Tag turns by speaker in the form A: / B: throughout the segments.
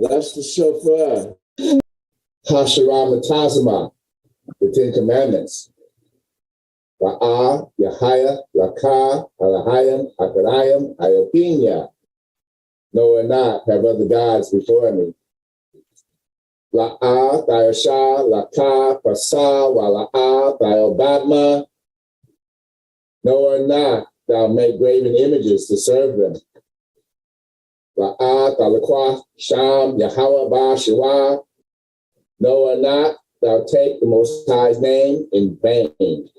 A: Bless the shofar. Hasharam Tazama, the Ten Commandments. Ra'ah, Yahaya, Rakah, Alahayim, Akarayim, Iopinia. No and not have other gods before me. La'ah, Thayasha, Lakah, Pasah, Wala'ah, Thayobadma. No or not thou make graven images to serve them. La'ah, Thalakwa, Sham, Yahweh, Ba, no or not thou take the Most High's name in vain.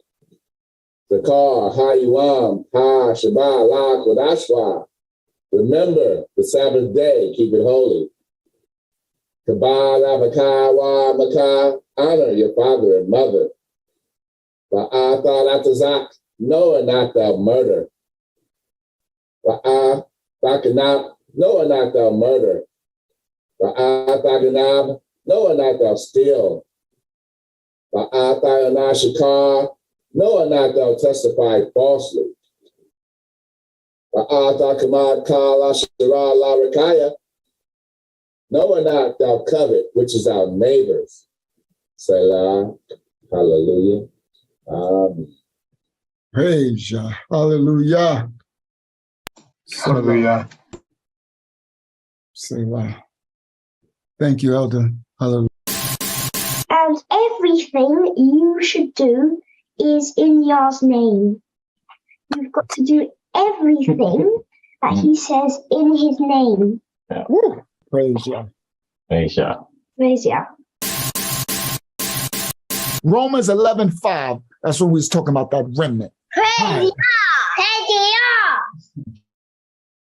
A: Zakar, Ha-Yuam, Ha-Shabbat, La, Kodashwa. Remember the Sabbath day, keep it holy. Kabah, Labakah, Wa, Makah, honor your father and mother. La'ah, Thalatazak, no or not thou murder. La'ah, Thakanab, no or not thou murder. La'ah, Thakanab, no or not thou steal. La'ah, Thayonah, Shakar, no or not thou testify falsely. La'ah, Thakamad, Kala, Shara, La, Rakaya, no or not thou covet, which is our neighbors. Selah, hallelujah. Amen.
B: Praise Yah. Hallelujah.
C: Hallelujah.
B: Selah. Thank you, Elder. Hallelujah.
D: And everything you should do is in Yah's name. You've got to do everything that he says in his name.
C: Yeah.
B: Praise Yah.
C: Praise Yah.
D: Praise Yah.
B: Romans 11:5. That's what we was talking about, that remnant.
D: Praise Yah. Praise Yah.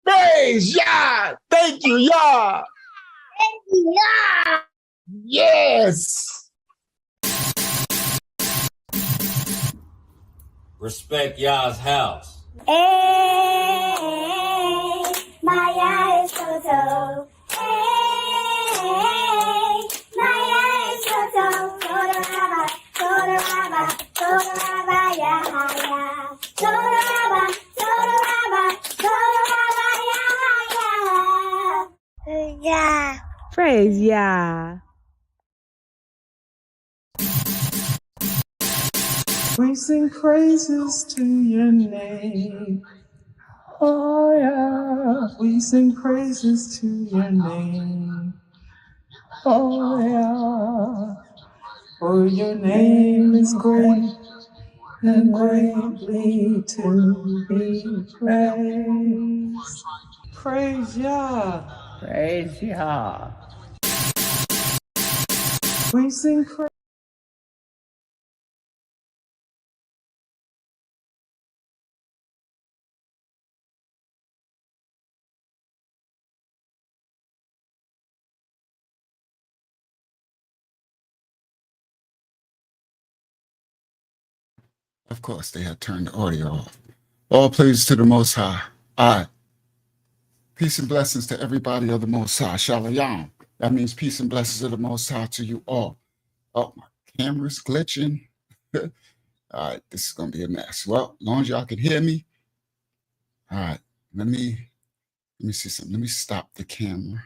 B: Praise Yah. Thank you, Yah.
D: Praise Yah.
B: Yes.
E: Respect Yah's house.
D: Hey, my Yah is so. Hey, my Yah is so. Torah, Torah, Torah, Yah. Torah, Torah, Yah.
F: Praise Yah.
G: We sing praises to your name. Oh yeah. We sing praises to your name. Oh yeah. For your name is great and greatly to be praised. Praise Yah.
F: Praise Yah.
G: We sing praise.
B: Of course, they had turned the audio off. All praise to the Most High. All right. Peace and blessings to everybody of the Most High. Shalom. That means peace and blessings of the Most High to you all. Oh, my camera's glitching. All right, this is going to be a mess. Well, as long as y'all can hear me. All right, let me see something. Let me stop the camera.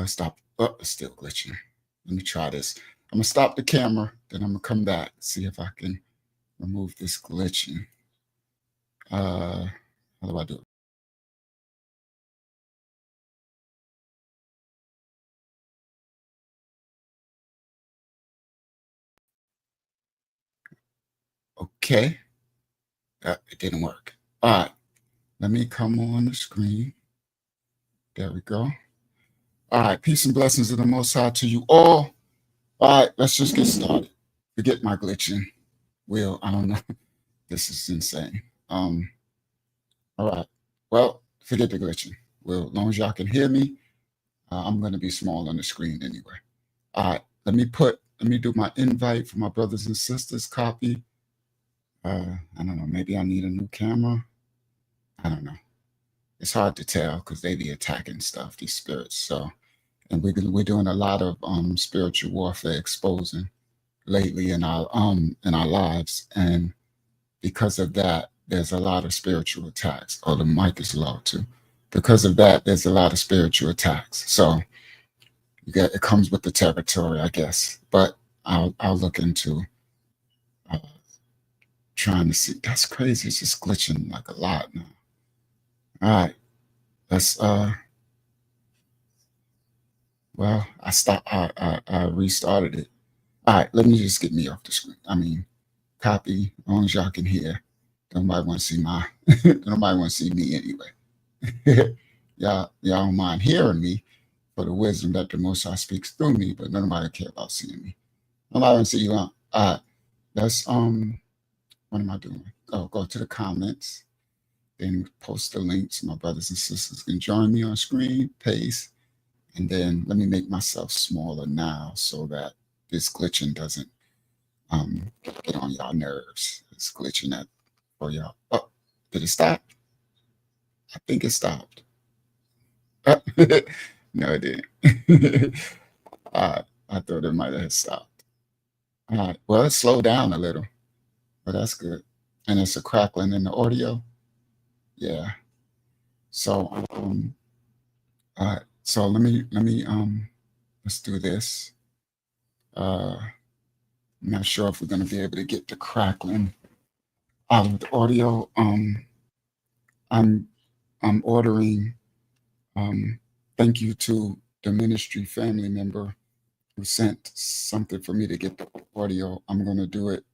B: Stop. Oh, it's still glitching. Let me try this. I'm going to stop the camera, then I'm going to come back, see if I can remove this glitching. How do I do it? Okay. It didn't work. All right. Let me come on the screen. There we go. All right. Peace and blessings of the Most High to you all. All right. Let's just get started. Forget my glitching. Will, I don't know. This is insane. All right. Well, forget the glitching. Well, as long as y'all can hear me, I'm going to be small on the screen anyway. All right. Let me do my invite for my brothers and sisters. Copy. I don't know. Maybe I need a new camera. I don't know. It's hard to tell because they be attacking stuff, these spirits. So, and we're doing a lot of spiritual warfare exposing lately in our lives, and because of that, there's a lot of spiritual attacks. Oh, the mic is low too. Because of that, there's a lot of spiritual attacks. So, it comes with the territory, I guess. But I'll look into uh, trying to see. That's crazy. It's just glitching like a lot now. All right, let's well, I restarted it. All right, let me just get me off the screen. I mean, copy, as long as y'all can hear. Nobody want to see nobody want to see me anyway. y'all don't mind hearing me for the wisdom that the Most High speaks through me, but nobody care about seeing me. Nobody want to see you on. All right, let's what am I doing? Oh, go to the comments, then post the links. My brothers and sisters can join me on screen, paste, and then let me make myself smaller now so that this glitching doesn't get on y'all nerves. It's glitching at for y'all. Oh, did it stop? I think it stopped. No, it didn't. I thought it might have stopped. All right. Well, it slowed down a little, but that's good. And it's a crackling in the audio. Yeah. So all right. So let me let's do this. I'm not sure if we're gonna be able to get the crackling out of the audio. I'm ordering thank you to the ministry family member who sent something for me to get the audio. I'm going to do it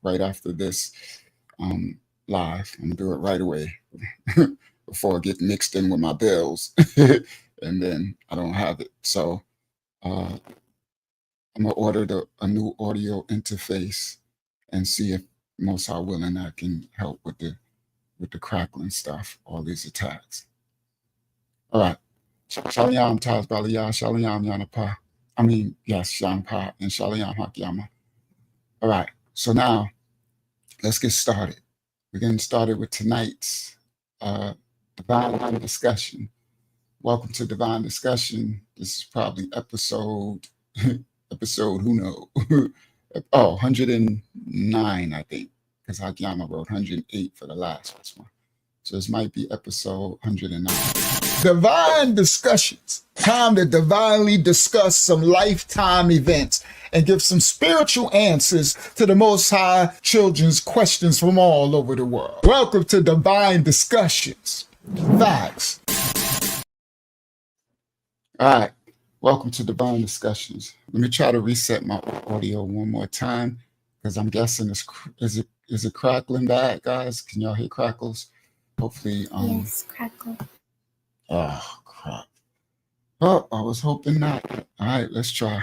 B: right after this live. I'm going to do it right away before I get mixed in with my bills and then I don't have it. So I'm going to order a new audio interface and see if Most High willing I can help with the crackling stuff, all these attacks. All right. Shalom Taz Baliyah, Shalom Yanapa. I mean, yes, Shampa and Shalom Hakyama. All right. So now let's get started. We're getting started with tonight's divine discussion. Welcome to Divine Discussion. This is probably episode who knows? 109, I think, because Hakyama wrote 108 for the last one. So this might be episode 109. Divine discussions. Time to divinely discuss some lifetime events and give some spiritual answers to the Most High children's questions from all over the world. Welcome to Divine Discussions. Facts. All right. Welcome to Divine Discussions. Let me try to reset my audio one more time because I'm guessing is it crackling bad, guys? Can y'all hear crackles? Hopefully.
C: Yes, crackle.
B: Oh, crap. Oh, I was hoping not. All right, let's try.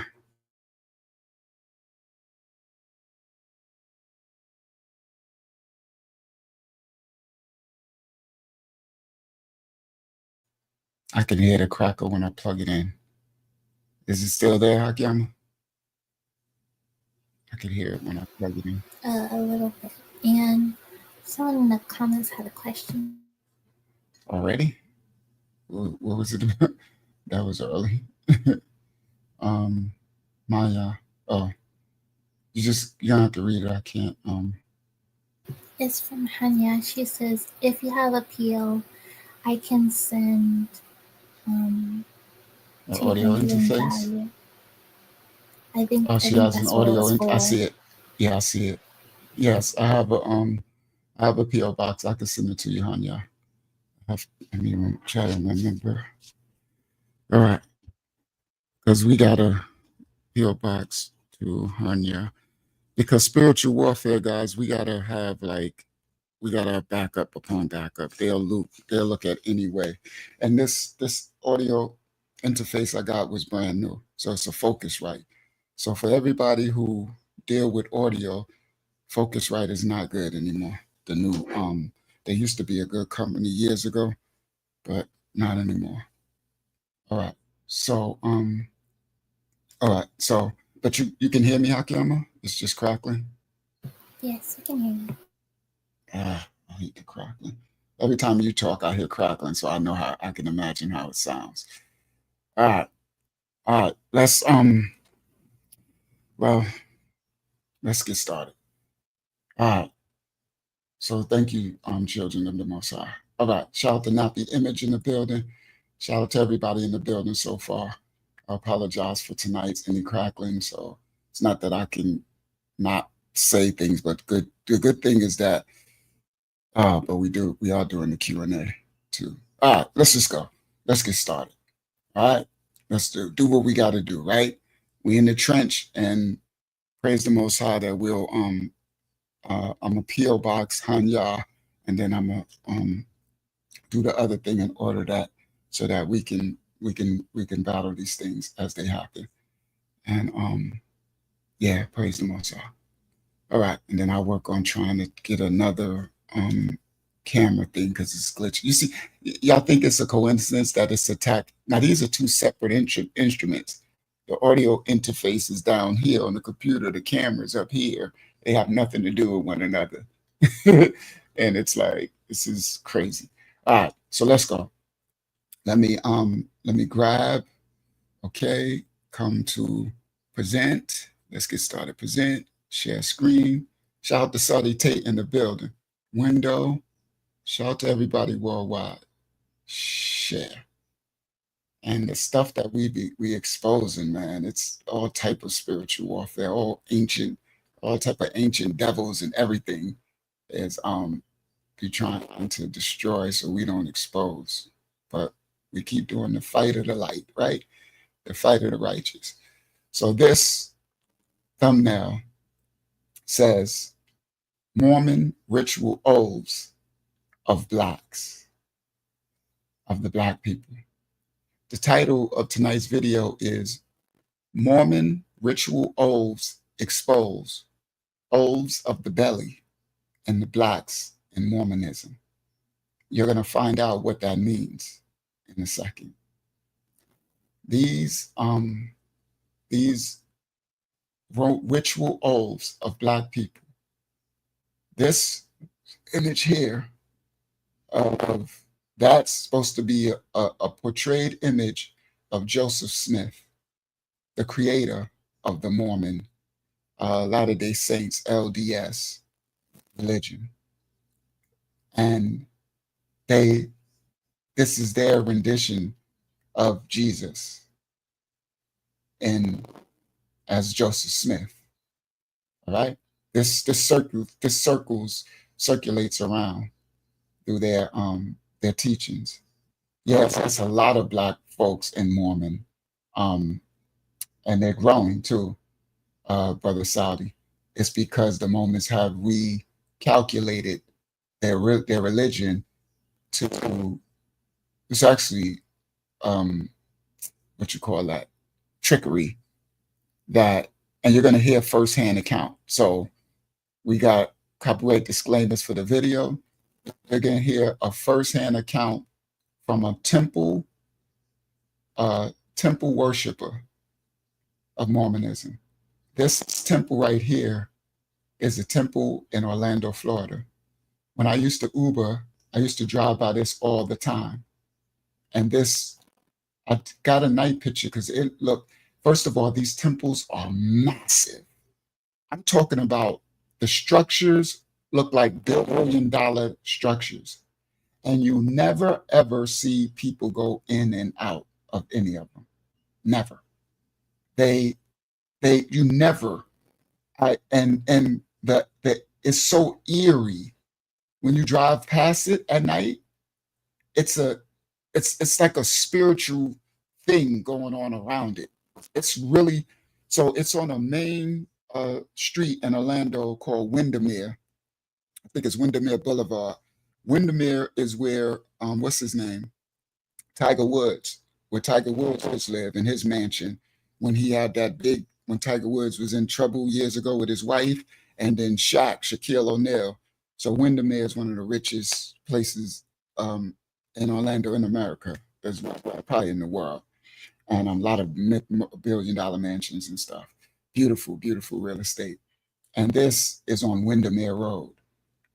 B: I can hear the crackle when I plug it in. Is it still there, Hakyama? I can hear it when I plug it in.
C: A little bit. And someone in the comments had a question.
B: Already? What was it? That was early. Maya. Oh, you don't have to read it. I can't.
C: It's from Hanya. She says, if you have a PO, I can send
B: An audio interface.
C: value. I think
B: Oh, she has an
C: that's what
B: audio.
C: it's for.
B: I see it. Yeah, I see it. Yes, I have a PO box. I can send it to you, Hanya. Let me try to remember. All right, because we got a PO box to Hanya. Because spiritual warfare, guys, we gotta have backup upon backup. They'll look at anyway. And this audio interface I got was brand new, so it's a Focusrite. So for everybody who deal with audio, Focusrite is not good anymore. The new they used to be a good company years ago, but not anymore. All right. So but you can hear me, Hakyama? It's just crackling.
C: Yes, I can hear you.
B: I hate the crackling. Every time you talk, I hear crackling, so I know how I can imagine how it sounds. All right. Let's get started. All right. So thank you, children of the Most High. All right. Shout out to Nappy Image in the building. Shout out to everybody in the building so far. I apologize for tonight's any crackling. So it's not that I can not say things, but the good thing is that, but we are doing the Q&A too. All right, let's just go. Let's get started. All right, let's do what we got to do, right? We in the trench, and praise the Most High that I'm a PO box Hanya, and then I'm a do the other thing in order that so that we can battle these things as they happen. And yeah, praise the Most High. All right, and then I'll work on trying to get another camera thing because it's glitchy. You see, y'all think it's a coincidence that it's attacked. Now these are two separate instruments. The audio interface is down here on the computer. The camera's up here. They have nothing to do with one another. And it's like, this is crazy. All right, so let's go. Let me grab, okay, come to present. Let's get started. Present, share screen. Shout out to Saudi Tate in the building. Window, shout out to everybody worldwide. Share. And the stuff that we exposing, man, it's all type of spiritual warfare, all type of ancient devils and everything is be trying to destroy so we don't expose. But we keep doing the fight of the light, right? The fight of the righteous. So this thumbnail says Mormon ritual oaths of blacks, of the black people. The title of tonight's video is Mormon Ritual Oaths Expose, Oaths of the Belly and the Blacks in Mormonism. You're going to find out what that means in a second. These ritual oaths of black people. This image here of that's supposed to be a portrayed image of Joseph Smith, the creator of the Mormon Latter-day Saints LDS religion. And this is their rendition of Jesus as Joseph Smith. All right. This circulates around through their teachings. Yes, that's a lot of black folks in Mormon. And they're growing too, Brother Saudi. It's because the Mormons have recalculated their religion to, it's actually, what you call that, trickery, that, and you're going to hear firsthand account. So we got copyright disclaimers for the video. You're going to hear a firsthand account from a temple worshiper of Mormonism. This temple right here is a temple in Orlando, Florida. When I used to Uber, I used to drive by this all the time. And this, I got a night picture because first of all, these temples are massive. I'm talking about the structures look like billion-dollar structures. And you never, ever see people go in and out of any of them. Never. You never. It's so eerie when you drive past it at night. It's like a spiritual thing going on around it. It's really, so it's on a main street in Orlando called Windermere. I think it's Windermere Boulevard. Windermere is where, what's his name? Tiger Woods, where Tiger Woods lived in his mansion when he had when Tiger Woods was in trouble years ago with his wife, and then Shaquille O'Neal. So Windermere is one of the richest places in Orlando, in America, as well, probably in the world. And a lot of billion-dollar mansions and stuff. Beautiful, beautiful real estate. And this is on Windermere Road.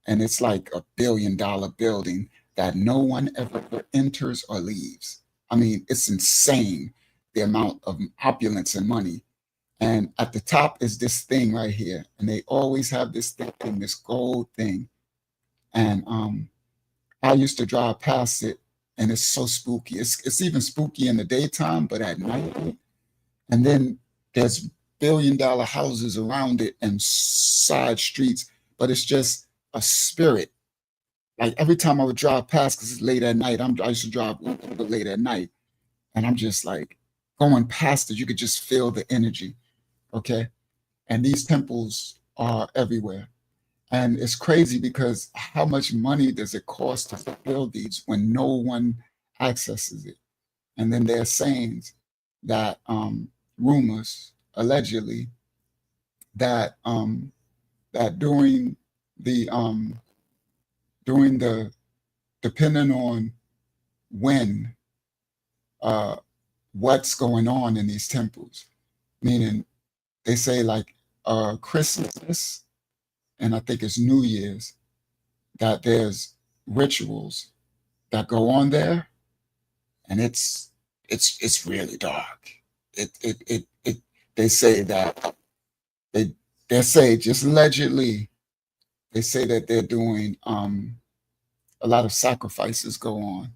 B: And it's like a billion-dollar building that no one ever enters or leaves. I mean, it's insane, the amount of opulence and money. And at the top is this thing right here. And they always have this thing, this gold thing. And I used to drive past it, and it's so spooky. It's even spooky in the daytime, but at night, And then there's billion-dollar houses around it and side streets, but it's just a spirit. Like every time I would drive past, because it's late at night, I used to drive Uber late at night, and I'm just like going past it. You could just feel the energy, okay? And these temples are everywhere. And it's crazy because how much money does it cost to build these when no one accesses it? And then there are sayings that rumors allegedly that that during the depending on when what's going on in these temples, meaning they say like Christmas and I think it's New Year's, that there's rituals that go on there, and it's really dark. They say that they say, just allegedly, they say that they're doing a lot of sacrifices go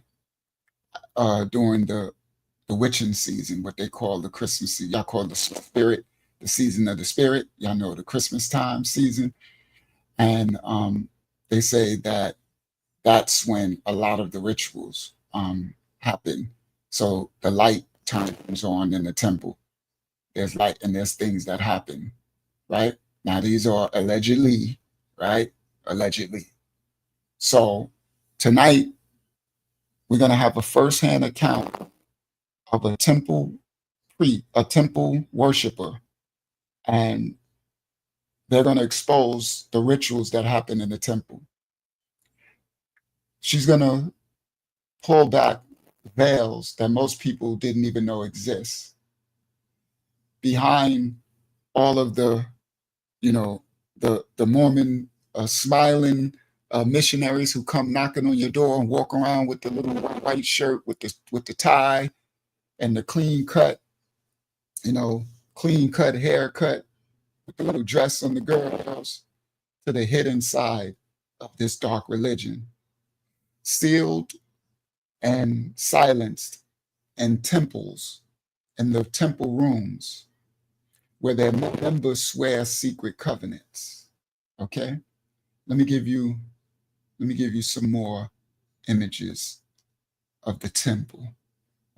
B: on during the witching season, what they call the Christmas season. Y'all call the season of the spirit. Y'all know the Christmas time season. And they say that that's when a lot of the rituals happen. So the light turns on in the temple. There's light and there's things that happen, right? Now, these are allegedly, right? Allegedly. So tonight, we're going to have a firsthand account of a temple worshiper, and they're going to expose the rituals that happen in the temple. She's going to pull back veils that most people didn't even know exist. Behind all of the, the Mormon smiling missionaries who come knocking on your door and walk around with the little white shirt with the tie and the clean cut haircut with the little dress on the girls, to the hidden side of this dark religion, sealed and silenced in temples, in the temple rooms, where their members swear secret covenants. Okay, let me give you some more images of the temple,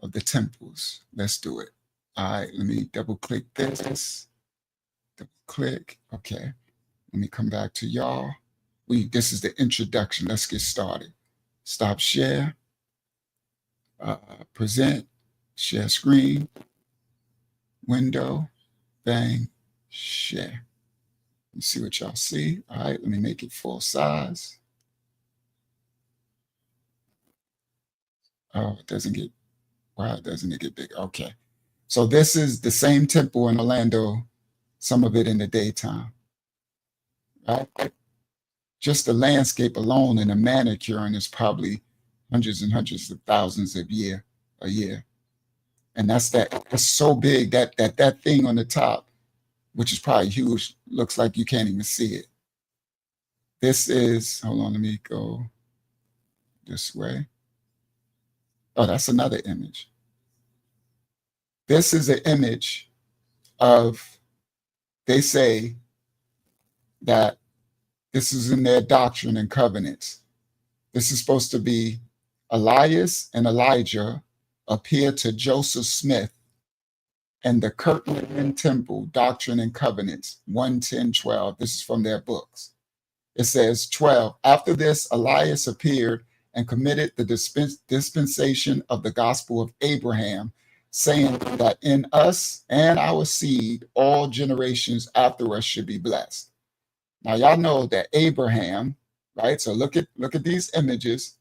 B: of the temples. Let's do it. All right, let me double click this. Double click. Okay, let me come back to y'all. This is the introduction. Let's get started. Stop share. Present. Share screen. Window. Bang. Share. You see what y'all see. All right, let me make it full size. Oh, why doesn't it get big? Okay. So this is the same temple in Orlando, some of it in the daytime. Right? Just the landscape alone and the manicuring is probably hundreds and hundreds of thousands a year. And that's so big that thing on the top, which is probably huge, looks like you can't even see it. This is, hold on, let me go this way. Oh, that's another image. This is an image of, they say that this is in their doctrine and covenants. This is supposed to be Elias and Elijah appear to Joseph Smith and the Kirtland Temple, Doctrine and Covenants, 1:10-12. This is from their books. It says 12, after this, Elias appeared and committed the dispensation of the gospel of Abraham, saying that in us and our seed, all generations after us should be blessed. Now, y'all know that Abraham, right? So look at these images.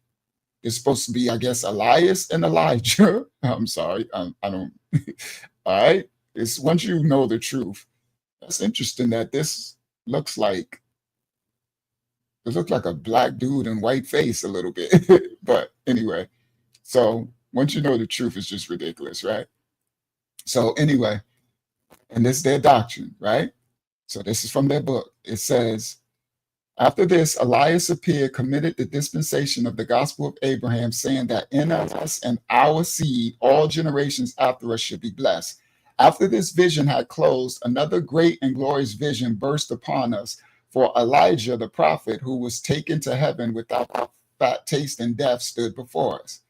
B: It's supposed to be, I guess, Elias and Elijah. I'm sorry, I don't. All right. It's once you know the truth. That's interesting that this looks like a black dude in white face a little bit. But anyway, so once you know the truth, it's just ridiculous, right? So anyway, and this is their doctrine, right? So this is from their book. It says, after this, Elias appeared, committed the dispensation of the gospel of Abraham, saying that in us and our seed, all generations after us should be blessed. After this vision had closed, another great and glorious vision burst upon us. For Elijah, the prophet, who was taken to heaven without fat taste and death, stood before us.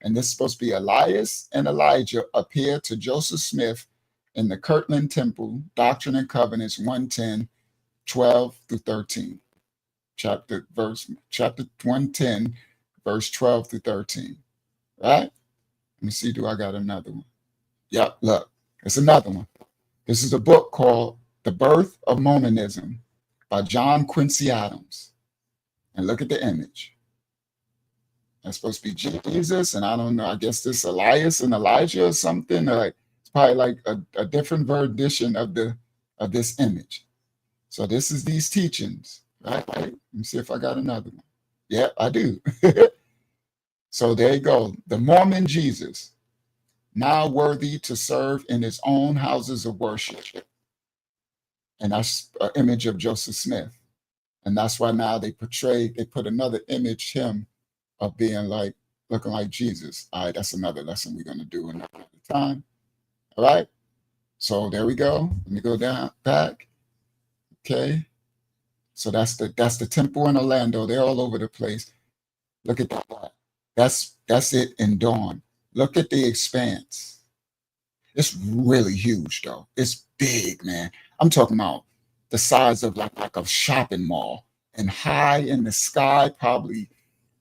B: And this is supposed to be Elias and Elijah appeared to Joseph Smith in the Kirtland Temple, Doctrine and Covenants 110, 12 through 13. Chapter 110, verse 12 through 13. Right? Let me see, do I got another one? Yep, look, it's another one. This is a book called The Birth of Mormonism by John Quincy Adams. And look at the image. That's supposed to be Jesus, and I don't know, I guess this Elias and Elijah or something. It's probably like a different rendition of this image. So this is these teachings, right? Let me see if I got another one. Yeah, I do. So there you go. The Mormon Jesus, now worthy to serve in his own houses of worship. And that's an image of Joseph Smith. And that's why now they put another image, him, of being like, looking like Jesus. All right, that's another lesson we're going to do another time. All right. So there we go. Let me go back. Okay. So that's the temple in Orlando. They're all over the place. Look at that. That's it in Dawn. Look at the expanse. It's really huge though. It's big, man. I'm talking about the size of like a shopping mall, and high in the sky, probably,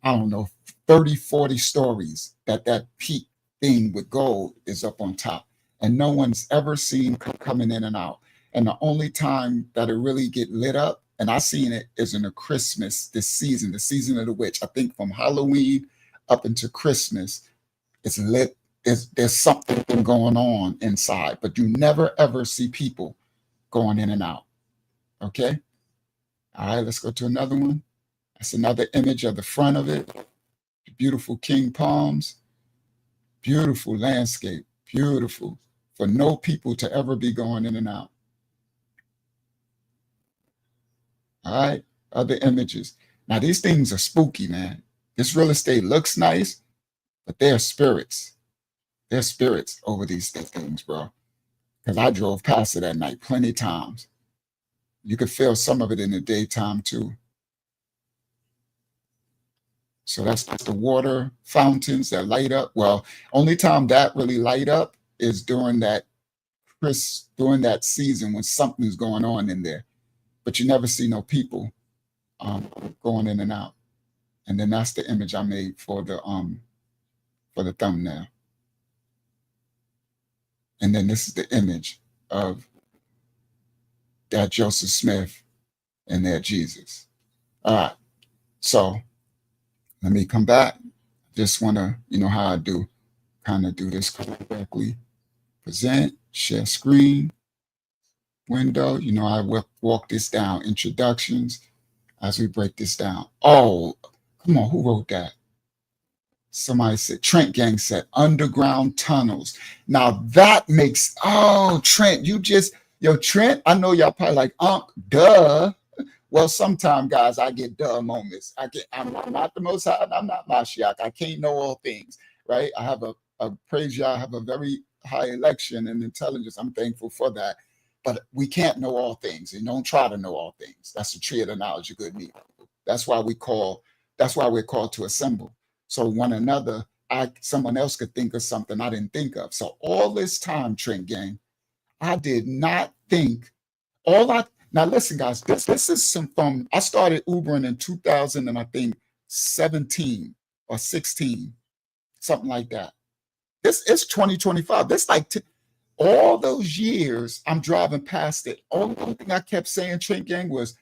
B: I don't know, 30, 40 stories that peak thing with gold is up on top. And no one's ever seen coming in and out. And the only time that it really get lit up, and I seen it, is in the Christmas, this season, the season of the witch. I think from Halloween up into Christmas, it's lit. There's something going on inside, but you never ever see people going in and out. Okay. All right, let's go to another one. That's another image of the front of it. Beautiful king palms, beautiful landscape, beautiful, for no people to ever be going in and out. All right, other images. Now these things are spooky, man. This real estate looks nice, but they're spirits. They're spirits over these things, bro. Because I drove past it at night plenty of times. You could feel some of it in the daytime too. So that's the water fountains that light up. Well, only time that really light up is during that season when something's going on in there. But you never see no people going in and out. And then that's the image I made for the thumbnail. And then this is the image of that Joseph Smith and that Jesus. All right. So let me come back. Just want to, you know how I do, kind of do this correctly. Present, share screen, window. You know, I walk this down, introductions, as we break this down. Oh, come on, who wrote that? Somebody said, Trent Gang said, underground tunnels. Now that makes, Trent, Trent, I know y'all probably like, duh. Well, sometimes, guys, I get duh moments. I'm not the Most High, I'm not Mashiach. I can't know all things, right? I have a praise Yah, I have a very high election and intelligence. I'm thankful for that. But we can't know all things, and don't try to know all things. That's the tree of the knowledge of good and evil. That's why we're called to assemble. So one another, someone else could think of something I didn't think of. So all this time, Trent Gang, I did not think now listen, guys, this is from, I started Ubering in 2000 and I think 17 or 16, something like that. This is 2025. This like all those years I'm driving past it. Only thing I kept saying, Trent Gang, was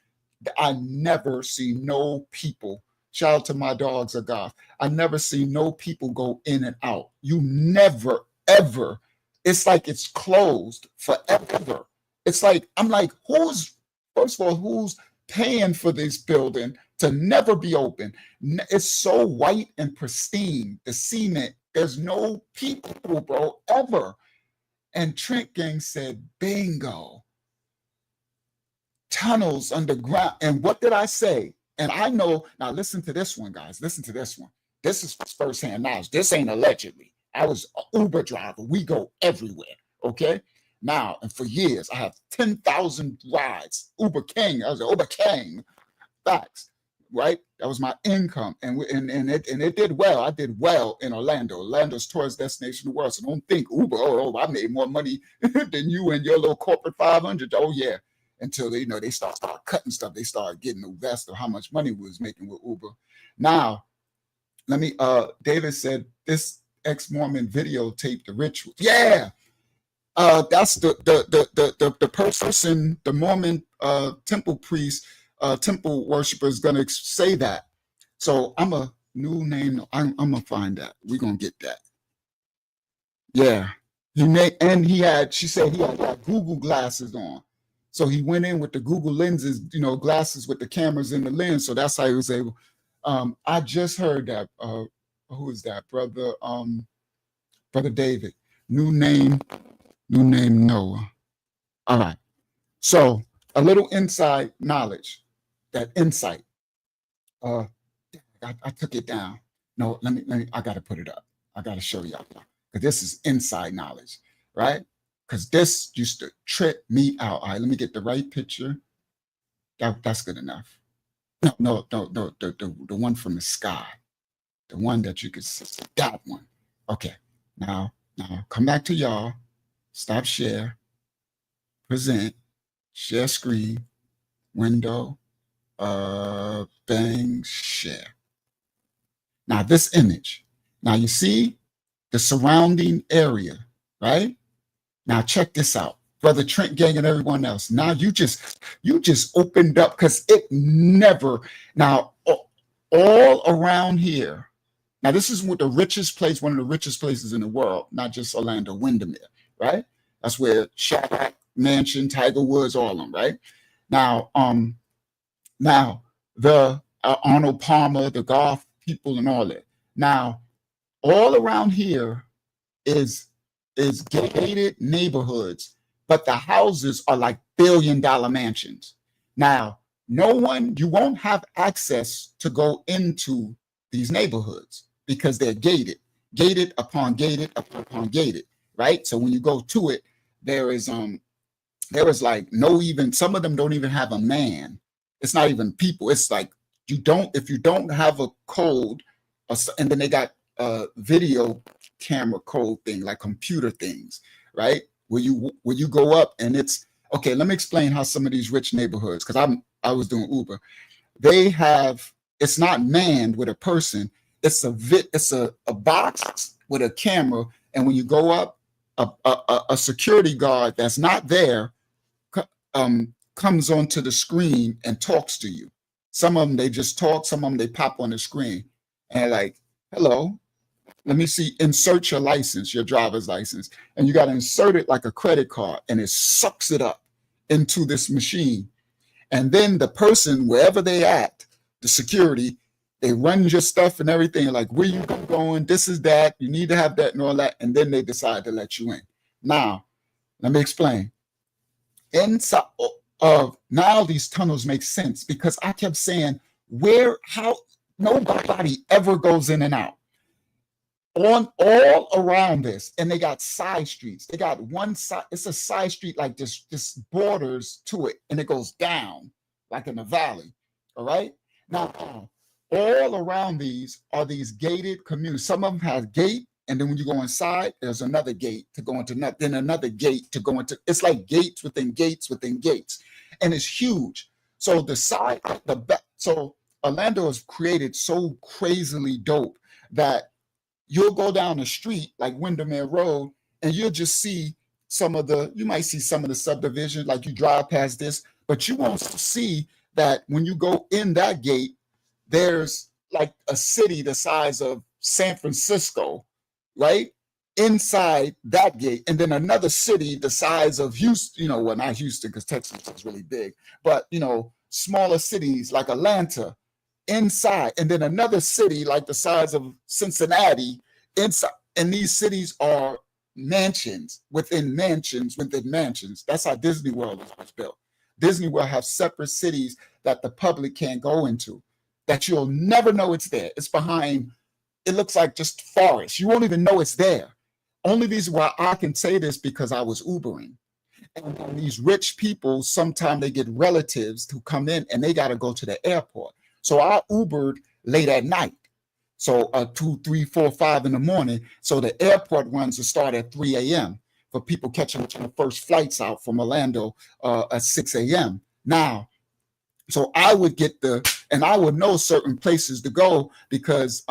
B: I never see no people. Shout out to my dogs of God. I never see no people go in and out. You never, ever. It's like it's closed forever. It's like, I'm like, first of all, who's paying for this building to never be open? It's so white and pristine, the cement. There's no people, bro, ever. And Trent Gang said, bingo. Tunnels underground. And what did I say? And I know, now listen to this one, guys. Listen to this one. This is firsthand knowledge. This ain't allegedly. I was an Uber driver. We go everywhere, okay? Now, and for years, I have 10,000 rides. Uber King. I was an Uber King. Facts, right? That was my income. And it did well. I did well in Orlando. Orlando's tourist destination of the world. So don't think Uber, I made more money than you and your little corporate 500. Oh, yeah. Until they start cutting stuff. They start getting the rest of how much money we was making with Uber. Now, let me, David said this ex-Mormon videotaped the ritual. Yeah. That's the person, the Mormon temple priest, temple worshiper is going to say that. So I'm a new name. I'm going to find that. We're going to get that. Yeah. She said he had Google glasses on. So he went in with the Google lenses, glasses with the cameras in the lens. So that's how he was able. I just heard that. Who is that? Brother David. New name Noah. All right. So a little inside knowledge, that insight. I took it down. No, let me, I got to put it up. I got to show y'all. Because this is inside knowledge, right? Because this used to trip me out. All right, let me get the right picture. That's good enough. No, the one from the sky. The one that you could see, that one. Okay, now come back to y'all. Stop share, present, share screen, window, bang, share. Now this image, now you see the surrounding area, right? Now check this out, Brother Trent Gang and everyone else. Now you just opened up, because it never, now all around here. Now this is what the richest place, one of the richest places in the world, not just Orlando, Windermere, right? That's where Shadrach Mansion, Tiger Woods, all of them, right? Now the Arnold Palmer, the golf people, and all that. Now, all around here is gated neighborhoods, but the houses are like billion-dollar mansions. Now, you won't have access to go into these neighborhoods because they're gated upon gated upon gated, right? So when you go to it, there is like some of them don't even have a man. It's not even people. It's like if you don't have a code, and then they got a video camera code thing, like computer things, right? Where you go up and it's okay. Let me explain how some of these rich neighborhoods, because I was doing Uber. It's not manned with a person. It's a box with a camera, and when you go up, a security guard that's not there comes onto the screen and talks to you. Some of them, they just talk. Some of them, they pop on the screen and like, hello, let me see, insert your license, your driver's license. And you got to insert it like a credit card, and it sucks it up into this machine. And then the person, wherever they at, the security, they run your stuff and everything, like where you going, this is that, you need to have that and all that. And then they decide to let you in. Now, let me explain. Inside of now, these tunnels make sense, because I kept saying how nobody ever goes in and out. On all around this, and they got side streets. They got one side, it's a side street like this borders to it, and it goes down like in a valley. All right. Now, all around these are these gated communities. Some of them have gate, and then when you go inside, there's another gate to go into, then another gate to go into. It's like gates within gates within gates, and it's huge. So the side, the back, so Orlando is created so crazily dope that you'll go down the street like Windermere Road, and you'll just see you might see some of the subdivisions, like you drive past this, but you won't see that when you go in that gate, there's like a city the size of San Francisco, right? Inside that gate, and then another city the size of Houston, well, not Houston because Texas is really big, but smaller cities like Atlanta inside, and then another city like the size of Cincinnati inside. And these cities are mansions within mansions within mansions. That's how Disney World was built. Disney World have separate cities that the public can't go into, that you'll never know it's there. It's behind, it looks like just forest. You won't even know it's there. Only reason why I can say this because I was Ubering. And these rich people, sometimes they get relatives who come in and they got to go to the airport. So I Ubered late at night. So 2, 3, 4, 5 in the morning. So the airport runs will start at 3 a.m. for people catching the first flights out from Orlando at 6 a.m. Now, so I would get and I would know certain places to go because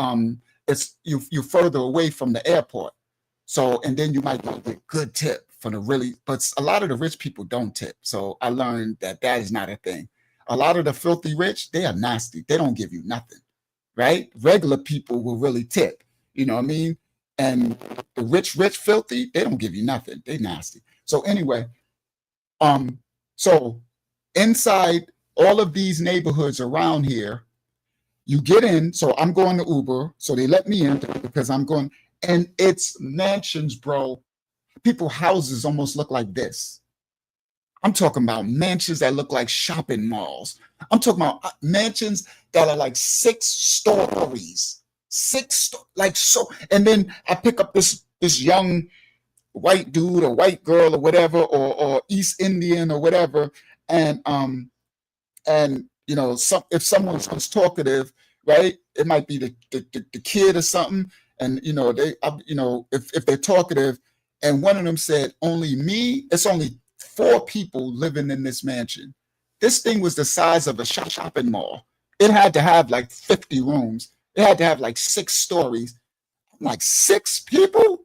B: it's you're further away from the airport. So, and then you might get a good tip for but a lot of the rich people don't tip. So I learned that is not a thing. A lot of the filthy rich, they are nasty. They don't give you nothing, right? Regular people will really tip, you know what I mean? And the rich filthy, they don't give you nothing. They nasty. So anyway, so inside all of these neighborhoods around here, you get in. So I'm going to Uber. So they let me in because I'm going, and it's mansions, bro. People houses almost look like this. I'm talking about mansions that look like shopping malls. I'm talking about mansions that are like 6 stories, like so. And then I pick up this young white dude or white girl or whatever, or East Indian or whatever, and you know, if someone's talkative, right? It might be the kid or something, and you know if they're talkative, and one of them said, "Only me." It's only 4 people living in this mansion. This thing was the size of a shopping mall. It had to have like 50 rooms. It had to have like 6 stories. I'm like, 6 people?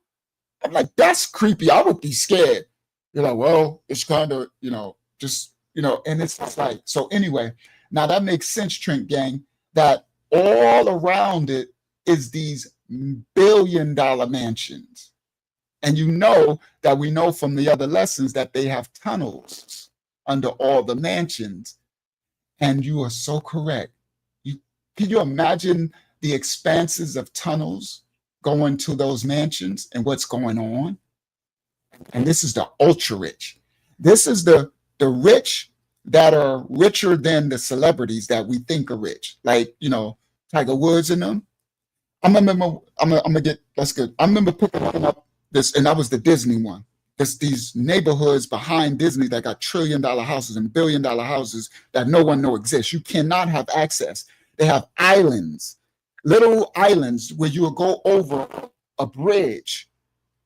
B: I'm like, that's creepy. I would be scared. You're like, well, it's kind of, just, and it's just like, so anyway, now that makes sense, Trent Gang, that all around it is these billion-dollar mansions. And you know that we know from the other lessons that they have tunnels under all the mansions. And you are so correct. Can you imagine the expanses of tunnels going to those mansions and what's going on? And this is the ultra rich. This is the rich that are richer than the celebrities that we think are rich. Like, Tiger Woods and them. I remember picking up this, and that was the Disney one. These neighborhoods behind Disney that got $1 trillion houses and $1 billion houses that no one knows exist. You cannot have access. They have islands, little islands where you will go over a bridge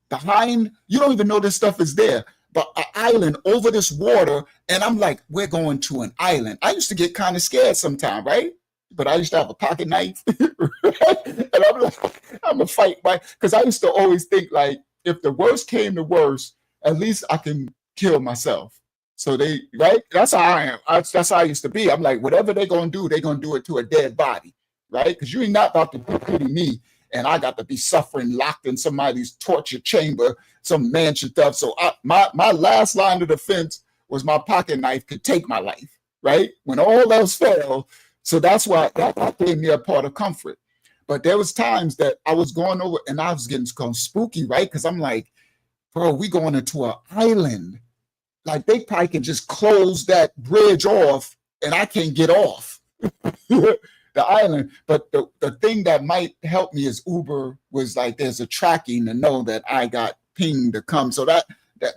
B: behind. You don't even know this stuff is there, but an island over this water. And I'm like, we're going to an island. I used to get kind of scared sometimes, right? But I used to have a pocket knife, right? And I'm like, I'm gonna fight, because I used to always think like, if the worst came to worst, at least I can kill myself. So right? That's how I am. That's how I used to be. I'm like, whatever they're gonna do it to a dead body, right? Because you ain't not about to pity me, and I got to be suffering, locked in somebody's torture chamber, some mansion stuff. So my last line of defense was my pocket knife could take my life, right? When all else failed. So that's why that gave me a part of comfort. But there was times that I was going over and I was getting spooky, right? Because I'm like, bro, we going into an island. Like they probably can just close that bridge off and I can't get off the island. But the thing that might help me is Uber was like, there's a tracking to know that I got pinged to come. So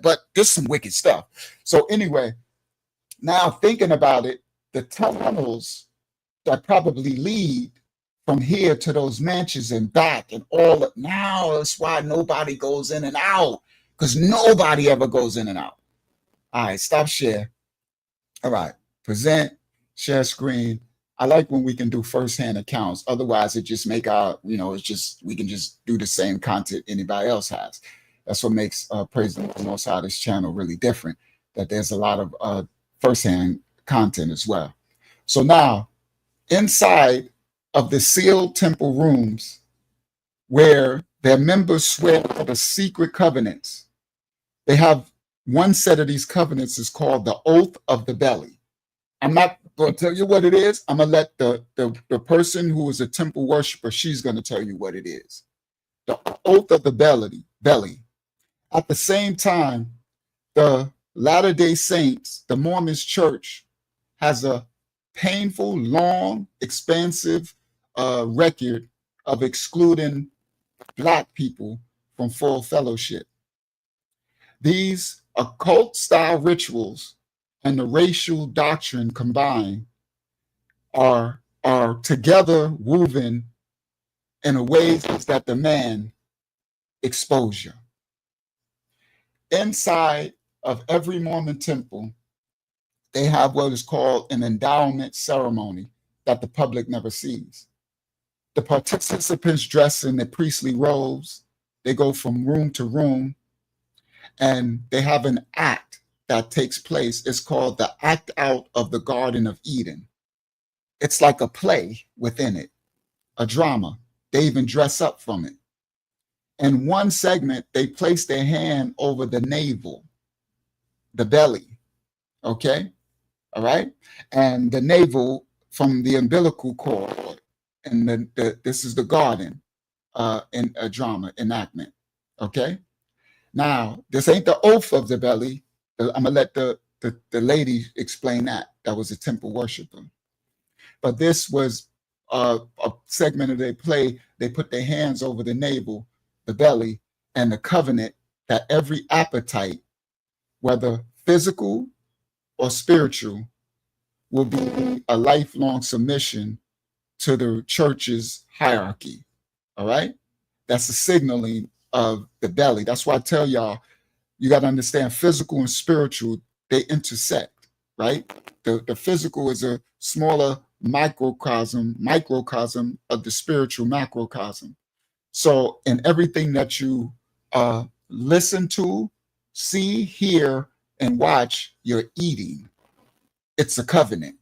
B: but there's some wicked stuff. So anyway, now thinking about it, the tunnels that probably lead from here to those mansions and back and all that. Now that's why nobody goes in and out, because nobody ever goes in and out. All right, stop share. All right, present, share screen. I like when we can do firsthand accounts. Otherwise, it just make we can just do the same content anybody else has. That's what makes Praise the Most High this channel really different, that there's a lot of firsthand content as well. So now, inside of the sealed temple rooms where their members swear to the secret covenants, they have one set of these covenants is called the oath of the belly. I'm not going to tell you what it is. I'm going to let the person who is a temple worshiper, she's going to tell you what it is. The oath of the belly. At the same time, the Latter-day Saints, the Mormon Church, has a painful, long, expansive record of excluding Black people from full fellowship. These Occult style rituals and the racial doctrine combined are together woven in a way that demand exposure. Inside of every Mormon temple, they have what is called an endowment ceremony that the public never sees. The participants dress in their priestly robes. They go from room to room, and they have an act that takes place. It's called the Act Out of the Garden of Eden. It's like a play within it, a drama. They even dress up from it. In one segment, they place their hand over the navel, the belly, okay? All right? And the navel from the umbilical cord, and this is the garden in a drama enactment, okay? Now, this ain't the oath of the belly. I'm going to let the lady explain that. That was a temple worshiper. But this was a segment of their play. They put their hands over the navel, the belly, and the covenant that every appetite, whether physical or spiritual, will be a lifelong submission to the church's hierarchy. All right? That's the signaling of the belly. That's why I tell y'all, you got to understand physical and spiritual, they intersect, right? The physical is a smaller microcosm of the spiritual macrocosm. So in everything that you listen to, see, hear, and watch, you're eating. It's a covenant.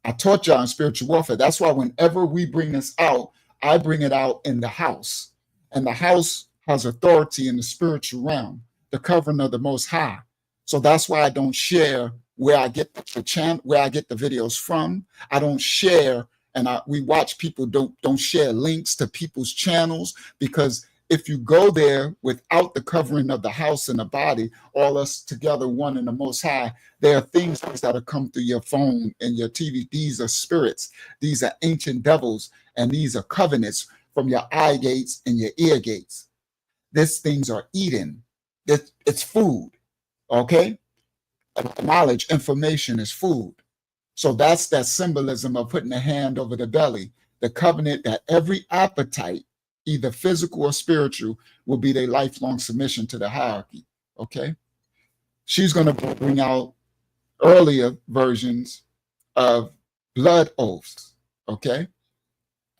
B: I taught y'all in spiritual warfare. That's why whenever we bring this out, I bring it out in the house. And the house has authority in the spiritual realm, the covering of the Most High. So that's why I don't share where I get where I get the videos from. I don't share, and we watch people don't share links to people's channels, because if you go there without the covering of the house and the body, all us together, one in the Most High, there are things that will come through your phone and your TV. These are spirits. These are ancient devils, and these are covenants from your eye gates and your ear gates. These things are eaten. It's food, okay? Knowledge, information is food. So that's that symbolism of putting a hand over the belly, the covenant that every appetite, either physical or spiritual, will be their lifelong submission to the hierarchy, okay? She's going to bring out earlier versions of blood oaths, okay?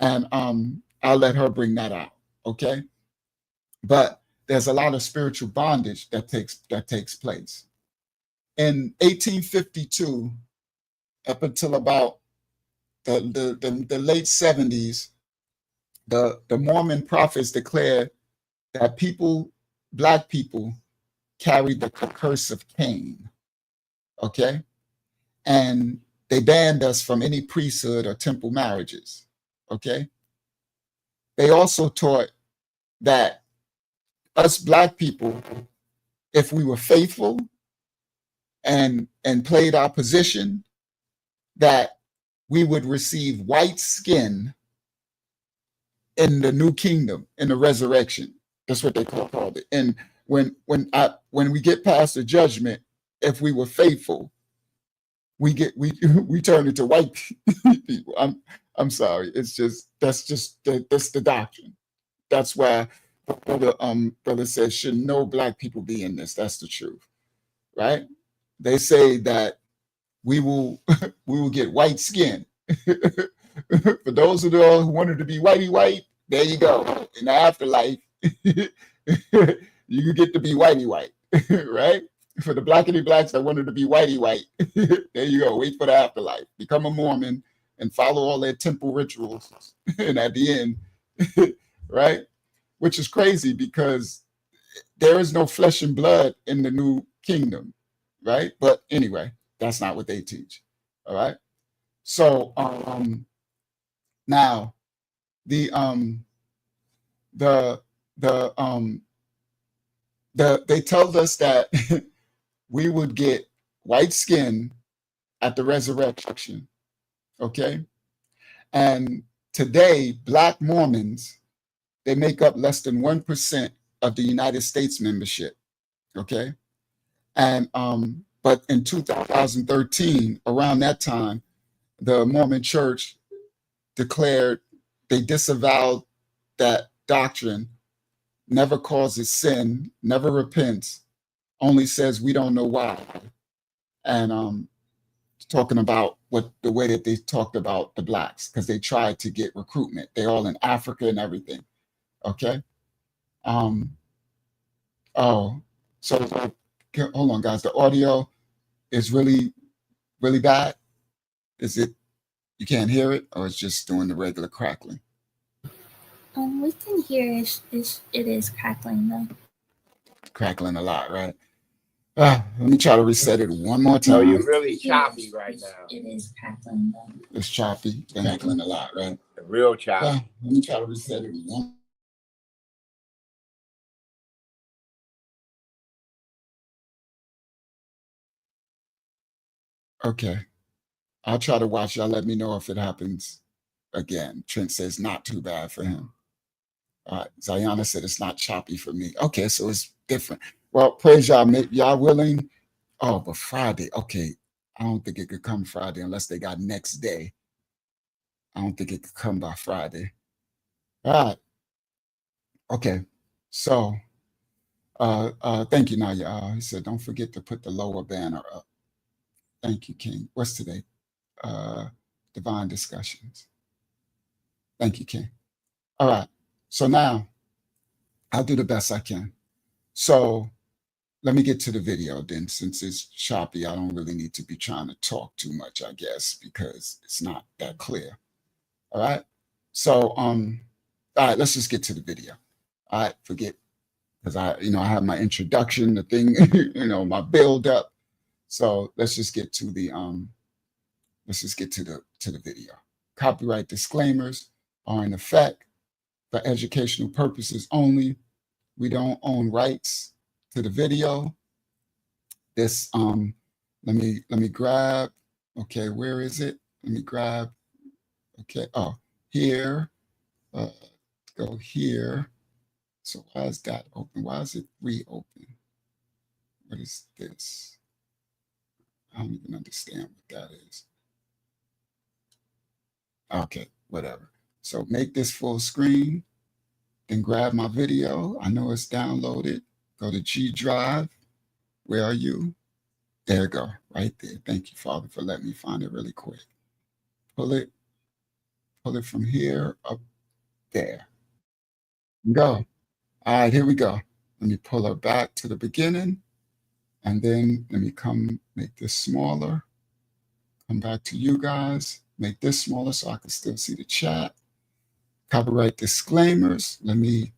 B: And I'll let her bring that out, okay? But there's a lot of spiritual bondage that takes place. In 1852, up until about the late 70s, the Mormon prophets declared that Black people, carried the curse of Cain, okay? And they banned us from any priesthood or temple marriages, okay? They also taught that us Black people, if we were faithful and played our position, that we would receive white skin in the new kingdom, in the resurrection. That's what they called it. And when we get past the judgment, if we were faithful, we turn into white people. I'm sorry. It's just that's the doctrine. That's why brother says, should no Black people be in this? That's the truth, right? They say that we will get white skin. For those of y'all who wanted to be whitey white, there you go. In the afterlife, you get to be whitey white, right? For the blackity blacks that wanted to be whitey white, there you go. Wait for the afterlife. Become a Mormon and follow all their temple rituals. And at the end, right? Which is crazy, because there is no flesh and blood in the new kingdom, right? But anyway, that's not what they teach. All right. So now they told us that we would get white skin at the resurrection. Okay. And today, Black Mormons, they make up less than 1% of the United States membership. Okay. And but in 2013, around that time, the Mormon Church declared they disavowed that doctrine, never causes sin, never repents, only says we don't know why. And talking about what the way that they talked about the blacks, because they tried to get recruitment. They all in Africa and everything. Okay. Oh, so hold on, guys. The audio is really, really bad. Is it? You can't hear it, or it's just doing the regular crackling?
C: We can hear it is crackling though.
B: Crackling a lot, right? Let me try to reset it one more
A: No,
B: time.
A: you're really choppy right now.
C: It is crackling though.
B: It's choppy, crackling a lot, right?
A: Real choppy.
B: Let me try to reset it one. Okay, I'll try to watch. Y'all let me know if it happens again. Trent says not too bad for him. Zayana said it's not choppy for me. Okay, so it's different. Well, praise y'all. Y'all willing? Oh, but Friday. Okay, I don't think it could come Friday unless they got next day. I don't think it could come by Friday. All right. Okay. So, thank you, Naya. He said, don't forget to put the lower banner up. Thank you, King. What's today? Divine discussions. Thank you, King. All right. So now I'll do the best I can. So let me get to the video then. Since it's choppy, I don't really need to be trying to talk too much, I guess, because it's not that clear. All right. So, all right, let's just get to the video. All right, forget, because I have my introduction, the thing, my build up. So let's just get to the video. Copyright disclaimers are in effect for educational purposes only. We don't own rights to the video. This let me grab. Okay, where is it? Let me grab. Okay, here. Go here. So why is that open? Why is it reopen? What is this? I don't even understand what that is. Okay, whatever. So make this full screen, then grab my video. I know it's downloaded. Go to G Drive. Where are you? There you go, right there. Thank you, Father, for letting me find it really quick. Pull it from here up there. Go. All right, here we go. Let me pull her back to the beginning. And then let me make this smaller. Come back to you guys. Make this smaller so I can still see the chat. Copyright disclaimers. Let me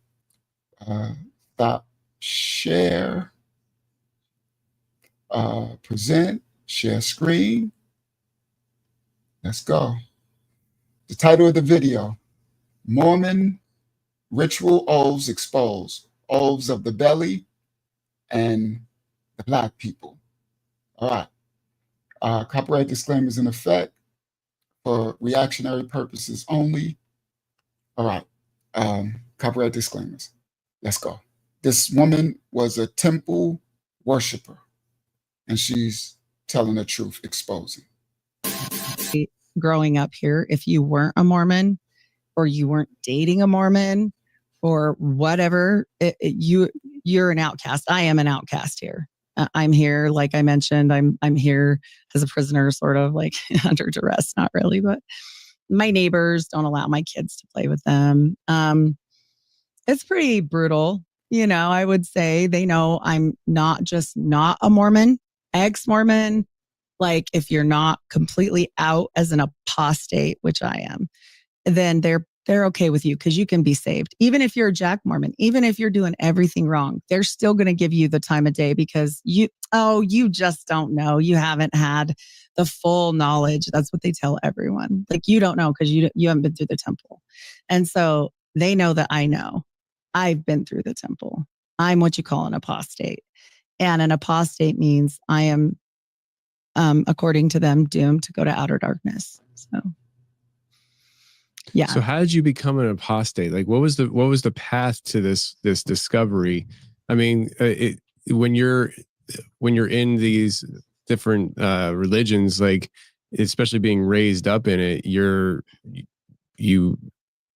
B: stop share. Present. Share screen. Let's go. The title of the video, Mormon Ritual Oaths Exposed. Oaths of the Belly and the Black people. All right. Copyright disclaimers in effect for reactionary purposes only. All right. Copyright disclaimers. Let's go. This woman was a temple worshiper, and she's telling the truth, exposing.
H: Growing up here, if you weren't a Mormon or you weren't dating a Mormon or whatever, you're an outcast. I am an outcast here. I'm here, like I mentioned, I'm here as a prisoner, sort of like under duress, not really, but my neighbors don't allow my kids to play with them. It's pretty brutal. I would say they know I'm not just not a Mormon, ex-Mormon. Like if you're not completely out as an apostate, which I am, then they're okay with you because you can be saved. Even if you're a Jack Mormon, even if you're doing everything wrong, they're still going to give you the time of day because you just don't know. You haven't had the full knowledge. That's what they tell everyone. Like you don't know because you haven't been through the temple. And so they know that I know. I've been through the temple. I'm what you call an apostate. And an apostate means I am, according to them, doomed to go to outer darkness. So, yeah.
I: So how did you become an apostate? Like, what was the path to this discovery? I mean, when you're when you're in these different religions, like especially being raised up in it,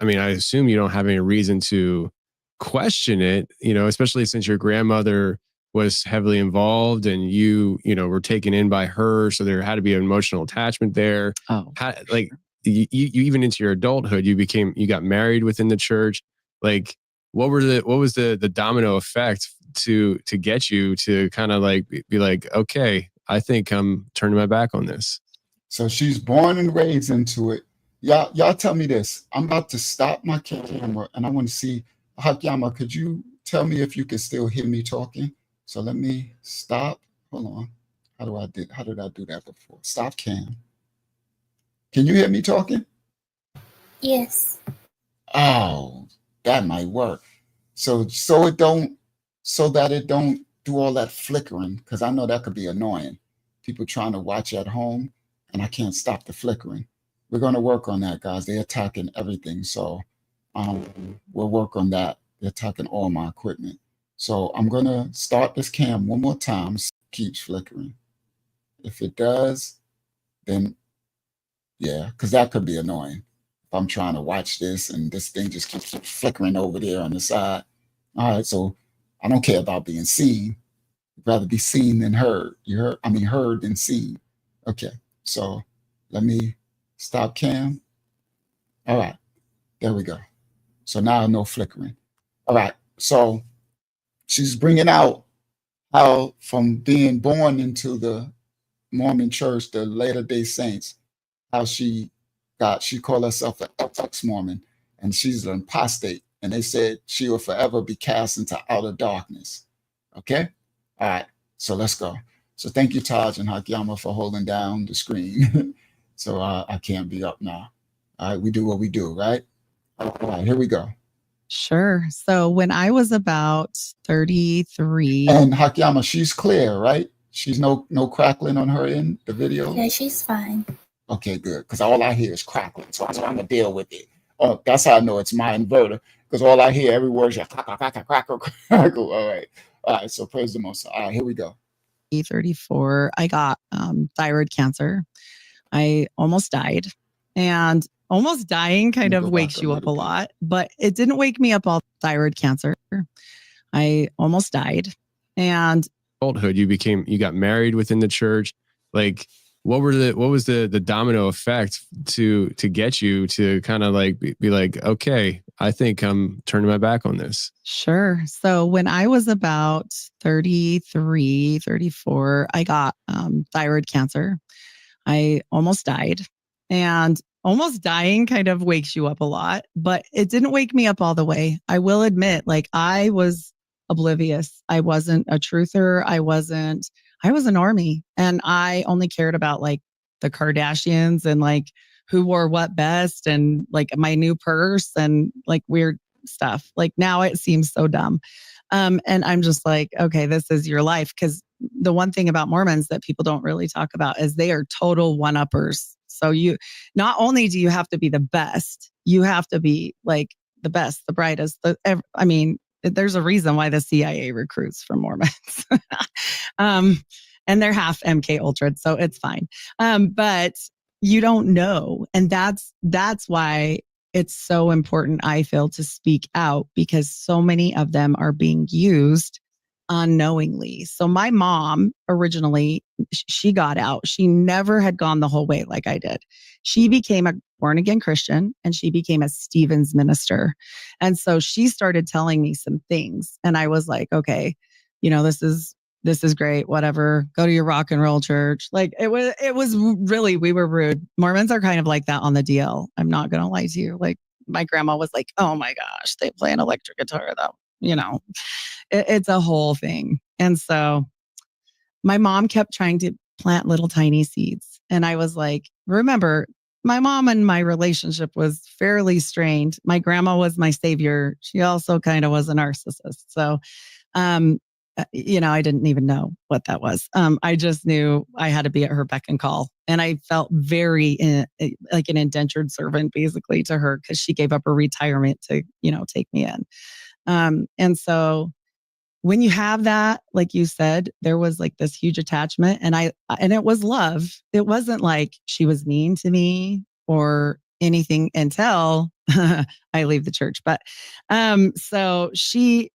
I: I mean, I assume you don't have any reason to question it, especially since your grandmother was heavily involved and you were taken in by her. So there had to be an emotional attachment there.
H: Oh,
I: Like you even into your adulthood, you got married within the church. Like what was the domino effect to get you to kind of like be like, okay, I think I'm turning my back on this.
B: So she's born and raised into it. Y'all tell me this. I'm about to stop my camera and I want to see. Hakyama, could you tell me if you can still hear me talking? So let me stop. Hold on. How did I do that before? Stop cam. Can you hear me talking?
C: Yes.
B: Oh, that might work. So that it don't do all that flickering, because I know that could be annoying. People trying to watch at home and I can't stop the flickering. We're going to work on that, guys. They're attacking everything. So we'll work on that. They're attacking all my equipment. So I'm going to start this cam one more time. Keeps flickering. If it does, then yeah, because that could be annoying. If I'm trying to watch this and this thing just keeps flickering over there on the side. All right, so I don't care about being seen. I'd rather be seen than heard. Heard than seen. Okay, so let me stop cam. All right, there we go. So now no flickering. All right, so she's bringing out how from being born into the Mormon church, the Latter-day Saints, how she called herself an ex-Mormon, and she's an apostate. And they said she will forever be cast into outer darkness. Okay? All right, so let's go. So thank you, Taj and Hakyama, for holding down the screen. So I can't be up now. All right, we do what we do, right? All right, here we go.
H: Sure. So when I was about 33.
B: And Hakyama, she's clear, right? She's no crackling on her end, the video?
C: Yeah, she's fine.
B: Okay, good. Because all I hear is crackling. So I'm going to deal with it. Oh, that's how I know it's my inverter. Because all I hear, every word is crackle. All right. All right. So praise the Most High. All right, here we go.
H: 34, I got thyroid cancer. I almost died. And almost dying kind of wakes you up a lot. But it didn't wake me up all thyroid cancer. I almost died. And
I: adulthood, you got married within the church. Like what was the domino effect to get you to kind of like be like, okay, I think I'm turning my back on this?
H: Sure. So when I was about 33, 34, I got thyroid cancer. I almost died. And almost dying kind of wakes you up a lot, but it didn't wake me up all the way. I will admit, like I was oblivious. I wasn't a truther. I was a normie, and I only cared about like the Kardashians and like who wore what best and like my new purse and like weird stuff. Like now it seems so dumb. And I'm just like, okay, this is your life. Because the one thing about Mormons that people don't really talk about is they are total one-uppers. So you, not only do you have to be the best, you have to be like the best, the brightest. There's a reason why the CIA recruits from Mormons. And they're half MK Ultra, so it's fine. But you don't know. And that's why it's so important, I feel, to speak out, because so many of them are being used unknowingly. So my mom originally, she got out. She never had gone the whole way like I did. She became a born again Christian and she became a Stevens minister. And so she started telling me some things. And I was like, okay, this is great. Whatever. Go to your rock and roll church. Like it was really, we were rude. Mormons are kind of like that on the DL. I'm not going to lie to you. Like my grandma was like, oh my gosh, they play an electric guitar though. It's a whole thing. And so my mom kept trying to plant little tiny seeds. And I was like, remember, my mom and my relationship was fairly strained. My grandma was my savior. She also kind of was a narcissist. So, I didn't even know what that was. I just knew I had to be at her beck and call. And I felt very like an indentured servant basically to her, because she gave up her retirement to, take me in. And so when you have that, like you said, there was like this huge attachment, and it was love. It wasn't like she was mean to me or anything until I leave the church. But so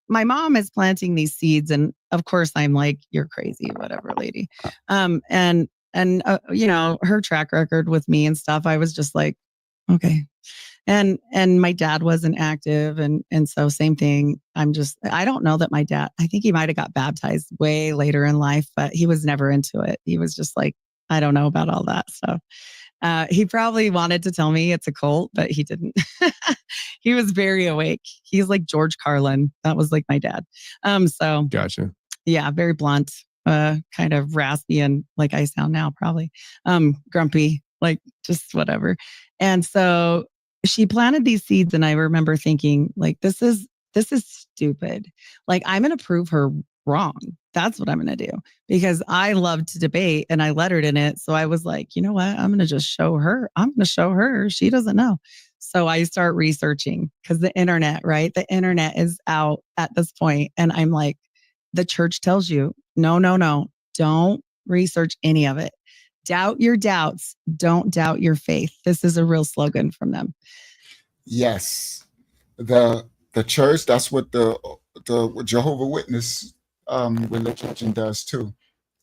H: my mom is planting these seeds, and of course I'm like, you're crazy, whatever, lady. And her track record with me and stuff, I was just like, okay. And my dad wasn't active, and so same thing. I don't know that my dad, I think he might have got baptized way later in life, but he was never into it. He was just like, I don't know about all that stuff. He probably wanted to tell me it's a cult, but he didn't. He was very awake. He's like George Carlin. That was like my dad. So
I: Gotcha.
H: yeah, very blunt, kind of raspy, and like I sound now, probably grumpy, like just whatever. And so she planted these seeds, and I remember thinking, like, this is stupid. Like, I'm going to prove her wrong. That's what I'm going to do, because I love to debate and I lettered in it. So I was like, you know what? I'm going to just show her. I'm going to show her. She doesn't know. So I start researching, because the internet, right? The internet is out at this point. And I'm like, the church tells you, no, don't research any of it. Doubt your doubts. Don't doubt your faith. This is a real slogan from them.
B: Yes. The church, that's what the Jehovah Witness religion does too.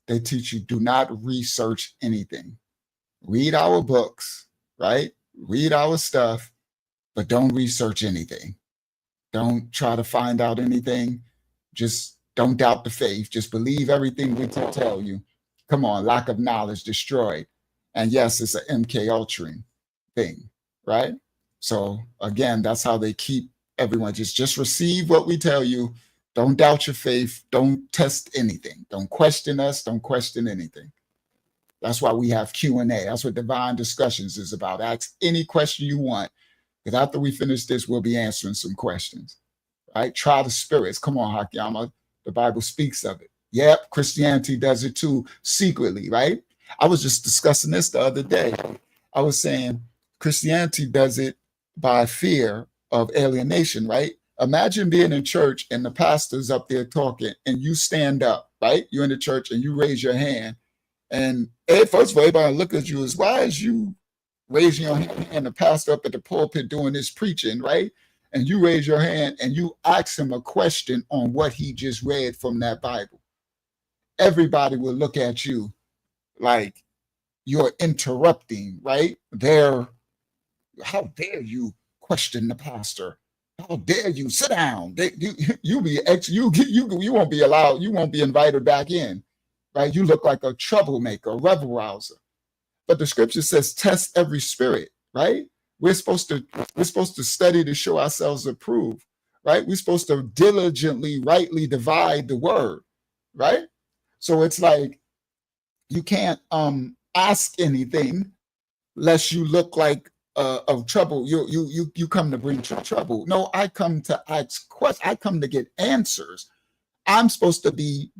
B: They teach you, do not research anything. Read our books, right? Read our stuff, but don't research anything. Don't try to find out anything. Just don't doubt the faith. Just believe everything we tell you. Come on, lack of knowledge destroyed. And yes, it's an MK Ultra thing, right? So again, that's how they keep everyone. Just receive what we tell you. Don't doubt your faith. Don't test anything. Don't question us. Don't question anything. That's why we have Q&A. That's what Divine Discussions is about. Ask any question you want, because after we finish this, we'll be answering some questions, right? Try the spirits. Come on, Hakiyama. The Bible speaks of it. Yep, Christianity does it too, secretly, right? I was just discussing this the other day. I was saying Christianity does it by fear of alienation, right? Imagine being in church and the pastor's up there talking and you stand up, right? You're in the church and you raise your hand. And first of all, everybody look at you as, why is you raising your hand and the pastor up at the pulpit doing this preaching, right? And you raise your hand and you ask him a question on what he just read from that Bible. Everybody will look at you like you're interrupting, right? How dare you question the pastor? How dare you sit down? You won't be allowed. You won't be invited back in, right? You look like a troublemaker, a rebel rouser. But the scripture says, test every spirit, right? We're supposed to study to show ourselves approved, right? We're supposed to diligently, rightly divide the word, right? So it's like you can't ask anything lest you look like of trouble. You come to bring trouble. No, I come to ask questions. I come to get answers. I'm supposed to be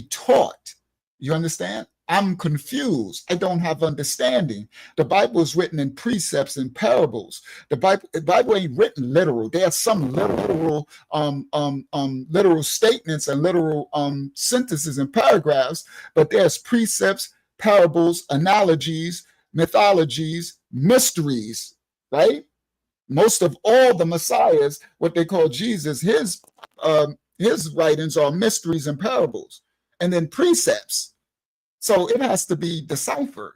B: taught. You understand? I'm confused. I don't have understanding. The Bible is written in precepts and parables. The Bible ain't written literal. There are some literal statements and literal sentences and paragraphs, but there's precepts, parables, analogies, mythologies, mysteries, right? Most of all the Messiahs, what they call Jesus, his writings are mysteries and parables, and then precepts. So it has to be deciphered,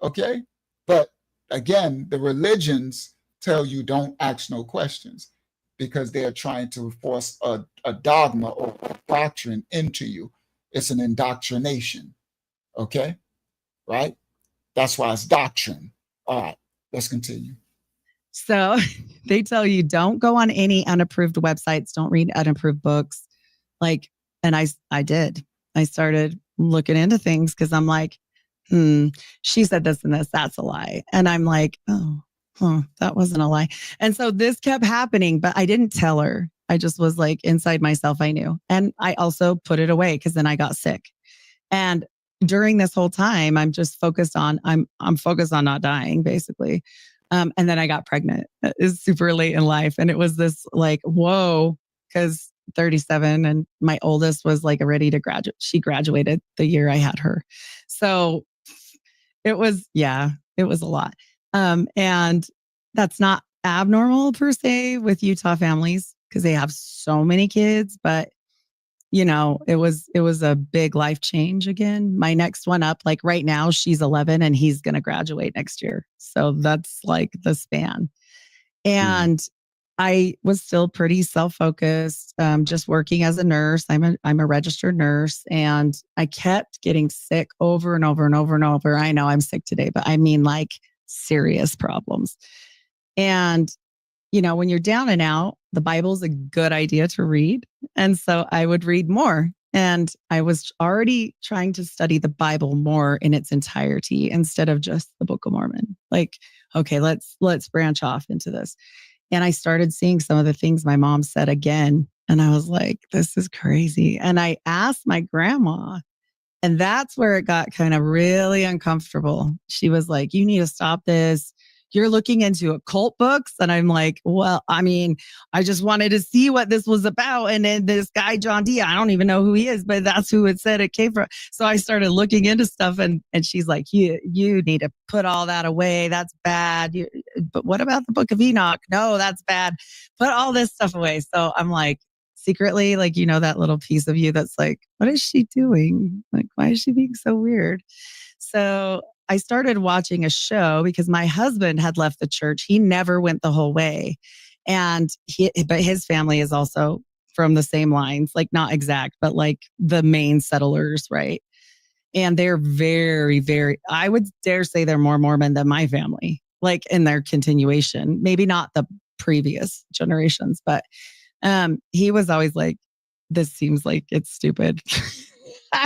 B: okay? But again, the religions tell you don't ask no questions because they're trying to force a dogma or a doctrine into you. It's an indoctrination, okay? Right? That's why it's doctrine. All right, let's continue.
H: So they tell you don't go on any unapproved websites, don't read unapproved books. Like, and I did. I started looking into things because I'm like, she said this and this, that's a lie. And I'm like, that wasn't a lie. And so this kept happening, but I didn't tell her. I just was like, inside myself, I knew. And I also put it away because then I got sick. And during this whole time, I'm just focused on, I'm focused on not dying, basically. And then I got pregnant. It was super late in life. And it was this like, whoa, because 37, and my oldest was like ready to graduate. She graduated the year I had her. So it was a lot. And that's not abnormal per se with Utah families because they have so many kids, but it was a big life change again. My next one up, like right now, she's 11 and he's going to graduate next year. So that's like the span. And I was still pretty self-focused, just working as a nurse. I'm a registered nurse, and I kept getting sick over and over and over and over. I know I'm sick today, but I mean like serious problems. And when you're down and out, the Bible's a good idea to read. And so I would read more. And I was already trying to study the Bible more in its entirety instead of just the Book of Mormon. Like, okay, let's branch off into this. And I started seeing some of the things my mom said again. And I was like, this is crazy. And I asked my grandma, and that's where it got kind of really uncomfortable. She was like, you need to stop this. You're looking into occult books. And I'm like, well, I mean, I just wanted to see what this was about. And then this guy, John D, I don't even know who he is, but that's who it said it came from. So I started looking into stuff, and she's like, you need to put all that away. That's bad. But what about the Book of Enoch? No, that's bad. Put all this stuff away. So I'm like, secretly, like, that little piece of you that's like, what is she doing? Like, why is she being so weird? So I started watching a show because my husband had left the church. He never went the whole way. But his family is also from the same lines, like not exact, but like the main settlers, right? And they're very, very, I would dare say they're more Mormon than my family, like in their continuation, maybe not the previous generations, but he was always like, this seems like it's stupid.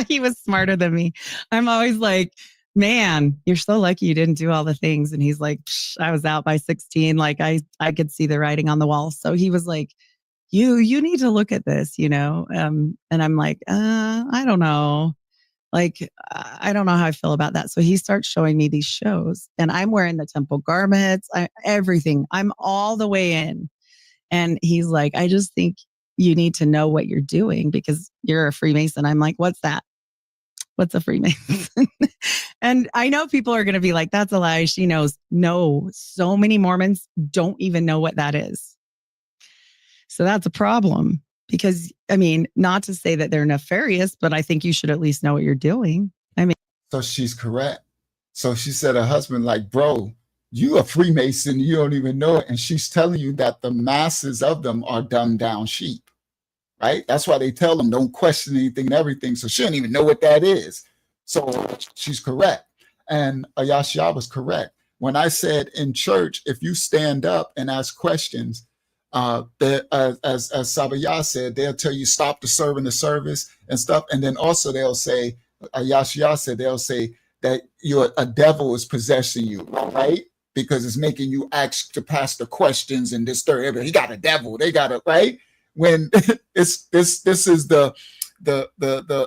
H: He was smarter than me. I'm always like, man, you're so lucky you didn't do all the things. And he's like, I was out by 16. Like I could see the writing on the wall. So he was like, you need to look at this, and I'm like, I don't know. Like, I don't know how I feel about that. So he starts showing me these shows, and I'm wearing the temple garments, everything. I'm all the way in. And he's like, I just think you need to know what you're doing because you're a Freemason. I'm like, what's that? What's a Freemason? And I know people are going to be like, that's a lie. She knows. No, so many Mormons don't even know what that is. So that's a problem because, I mean, not to say that they're nefarious, but I think you should at least know what you're doing. I mean,
B: So she's correct. So she said her husband, like, bro, you a Freemason, you don't even know it. And she's telling you that the masses of them are dumbed down sheep, right? That's why they tell them don't question anything and everything. So she don't even know what that is. So she's correct. And Ayashia was correct. When I said in church, if you stand up and ask questions, as Sabaya said, they'll tell you stop the serving the service and stuff. And then also they'll say, Ayashia said, they'll say that a devil is possessing you, right? Because it's making you ask the pastor questions and this third. He got a devil. They got it, right? When this is the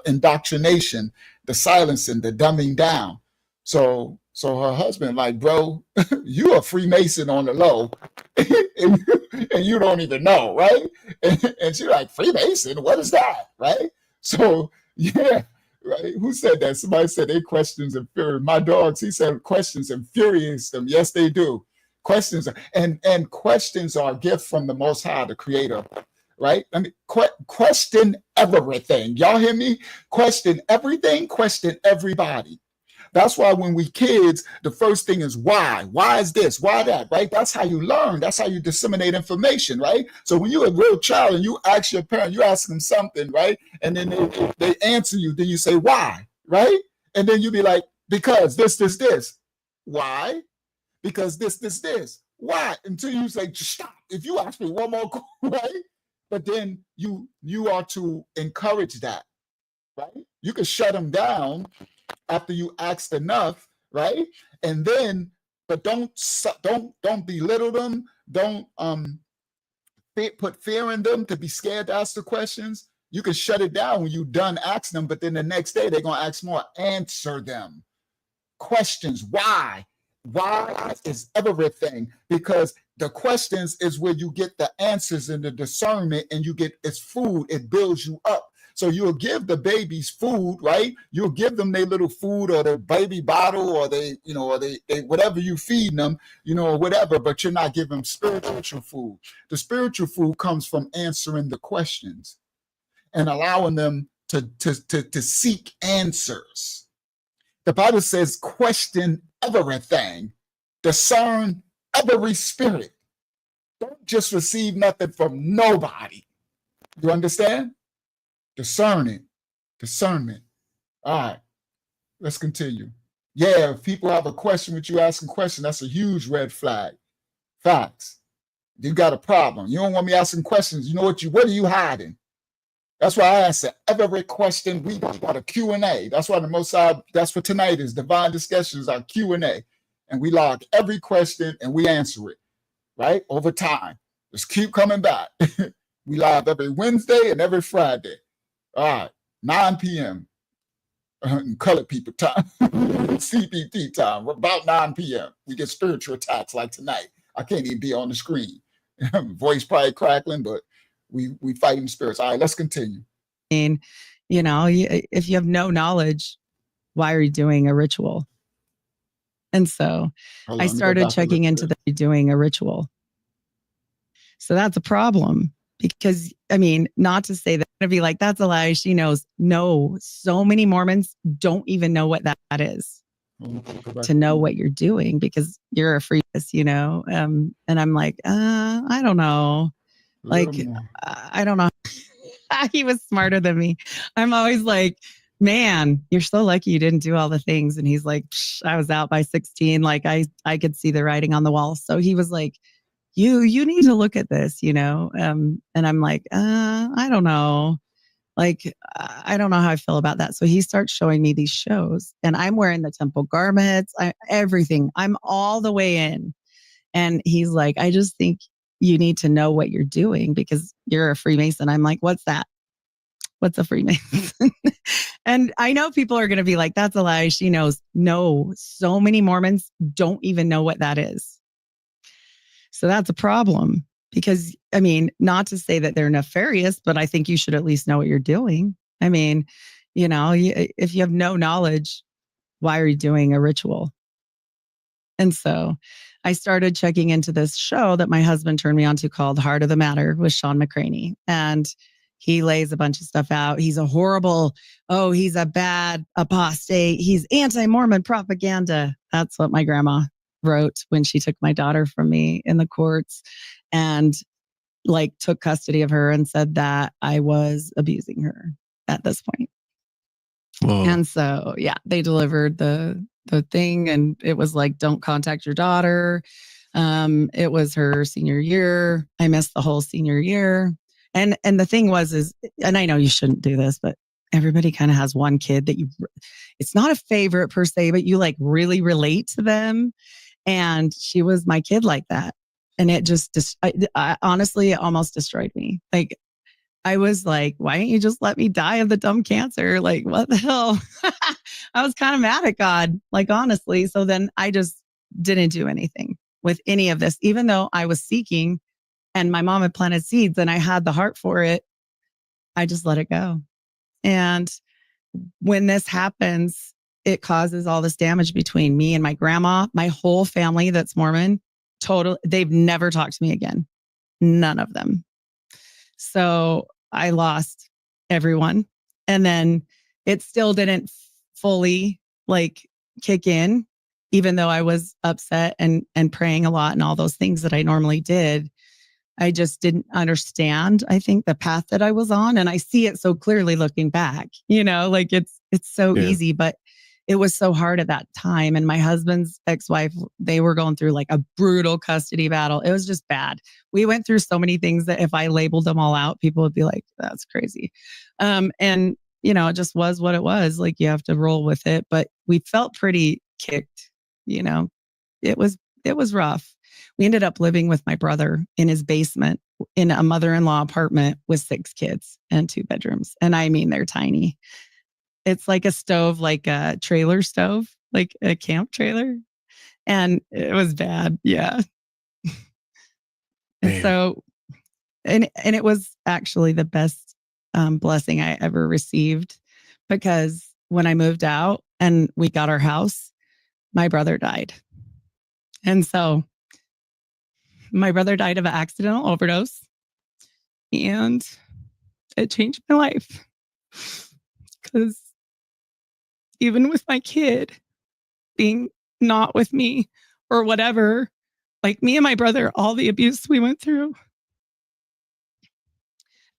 B: indoctrination, the silencing, the dumbing down. So her husband, like, bro, you a Freemason on the low, and you don't even know, right? And she's like, Freemason, what is that, right? So yeah, right. Who said that? Somebody said they questions infuriate my dogs. He said questions infuriates them. Yes, they do. Questions and questions are a gift from the Most High, the Creator. Right? I mean, question everything. Y'all hear me? Question everything, question everybody. That's why when we kids, the first thing is why? Why is this? Why that? Right? That's how you learn. That's how you disseminate information, right? So when you're a real child and you ask your parent, you ask them something, right? And then they answer you, then you say, why? Right? And then you be like, because this. Why? Because this. Why? Until you say, just stop. If you ask me one more, right? But then you are to encourage that, right? You can shut them down after you asked enough, right? And then, but don't belittle them. Don't put fear in them to be scared to ask the questions. You can shut it down when you're done asking them, but then the next day they're gonna ask more. Answer them. Questions. Why? Why is everything? Because the questions is where you get the answers and the discernment, and you get it's food. It builds you up. So you'll give the babies food, right? You'll give them their little food or their baby bottle or they, or they whatever you feed them, or whatever, but you're not giving them spiritual food. The spiritual food comes from answering the questions and allowing them to seek answers. The Bible says, question everything, discern every spirit. Don't just receive nothing from nobody. You understand? Discerning, discernment. All right, let's continue. Yeah, if people have a question with you asking a question, that's a huge red flag. Facts. You got a problem. You don't want me asking questions. You know what are you hiding? That's why I answer every question. We got a Q&A. That's why that's what tonight is. Divine Discussions, our Q&A. And we log every question and we answer it, right? Over time. Just keep coming back. We live every Wednesday and every Friday. All right, 9 p.m. Colored people time. CPT time, about 9 p.m. We get spiritual attacks like tonight. I can't even be on the screen. Voice probably crackling, but we fighting spirits. All right, let's continue.
H: If you have no knowledge, why are you doing a ritual? And so I started checking into doing a ritual. So that's a problem because, not to say that to be like, that's a lie. She knows. No, so many Mormons don't even know what that is. To know what you're doing because you're a freemasonist, and I'm like, I don't know. Like, I don't know. He was smarter than me. I'm always like, man, you're so lucky you didn't do all the things. And he's like, I was out by 16. Like I could see the writing on the wall. So he was like, you need to look at this, and I'm like, I don't know. Like, I don't know how I feel about that. So he starts showing me these shows and I'm wearing the temple garments, everything. I'm all the way in. And he's like, I just think you need to know what you're doing because you're a Freemason. I'm like, what's that? What's a Freemason? And I know people are going to be like, that's a lie. She knows. No, so many Mormons don't even know what that is. So that's a problem because, not to say that they're nefarious, but I think you should at least know what you're doing. If you have no knowledge, why are you doing a ritual? And so I started checking into this show that my husband turned me on to called Heart of the Matter with Sean McCraney. And he lays a bunch of stuff out. He's he's a bad apostate. He's anti-Mormon propaganda. That's what my grandma wrote when she took my daughter from me in the courts and took custody of her and said that I was abusing her at this point. Whoa. And so, they delivered the thing and it was like, don't contact your daughter. It was her senior year. I missed the whole senior year. And the thing was, and I know you shouldn't do this, but everybody kind of has one kid that it's not a favorite per se, but you really relate to them. And she was my kid like that. And it just, honestly, it almost destroyed me. I was like, why don't you just let me die of the dumb cancer? Like, what the hell? I was kind of mad at God, honestly. So then I just didn't do anything with any of this, even though I was seeking and my mom had planted seeds and I had the heart for it. I just let it go. And when this happens, it causes all this damage between me and my grandma, my whole family that's Mormon. They've never talked to me again. None of them. So I lost everyone. And then it still didn't fully kick in, even though I was upset and praying a lot and all those things that I normally did. I just didn't understand, I think, the path that I was on. And I see it so clearly looking back, it's so easy, but it was so hard at that time. And my husband's ex-wife, they were going through a brutal custody battle. It was just bad. We went through so many things that if I labeled them all out, people would be like, that's crazy. And it just was what it was. You have to roll with it. But we felt pretty kicked, it was rough. We ended up living with my brother in his basement in a mother-in-law apartment with 6 kids and 2 bedrooms. And they're tiny. It's like a stove, like a trailer stove, like a camp trailer. And it was bad. Yeah. And
I: Man.
H: so, and it was actually the best blessing I ever received, because when I moved out and we got our house, my brother died. And so my brother died of an accidental overdose, and it changed my life, because even with my kid being not with me or whatever, like me and my brother, all the abuse we went through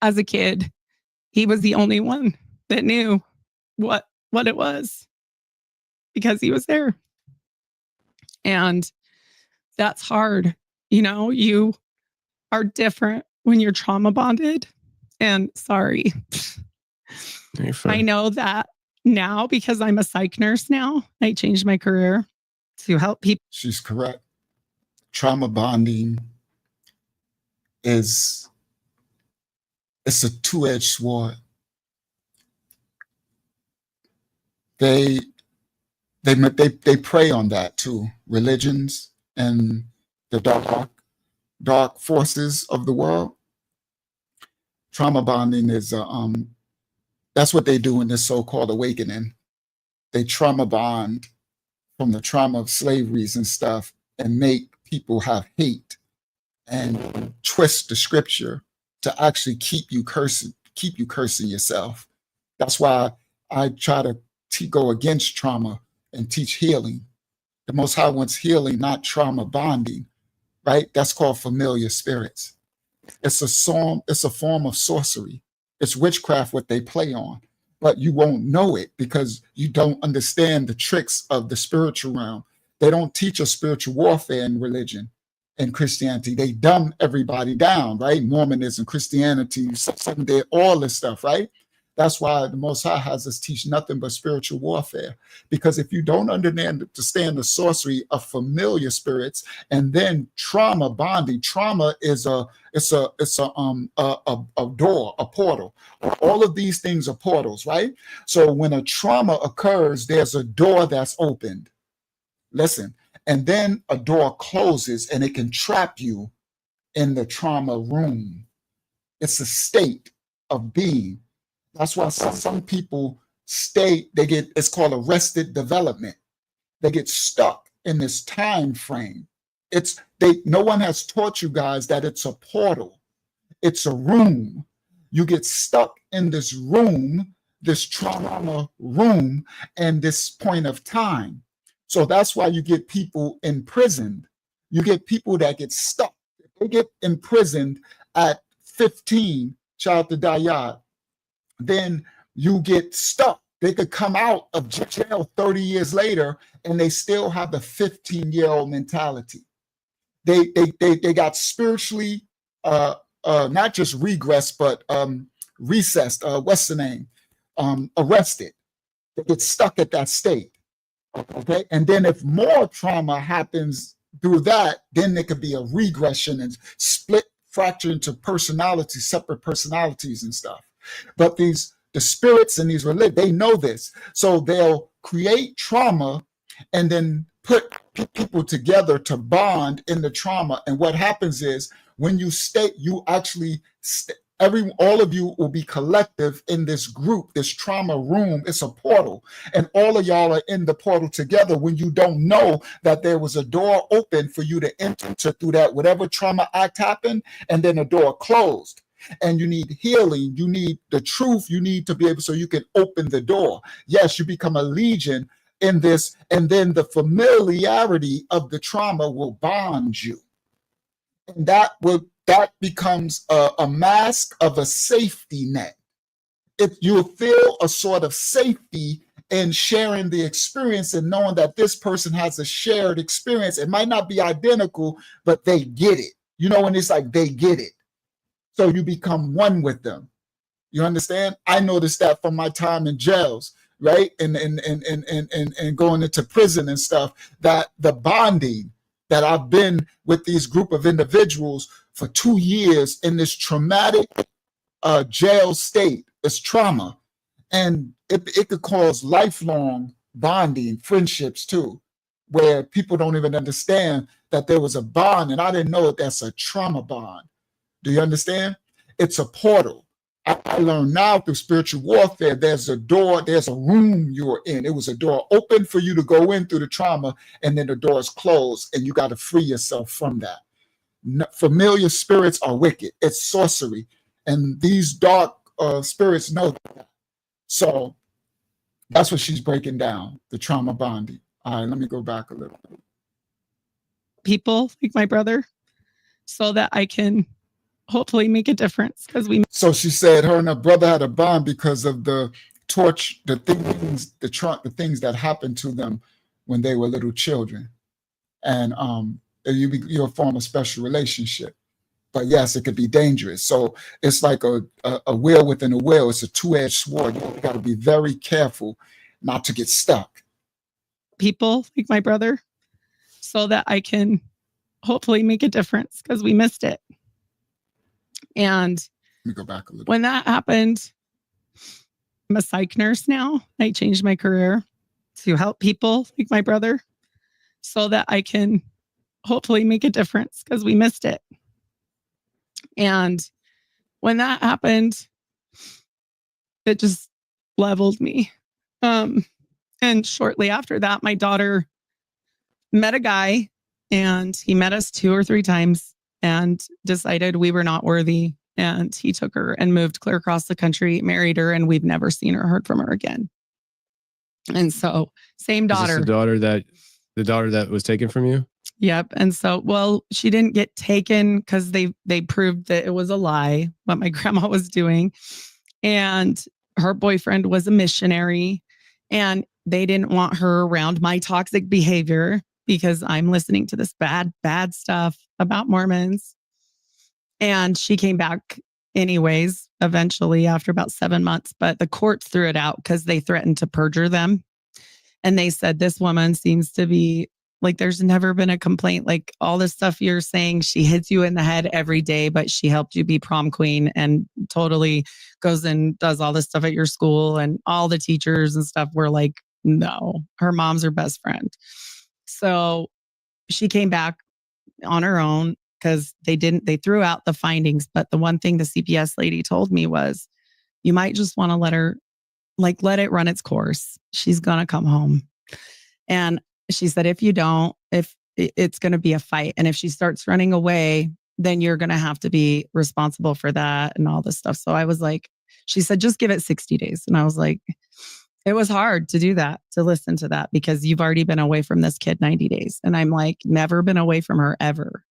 H: as a kid, he was the only one that knew what it was, because he was there. And that's hard. You know, you are different when you're trauma bonded. And sorry, I know that now because I'm a psych nurse now. I changed my career to help people.
B: She's correct. Trauma bonding it's a two-edged sword. They prey on that too. Religions and the dark forces of the world. Trauma bonding is that's what they do in this so-called awakening. They trauma bond from the trauma of slaveries and stuff, and make people have hate and twist the scripture to actually keep you cursing yourself. That's why I try to go against trauma and teach healing. The Most High wants healing, not trauma bonding, right? That's called familiar spirits. It's a form of sorcery. It's witchcraft, what they play on, but you won't know it because you don't understand the tricks of the spiritual realm. They don't teach us spiritual warfare in religion and Christianity. They dumb everybody down, right? Mormonism, Christianity, Seventh-day, all this stuff, right? That's why the Most High has us teach nothing but spiritual warfare. Because if you don't understand the sorcery of familiar spirits and then trauma bonding, trauma is a door, a portal. All of these things are portals, right? So when a trauma occurs, there's a door that's opened. Listen, and then a door closes and it can trap you in the trauma room. It's a state of being. That's why some people it's called arrested development. They get stuck in this time frame. No one has taught you guys that it's a portal. It's a room. You get stuck in this room, this trauma room, and this point of time. So that's why you get people imprisoned. You get people that get stuck. They get imprisoned at 15, child to Dayad. Then you get stuck. They could come out of jail 30 years later and they still have the 15-year-old mentality. They got spiritually not just regressed, but recessed, what's the name? Arrested. They get stuck at that state. Okay. And then if more trauma happens through that, then there could be a regression and fracture into personalities, separate personalities and stuff. But the spirits and these religions, they know this. So they'll create trauma and then put people together to bond in the trauma. And what happens is when you all of you will be collective in this group, this trauma room. It's a portal. And all of y'all are in the portal together when you don't know that there was a door open for you to enter through that, whatever trauma act happened, and then a door closed. And you need healing. You need the truth. You need to be able so you can open the door. Yes, you become a legion in this, and then the familiarity of the trauma will bond you. And that becomes a mask of a safety net. If you feel a sort of safety in sharing the experience and knowing that this person has a shared experience, it might not be identical, but they get it. You know, when it's like they get it. So you become one with them. You understand? I noticed that from my time in jails, right? And going into prison and stuff, that the bonding that I've been with these group of individuals for 2 years in this traumatic jail state, it's trauma. And it could cause lifelong bonding, friendships too. where people don't even understand that there was a bond, and I didn't know that that's a trauma bond. Do you understand? It's a portal. I learned now through spiritual warfare, there's a door, there's a room you're in. It was a door open for you to go in through the trauma, and then the door is closed, and you got to free yourself from that. Familiar spirits are wicked. It's sorcery. And these dark spirits know that. So that's what she's breaking down, the trauma bonding. All right, let me go back a little bit.
H: People like my brother, so that I can hopefully make a difference, because we.
B: So she said her and her brother had a bond because of the torch, the things that happened to them when they were little children. And you'll form a special relationship. But yes, it could be dangerous. So it's like a wheel within a wheel. It's a two-edged sword. You got to be very careful not to get stuck.
H: People like my brother, so that I can hopefully make a difference, because we missed it. And
B: let me go back a little.
H: When that happened, I'm a psych nurse now. I changed my career to help people like my brother, so that I can hopefully make a difference, because we missed it. And when that happened, it just leveled me. And shortly after that, my daughter met a guy, and he met us 2 or 3 times and decided we were not worthy. And he took her and moved clear across the country, married her, and we've never seen or heard from her again. And so, same daughter.
I: Is this the daughter that was taken from you?
H: Yep. And so, well, she didn't get taken because they proved that it was a lie, what my grandma was doing. And her boyfriend was a missionary, and they didn't want her around my toxic behavior, because I'm listening to this bad stuff about Mormons. And she came back anyways, eventually, after about 7 months, but the courts threw it out because they threatened to perjure them. And they said, this woman seems to be like, there's never been a complaint. Like, all this stuff you're saying, she hits you in the head every day, but she helped you be prom queen and totally goes and does all this stuff at your school. And all the teachers and stuff were like, no, her mom's her best friend. So she came back on her own, because they threw out the findings. But the one thing the CPS lady told me was, you might just want to let it run its course. She's going to come home. And she said, if it's going to be a fight, and if she starts running away, then you're going to have to be responsible for that and all this stuff. So I was like, she said, just give it 60 days. And I was like, it was hard to do that, to listen to that, because you've already been away from this kid 90 days. And I'm like, never been away from her ever.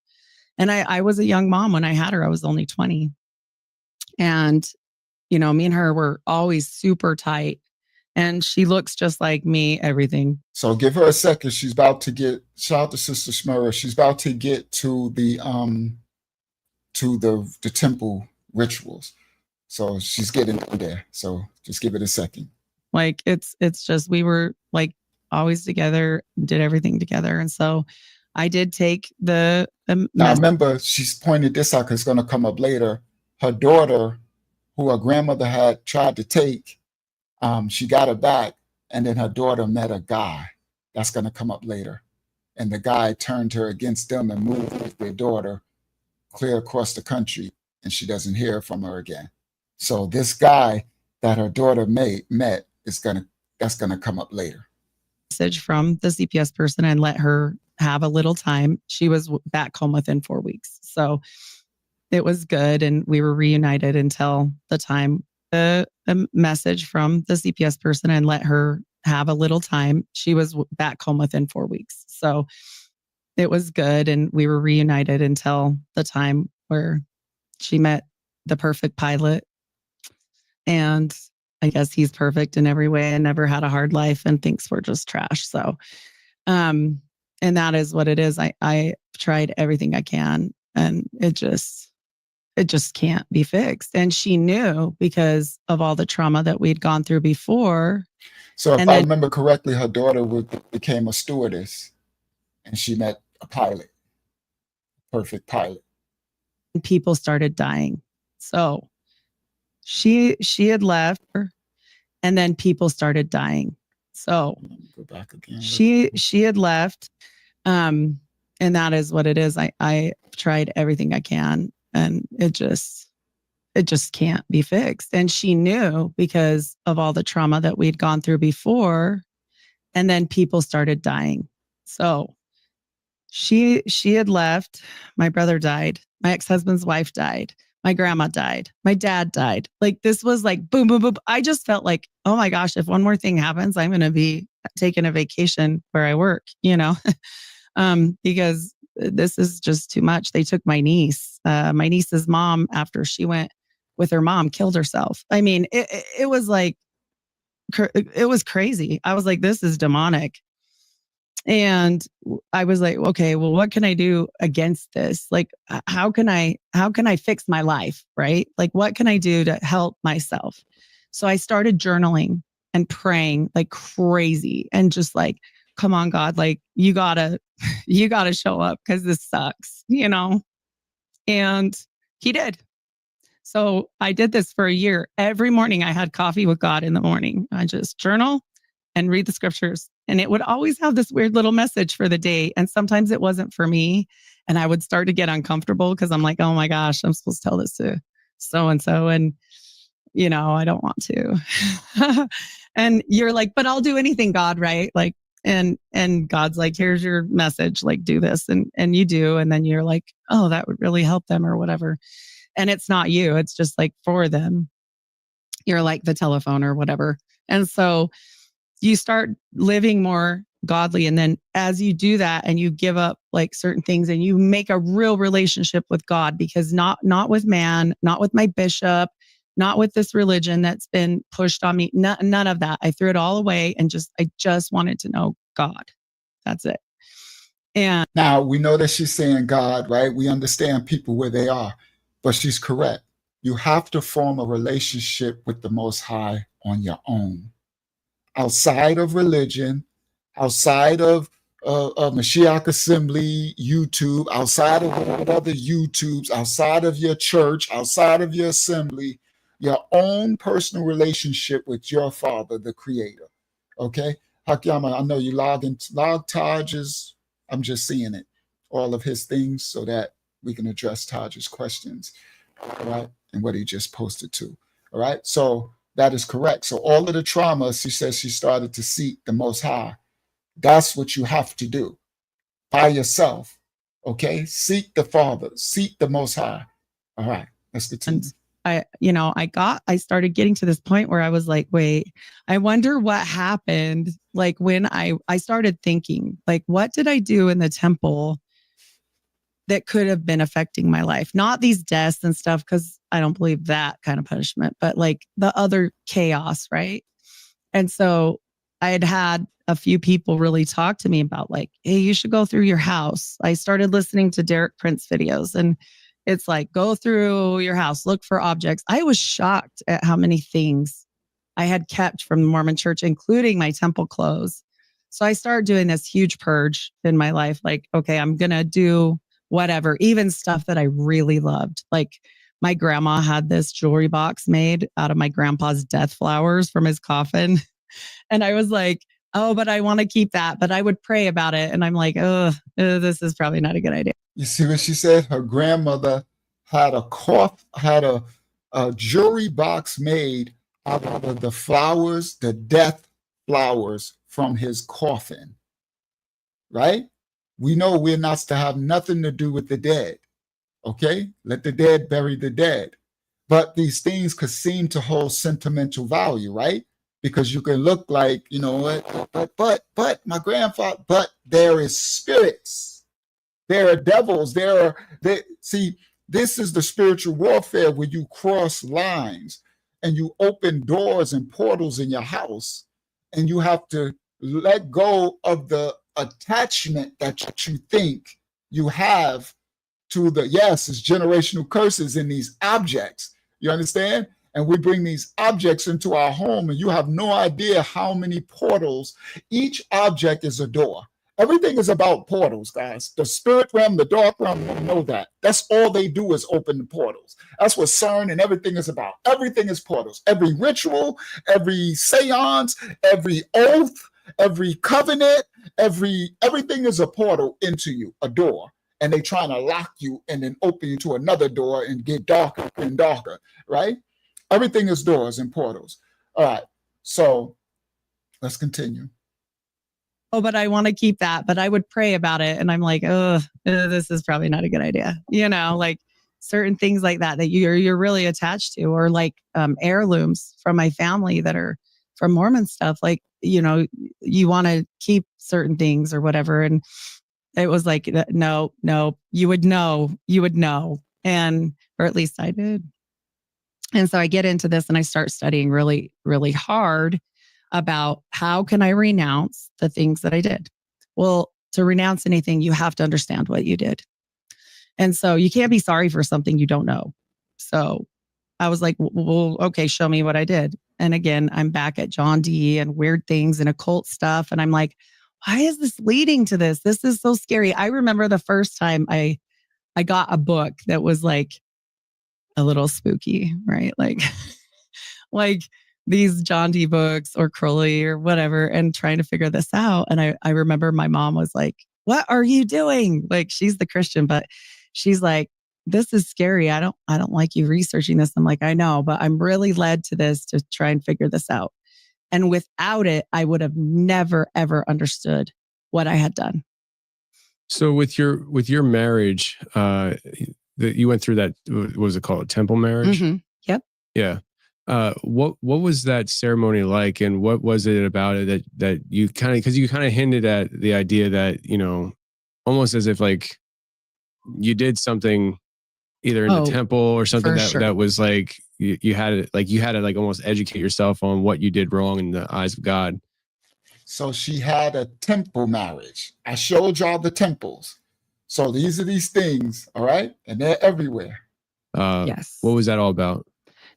H: And I was a young mom when I had her. I was only 20. And, me and her were always super tight. And she looks just like me, everything.
B: So give her a second. She's about to get, shout out to Sister Shmura. She's about to get to the temple rituals. So she's getting there. So just give it a second.
H: Like, it's just, we were like always together, did everything together. And so I did take the
B: now remember, she's pointed this out because it's going to come up later. Her daughter, who her grandmother had tried to take, she got her back, and then her daughter met a guy. That's going to come up later. And the guy turned her against them and moved with their daughter clear across the country, and she doesn't hear from her again. So this guy that her daughter met that's going to come up later.
H: Message from the CPS person and let her have a little time. She was back home within 4 weeks. So it was good. And we were reunited until the time, a message from the CPS person and let her have a little time. She was back home within 4 weeks. So it was good. And we were reunited until the time where she met the perfect pilot. And I guess he's perfect in every way and never had a hard life and thinks we're just trash. So, and that is what it is. I tried everything I can, and it just can't be fixed. And she knew because of all the trauma that we'd gone through before.
B: So if I remember correctly, her daughter became a stewardess, and she met a pilot, perfect pilot.
H: And people started dying. So she had left her, and then people started dying. So
B: go back again.
H: She had left. And that is what it is. I tried everything I can, and it just can't be fixed. And she knew because of all the trauma that we'd gone through before. And then people started dying. So she had left. My brother died. My ex-husband's wife died. My grandma died. My dad died. Like, this was like boom, boom, boom. I just felt like, oh my gosh, if one more thing happens, I'm going to be taking a vacation where I work, because this is just too much. They took my niece. My niece's mom, after she went with her mom, killed herself. I mean, it was like, it was crazy. I was like, this is demonic. And I was like, okay, well, what can I do against this? Like, how can I fix my life? Right? Like, what can I do to help myself? So I started journaling and praying like crazy, and just like, come on, God, like you gotta show up, because this sucks, and he did. So I did this for a year. Every morning I had coffee with God in the morning. I just journal and read the scriptures. And it would always have this weird little message for the day. And sometimes it wasn't for me. And I would start to get uncomfortable because I'm like, oh my gosh, I'm supposed to tell this to so-and-so. And, I don't want to. And you're like, but I'll do anything, God, right? Like, and God's like, here's your message, like, do this. And you do. And then you're like, oh, that would really help them or whatever. And it's not you. It's just like for them. You're like the telephone or whatever. And so you start living more godly. And then as you do that and you give up like certain things and you make a real relationship with God, because not with man, not with my bishop, not with this religion that's been pushed on me. None of that. I threw it all away and I just wanted to know God. That's it. And
B: now we know that she's saying God, right? We understand people where they are, but she's correct. You have to form a relationship with the Most High on your own. Outside of religion, outside of Mashiach Assembly, YouTube, outside of other YouTubes, outside of your church, outside of your assembly, your own personal relationship with your Father, the Creator. Okay? Hakyama, I know you log Taj's, I'm just seeing it, all of his things, so that we can address Taj's questions, all right, and what he just posted to. All right, so that is correct. So all of the trauma, she says she started to seek the Most High. That's what you have to do by yourself. Okay, seek the Father, seek the Most High. All right, let's continue.
H: I started getting to this point where I was like, wait, I wonder what happened. Like when I started thinking, like, what did I do in the temple that could have been affecting my life? Not these deaths and stuff, because I don't believe that kind of punishment, but like the other chaos, right? And so I had a few people really talk to me about like, hey, you should go through your house. I started listening to Derek Prince videos, and it's like, go through your house, look for objects. I was shocked at how many things I had kept from the Mormon church, including my temple clothes. So I started doing this huge purge in my life. Like, okay, I'm going to do whatever, even stuff that I really loved. Like my grandma had this jewelry box made out of my grandpa's death flowers from his coffin. And I was like, oh, but I want to keep that. But I would pray about it. And I'm like, oh, this is probably not a good idea.
B: You see what she said? Her grandmother had a jewelry box made out of the flowers, the death flowers from his coffin, right? We know we're not to have nothing to do with the dead, okay? Let the dead bury the dead. But these things could seem to hold sentimental value, right? Because you can look like, you know what, but my grandfather, but there is spirits. There are devils. See, this is the spiritual warfare where you cross lines and you open doors and portals in your house, and you have to let go of the attachment that you think you have to it's generational curses in these objects. You understand? And we bring these objects into our home, and you have no idea how many portals. Each object is a door. Everything is about portals, guys. The spirit realm, the dark realm, you know that. That's all they do is open the portals. That's what CERN and everything is about. Everything is portals. Every ritual, every seance, every oath, every covenant, everything is a portal into you, a door. And they trying to lock you and then open you to another door and get darker and darker, right? Everything is doors and portals. All right. So let's continue.
H: Oh, but I want to keep that. But I would pray about it. And I'm like, oh, this is probably not a good idea. You know, like certain things like that you're really attached to, or like heirlooms from my family that are from Mormon stuff. Like, you know, you want to keep certain things or whatever. And it was like, no, you would know. And, or at least I did. And so I get into this and I start studying really, really hard about how can I renounce the things that I did? Well, to renounce anything, you have to understand what you did. And so you can't be sorry for something you don't know. So I was like, well, okay, show me what I did. And again, I'm back at John D and weird things and occult stuff. And I'm like, why is this leading to this? This is so scary. I remember the first time I got a book that was like a little spooky, right? Like, like these John D books or Crowley or whatever, and trying to figure this out. And I remember my mom was like, what are you doing? Like, she's the Christian, but she's like, this is scary. I don't like you researching this. I'm like, I know, but I'm really led to this to try and figure this out. And without it, I would have never, ever understood what I had done.
I: So with your marriage, that you went through that, what was it called? Temple marriage?
H: Mm-hmm. Yep.
I: Yeah. What was that ceremony like, and what was it about it that you kind of, because you kind of hinted at the idea that, you know, almost as if like you did something either in the temple or something that was like you had to like almost educate yourself on what you did wrong in the eyes of God.
B: So she had a temple marriage. I showed y'all the temples. So these are these things, all right? And they're everywhere.
H: Yes.
I: What was that all about?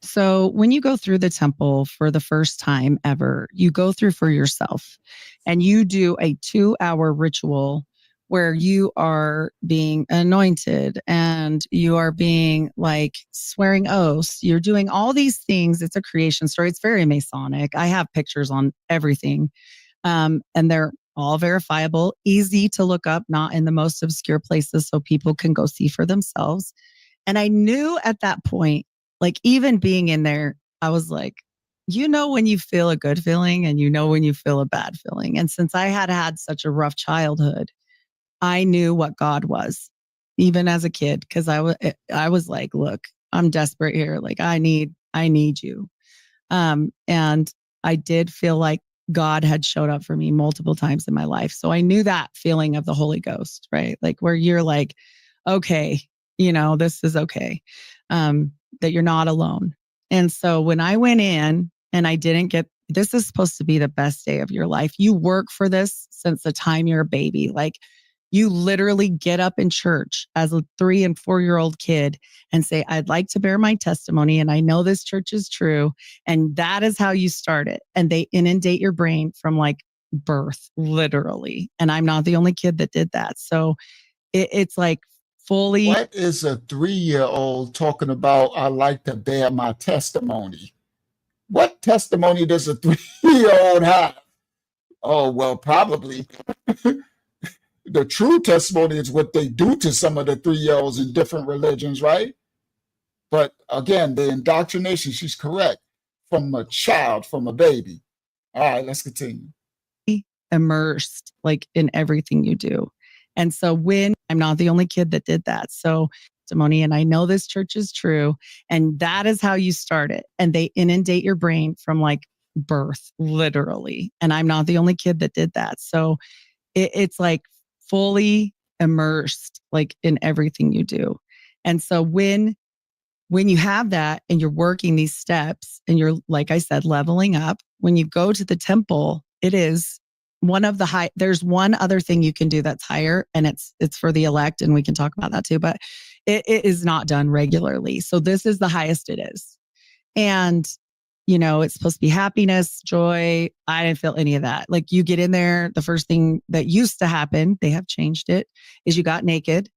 H: So when you go through the temple for the first time ever, you go through for yourself and you do a 2-hour ritual where you are being anointed and you are being like swearing oaths. You're doing all these things. It's a creation story. It's very Masonic. I have pictures on everything. And they're all verifiable, easy to look up, not in the most obscure places so people can go see for themselves. And I knew at that point, like even being in there, I was like, you know, when you feel a good feeling and you know when you feel a bad feeling. And since I had such a rough childhood, I knew what God was, even as a kid, because I was like, look, I'm desperate here. Like I need you. And I did feel like God had showed up for me multiple times in my life. So I knew that feeling of the Holy Ghost, right? Like where you're like, okay, you know, this is okay. That you're not alone. And so when I went in and I didn't get, this is supposed to be the best day of your life. You work for this since the time you're a baby. Like you literally get up in church as a 3 and 4-year-old kid and say, I'd like to bear my testimony. And I know this church is true. And that is how you start it. And they inundate your brain from like birth, literally. And I'm not the only kid that did that. So it's like fully.
B: What is a 3-year-old talking about? I like to bear my testimony. What testimony does a 3-year-old have? Oh, well, probably. The true testimony is what they do to some of the 3-year-olds in different religions, right? But again, the indoctrination, she's correct, from a child, from a baby. All right, let's continue.
H: Immersed like in everything you do. And so when I'm not the only kid that did that. So testimony, and I know this church is true. And that is how you start it. And they inundate your brain from like birth, literally. And I'm not the only kid that did that. So it's like fully immersed like in everything you do. And so when you have that and you're working these steps and you're, like I said, leveling up, when you go to the temple, it is one of the there's one other thing you can do that's higher, and it's for the elect, and we can talk about that too, but it is not done regularly. So this is the highest it is. And you know, it's supposed to be happiness, joy. I didn't feel any of that. Like you get in there, the first thing that used to happen, they have changed it, is you got naked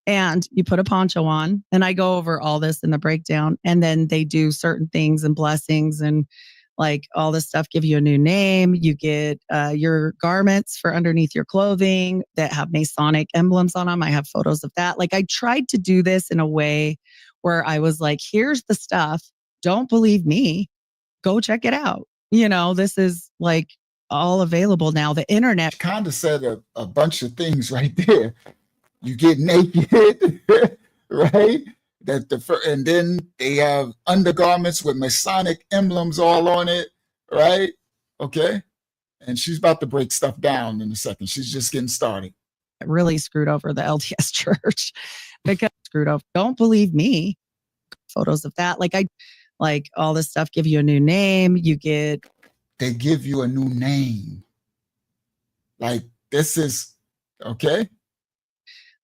H: and you put a poncho on. And I go over all this in the breakdown. And then they do certain things and blessings and like all this stuff, give you a new name. You get your garments for underneath your clothing that have Masonic emblems on them. I have photos of that. Like I tried to do this in a way where I was like, here's the stuff. Don't believe me. Go check it out. This is like all available now. The internet
B: kind of said a bunch of things right there. You get naked, right? And then they have undergarments with Masonic emblems all on it, right? Okay. And she's about to break stuff down in a second. She's just getting started.
H: really screwed over the LDS Church because screwed over. Don't believe me. Photos of that. Like all this stuff, give you a new name.
B: They give you a new name. Like this is okay.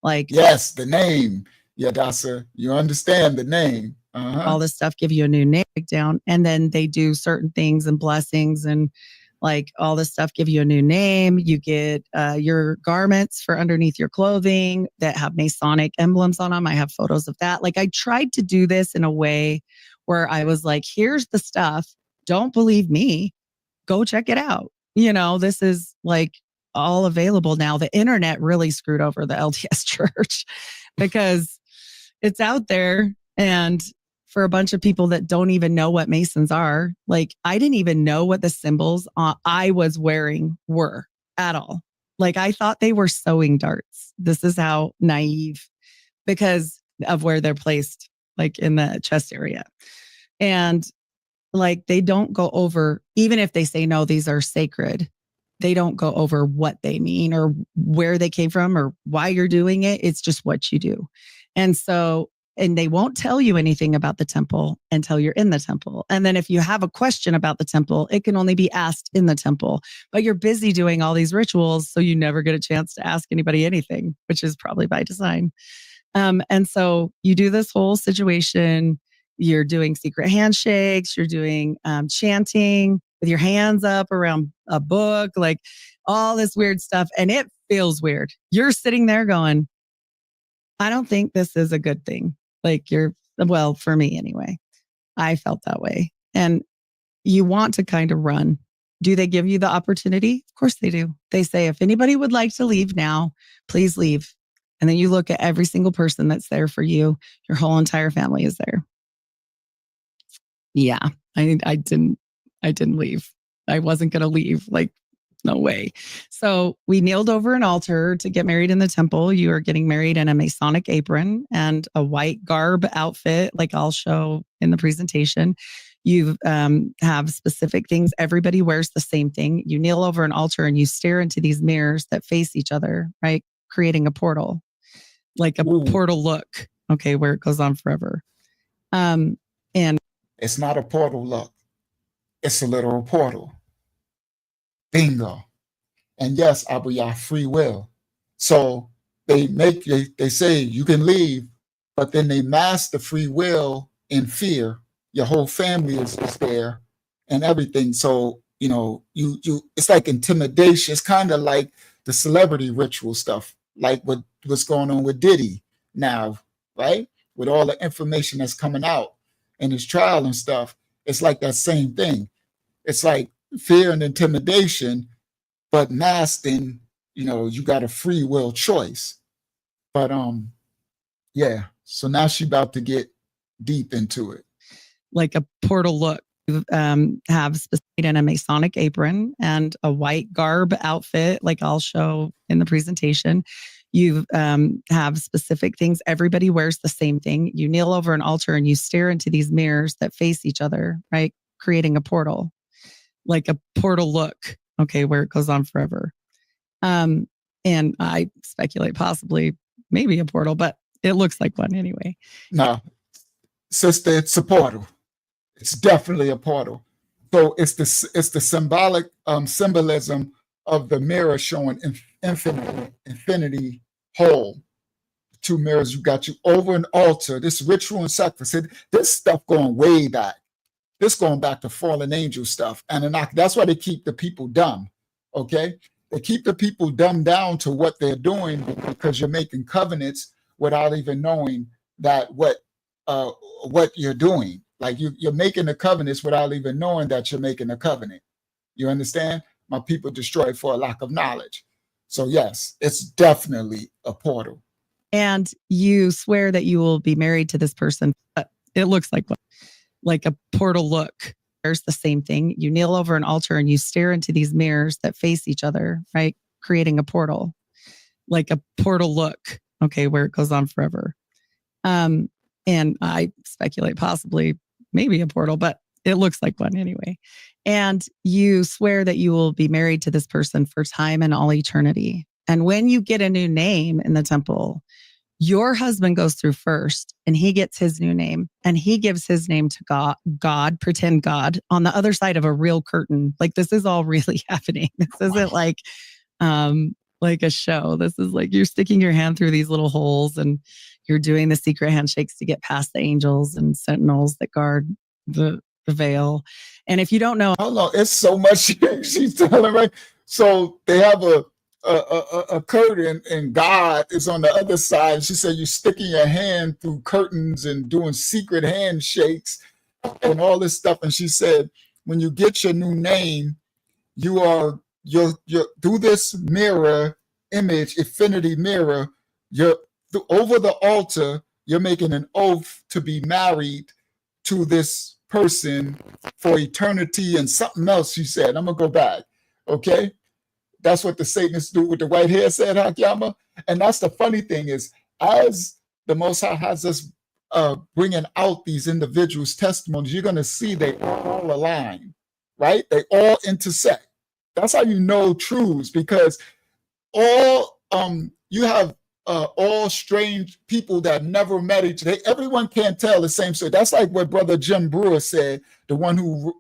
H: Like
B: yes, the name. Yeah, Dasa, you understand the name.
H: All this stuff, give you a new name down, and then they do certain things and blessings and like all this stuff, give you a new name. You get your garments for underneath your clothing that have Masonic emblems on them. I have photos of that. Like I tried to do this in a way where I was like, here's the stuff. Don't believe me. Go check it out. This is like all available now. The internet really screwed over the LDS Church because it's out there. And for a bunch of people that don't even know what Masons are, like I didn't even know what the symbols I was wearing were at all. Like I thought they were sewing darts. This is how naive, because of where they're placed, like in the chest area. And like they don't go over, even if they say, no, these are sacred, they don't go over what they mean or where they came from or why you're doing it. It's just what you do. And they won't tell you anything about the temple until you're in the temple. And then if you have a question about the temple, it can only be asked in the temple. But you're busy doing all these rituals, so you never get a chance to ask anybody anything, which is probably by design. And so you do this whole situation. You're doing secret handshakes. You're doing chanting with your hands up around a book, like all this weird stuff. And it feels weird. You're sitting there going, I don't think this is a good thing. Like well, for me anyway, I felt that way. And you want to kind of run. Do they give you the opportunity? Of course they do. They say, if anybody would like to leave now, please leave. And then you look at every single person that's there for you. Your whole entire family is there. Yeah, I didn't leave. I wasn't going to leave. Like, no way. So we kneeled over an altar to get married in the temple. You are getting married in a Masonic apron and a white garb outfit, like I'll show in the presentation. You have specific things. Everybody wears the same thing. You kneel over an altar and you stare into these mirrors that face each other, right? Creating a portal, like a portal look, okay, where it goes on forever. And
B: it's not a portal look. It's a literal portal. Bingo. And yes, Abuya, free will. So they say you can leave, but then they mask the free will in fear. Your whole family is there and everything. So, you it's like intimidation. It's kind of like the celebrity ritual stuff, like what's going on with Diddy now, right? With all the information that's coming out in his trial and stuff. It's like that same thing. It's like fear and intimidation, but masked in, you got a free will choice. But yeah. So now she's about to get deep into it.
H: Like a portal look. You have specific in a Masonic apron and a white garb outfit, like I'll show in the presentation. You have specific things. Everybody wears the same thing. You kneel over an altar and you stare into these mirrors that face each other, right? Creating a portal, like a portal look, okay, where it goes on forever. And I speculate possibly maybe a portal, but it looks like one anyway.
B: No, sister, it's a portal. It's definitely a portal. So it's the symbolic symbolism of the mirror showing infinity whole. Two mirrors, you got you over an altar. This ritual and sacrifice, this stuff going way back. This going back to fallen angel stuff. And that's why they keep the people dumb. Okay? They keep the people dumbed down to what they're doing because you're making covenants without even knowing that what you're doing. Like you're making the covenants without even knowing that you're making a covenant. You understand? My people destroyed for a lack of knowledge. So yes, it's definitely a portal.
H: And you swear that you will be married to this person. It looks like a portal look. There's the same thing. You kneel over an altar and you stare into these mirrors that face each other, right? Creating a portal, like a portal look. Okay, where it goes on forever. And I speculate possibly maybe a portal, but it looks like one anyway. And you swear that you will be married to this person for time and all eternity. And when you get a new name in the temple, your husband goes through first and he gets his new name and he gives his name to God, pretend God, on the other side of a real curtain. Like this is all really happening. This isn't like a show. This is like you're sticking your hand through these little holes and you're doing the secret handshakes to get past the angels and sentinels that guard the veil. And if you don't know,
B: hold on, it's so much she's telling, right? So they have a curtain and God is on the other side. She said you're sticking your hand through curtains and doing secret handshakes and all this stuff. And she said, when you get your new name, you're through this mirror image, infinity mirror, you're over the altar, you're making an oath to be married to this person for eternity and something else she said. I'm gonna go back. Okay. That's what the Satanists do with the white hair, said Hakyama. And that's the funny thing is, as the Most High has us bringing out these individuals' testimonies, you're going to see they all align, right? They all intersect. That's how you know truths, because all you have all strange people that never met each other. Everyone can't tell the same story. That's like what Brother Jim Brewer said, the one who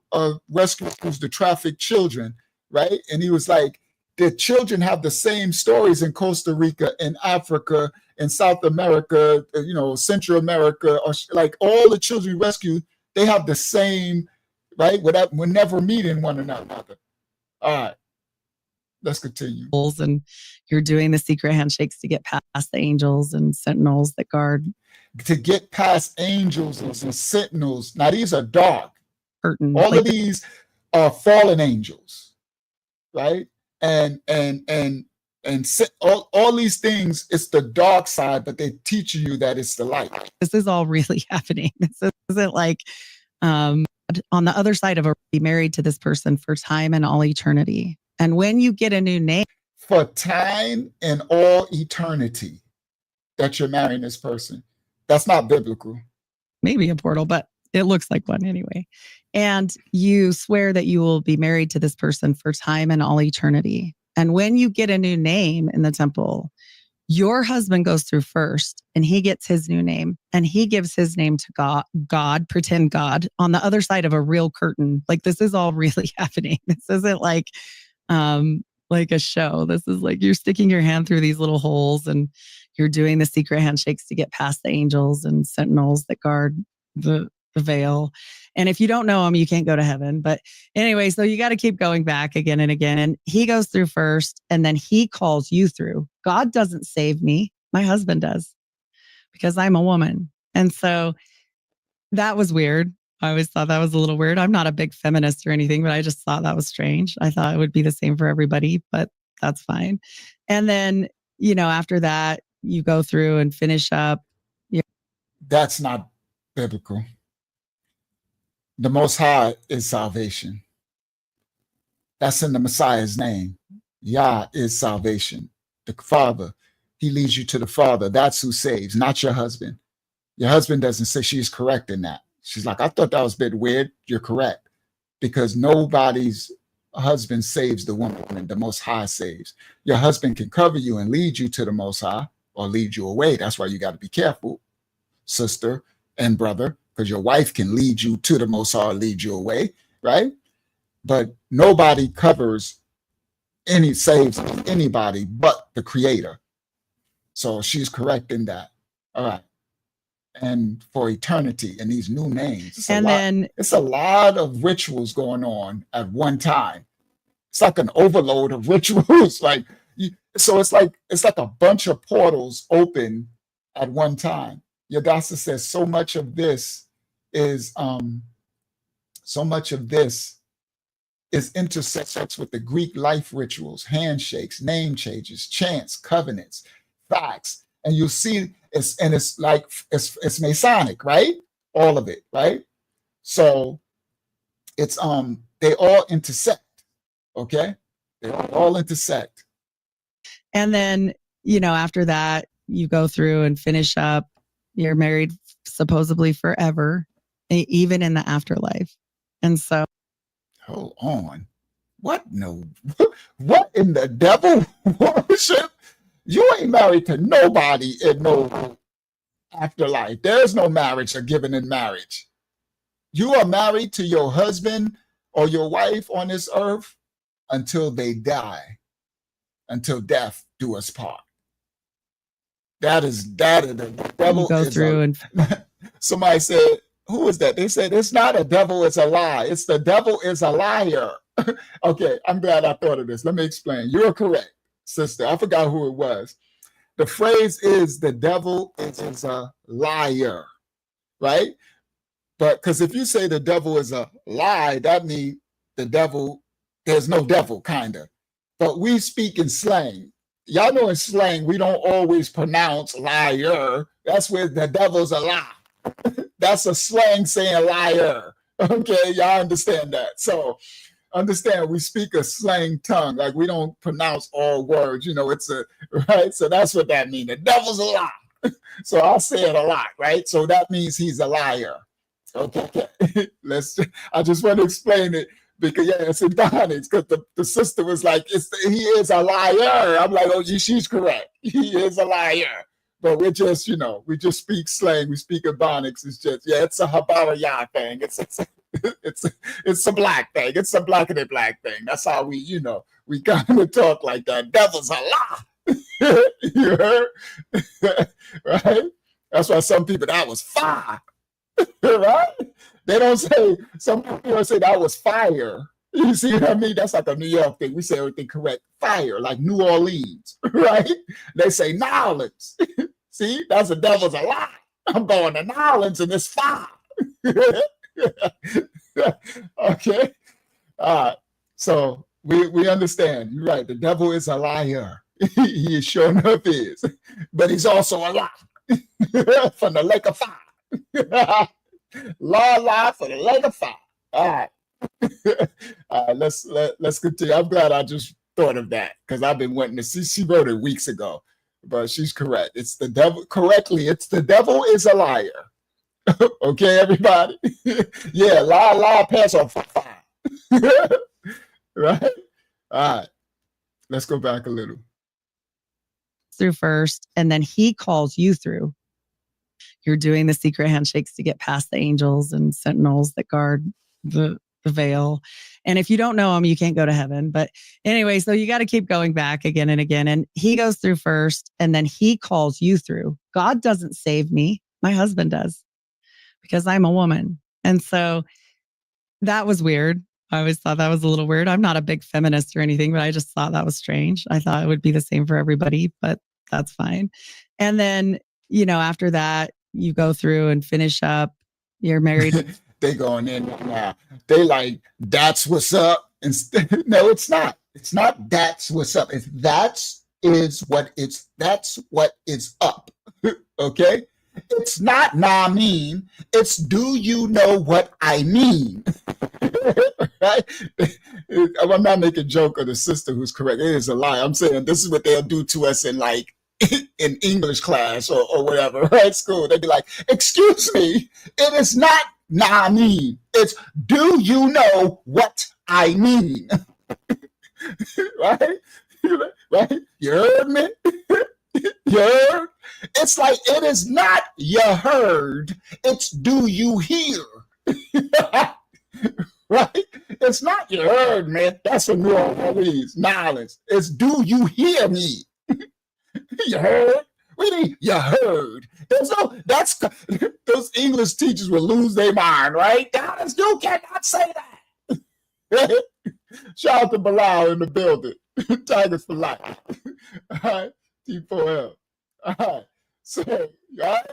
B: rescues the trafficked children, right? And he was like, the children have the same stories in Costa Rica, in Africa, in South America, Central America, or like all the children rescued, they have the same, right? We're never meeting one another. All right, let's continue.
H: And you're doing the secret handshakes to get past the angels and sentinels that guard.
B: To get past angels and sentinels. Now these are dark.
H: Curtain.
B: All of these are fallen angels, right? And all these things, it's the dark side, but they teach you that it's the light. This
H: is all really happening. This isn't like on the other side of be married to this person for time and all eternity. And when you get a new name,
B: for time and all eternity, that you're marrying this person. That's not biblical.
H: Maybe a portal, but it looks like one anyway. And you swear that you will be married to this person for time and all eternity. And when you get a new name in the temple, your husband goes through first and he gets his new name and he gives his name to God, pretend God, on the other side of a real curtain. Like this is all really happening. This isn't like a show. This is like you're sticking your hand through these little holes and you're doing the secret handshakes to get past the angels and sentinels that guard the veil. And if you don't know him, you can't go to heaven. But anyway, so you got to keep going back again and again. And he goes through first and then he calls you through. God doesn't save me. My husband does, because I'm a woman. And so that was weird. I always thought that was a little weird. I'm not a big feminist or anything, but I just thought that was strange. I thought it would be the same for everybody, but that's fine. And then, after that, you go through and finish up.
B: That's not biblical. The Most High is salvation. That's in the Messiah's name. Yah is salvation. The Father, he leads you to the Father. That's who saves, not your husband. Your husband doesn't say. She's correct in that. She's like, I thought that was a bit weird. You're correct. Because nobody's husband saves the woman, and the Most High saves. Your husband can cover you and lead you to the Most High or lead you away. That's why you got to be careful, sister and brother, because your wife can lead you to the Most High or lead you away, right? But nobody saves anybody but the Creator. So she's correct in that. All right. And for eternity and these new names. It's a lot of rituals going on at one time. It's like an overload of rituals. So it's like a bunch of portals open at one time. Your doctor says so much of this is so much of this is intersects with the Greek life rituals, handshakes, name changes, chants, covenants, facts. And you'll see it's like it's Masonic, right? All of it, right? So it's they all intersect, okay? They all intersect.
H: And then, you know, after that, you go through and finish up. You're married supposedly forever, even in the afterlife. And so,
B: hold on. What no? What in the devil worship? You ain't married to nobody in no afterlife. There's no marriage or given in marriage. You are married to your husband or your wife on this earth until they die, until death do us part. That is the devil.
H: You go through and
B: somebody said, who is that? They said it's not a devil, it's a lie. It's the devil is a liar. Okay, I'm glad I thought of this. Let me explain. You're correct, sister. I forgot who it was. The phrase is the devil is a liar, right? But because if you say the devil is a lie, that means the devil, there's no devil, kind of. But we speak in slang. Y'all know in slang, we don't always pronounce liar. That's where the devil's a lie. That's a slang saying liar. Okay, y'all understand that. So understand, we speak a slang tongue. Like we don't pronounce all words. You know, it's a, right? So that's what that means. The devil's a lie. So I'll say it a lot, right? So that means he's a liar. Okay, I just want to explain it because yeah, it's in Donnie's because the sister was like, he is a liar. I'm like, oh, she's correct. He is a liar. But we're just, you know, we just speak slang. We speak Ebonics. It's just, yeah, it's a Habaraya thing. It's a black thing. It's a blackity black thing. That's how we, you know, we kind of talk like that. Devil's a lie. You heard? Right? That's why some people, that was fire. Right? They don't say, some people say that was fire. You see what I mean? That's like a New York thing. We say everything correct. Fire, like New Orleans, right? They say Nolans. See, that's the devil's a lie. I'm going to Nolans and it's fire. Okay. So we understand. You're right. The devil is a liar. He sure enough is. But he's also a lie. From the lake of fire. Lie for the lake of fire. All right. All right, let's continue. I'm glad I just thought of that because I've been wanting to see. She wrote it weeks ago, but she's correct. It's the devil. Correctly, it's the devil is a liar. Okay, everybody. Yeah, lie, pass on fire. Right. All right. Let's go back a little.
H: through first, and then he calls you through. You're doing the secret handshakes to get past the angels and sentinels that guard the veil. And if you don't know him, you can't go to heaven. But anyway, so you got to keep going back again and again. And he goes through first, and then he calls you through. God doesn't save me. My husband does, because I'm a woman. And so that was weird. I always thought that was a little weird. I'm not a big feminist or anything, but I just thought that was strange. I thought it would be the same for everybody, but that's fine. And then, you know, after that, you go through and finish up. You're married.
B: They going in now. They like, that's what's up. No, it's not. It's not that's what's up. It's that's what is up. Okay? It's not nah mean. It's do you know what I mean? Right? I'm not making a joke of the sister who's correct. It is a lie. I'm saying this is what they'll do to us in like in English class or whatever, right? School. They'd be like, excuse me, it is not nah mean. It's do you know what I mean? Right? Right? You heard me? You heard? It's like it is not you heard, it's do you hear? Right? It's not you heard, man. That's from New Orleans knowledge. It's do you hear me? You heard? What do you mean you heard? That's those English teachers will lose their mind, right? Guys, you cannot say that. Shout out to Bilal in the building. Tigers for life. All right. T4L. All right. So, right,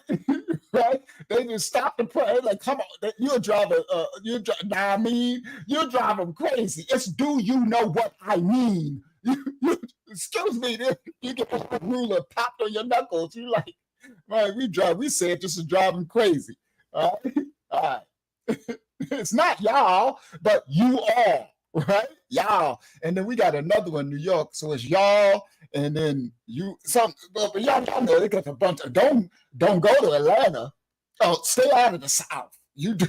B: right? They just stop the prayer. Like, come on, you'll drive nah, I mean, you'll drive them crazy. It's do you know what I mean? Excuse me, you get a ruler popped on your knuckles. You like, right? We said just to drive them crazy. All right, all right. It's not y'all, but you all, right? Y'all, and then we got another one, New York. So it's y'all. And then but y'all know they got a bunch of don't go to Atlanta. Oh, stay out of the South. You do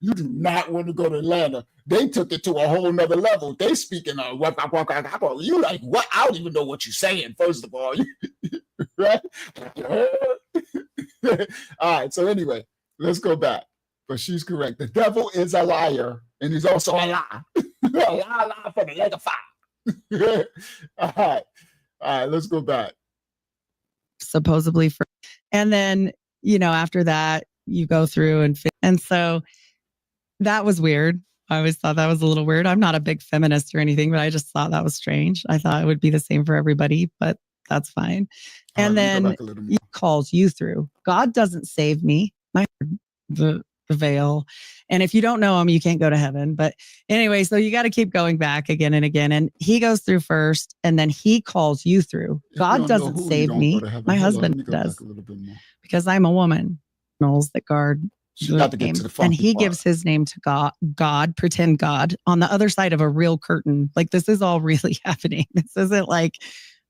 B: not want to go to Atlanta. They took it to a whole nother level. They speaking on you like what? I don't even know what you're saying. First of all, right? All right. So anyway, let's go back. But she's correct. The devil is a liar, and he's also a lie. a lie for the leg of fire. All right. All right, let's go back.
H: Supposedly and then, after that, you go through and so that was weird. I always thought that was a little weird. I'm not a big feminist or anything, but I just thought that was strange. I thought it would be the same for everybody, but that's fine. And then he calls you through. God doesn't save me. The veil. And if you don't know him, you can't go to heaven. But anyway, so you got to keep going back again and again. And he goes through first, and then he calls you through. God doesn't save me. My husband does. Because I'm a woman. That guard. And he gives his name to God, pretend God, on the other side of a real curtain. Like this is all really happening. This isn't like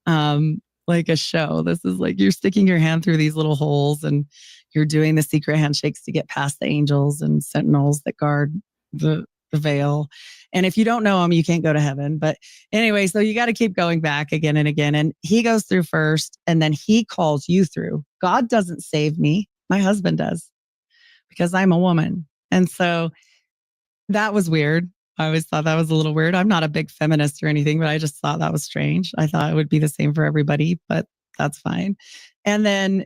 H: a show. This is like you're sticking your hand through these little holes and you're doing the secret handshakes to get past the angels and sentinels that guard the veil. And if you don't know him, you can't go to heaven. But anyway, so you got to keep going back again and again. And he goes through first, and then he calls you through. God doesn't save me. My husband does. Because I'm a woman. And so that was weird. I always thought that was a little weird. I'm not a big feminist or anything, but I just thought that was strange. I thought it would be the same for everybody, but that's fine. And then,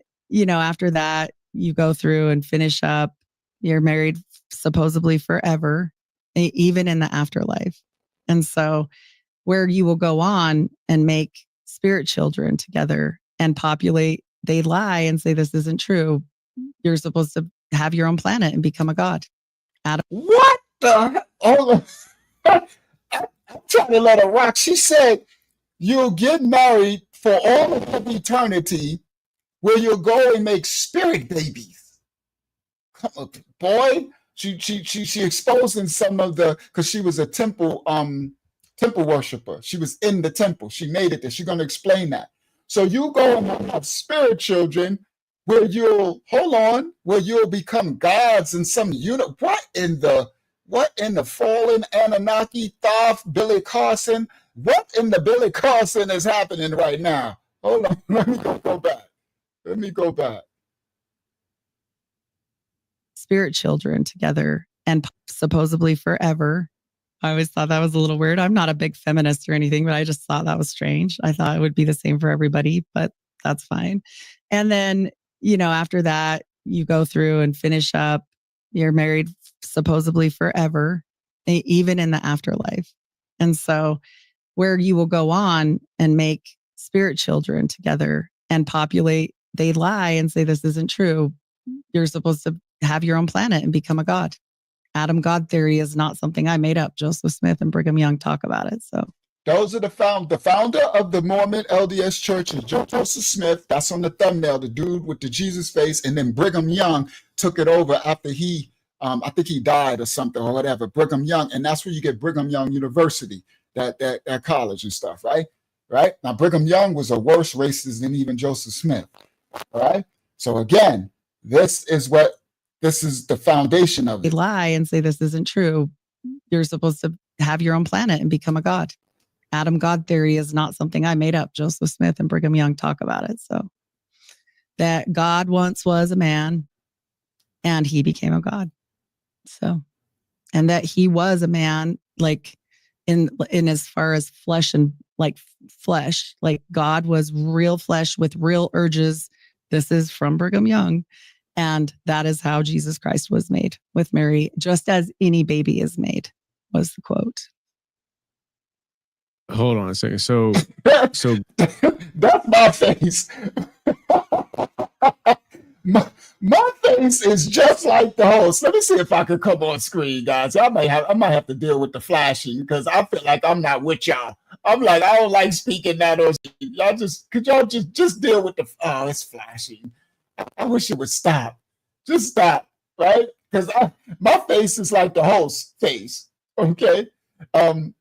H: after that, you go through and finish up. You're married supposedly forever, even in the afterlife. And so where you will go on and make spirit children together and populate, they lie and say, this isn't true. You're supposed to have your own planet and become a god. Adam.
B: What the? Oh, I'm trying to let her rock. She said, you'll get married for all of eternity where you'll go and make spirit babies. Come on, boy. She exposing some of because she was a temple worshiper. She was in the temple. She made it there. She's going to explain that. So you go and have spirit children where you'll become gods in some unit. What in the fallen Anunnaki, Thoth, Billy Carson? What in the Billy Carson is happening right now? Hold on, let me go back.
H: Spirit children together and supposedly forever. I always thought that was a little weird. I'm not a big feminist or anything, but I just thought that was strange. I thought it would be the same for everybody, but that's fine. And then, after that, you go through and finish up. You're married supposedly forever, even in the afterlife. And so where you will go on and make spirit children together and populate, they lie and say, this isn't true. You're supposed to have your own planet and become a god. Adam God theory is not something I made up. Joseph Smith and Brigham Young talk about it. So
B: those are the founder of the Mormon LDS Church is Joseph Smith. That's on the thumbnail, the dude with the Jesus face. And then Brigham Young took it over after he, I think he died or something or whatever. Brigham Young, and that's where you get Brigham Young University, that college and stuff, right? Right now, Brigham Young was a worse racist than even Joseph Smith. All right. So again, this is the foundation of it.
H: They lie and say this isn't true. You're supposed to have your own planet and become a god. Adam God theory is not something I made up. Joseph Smith and Brigham Young talk about it. So that God once was a man and he became a god. So, and that he was a man, like in as far as flesh and like flesh, like God was real flesh with real urges. This is from Brigham Young. And that is how Jesus Christ was made with Mary, just as any baby is made, was the quote.
I: Hold on a second. So
B: that's my face. face is just like the host. Let me see if I can come on screen, guys. I might have to deal with the flashing because I feel like I'm not with y'all. I'm like, I don't like speaking that or could y'all just deal with the it's flashing. I wish it would stop. Just stop, right? Because my face is like the host face. Okay. And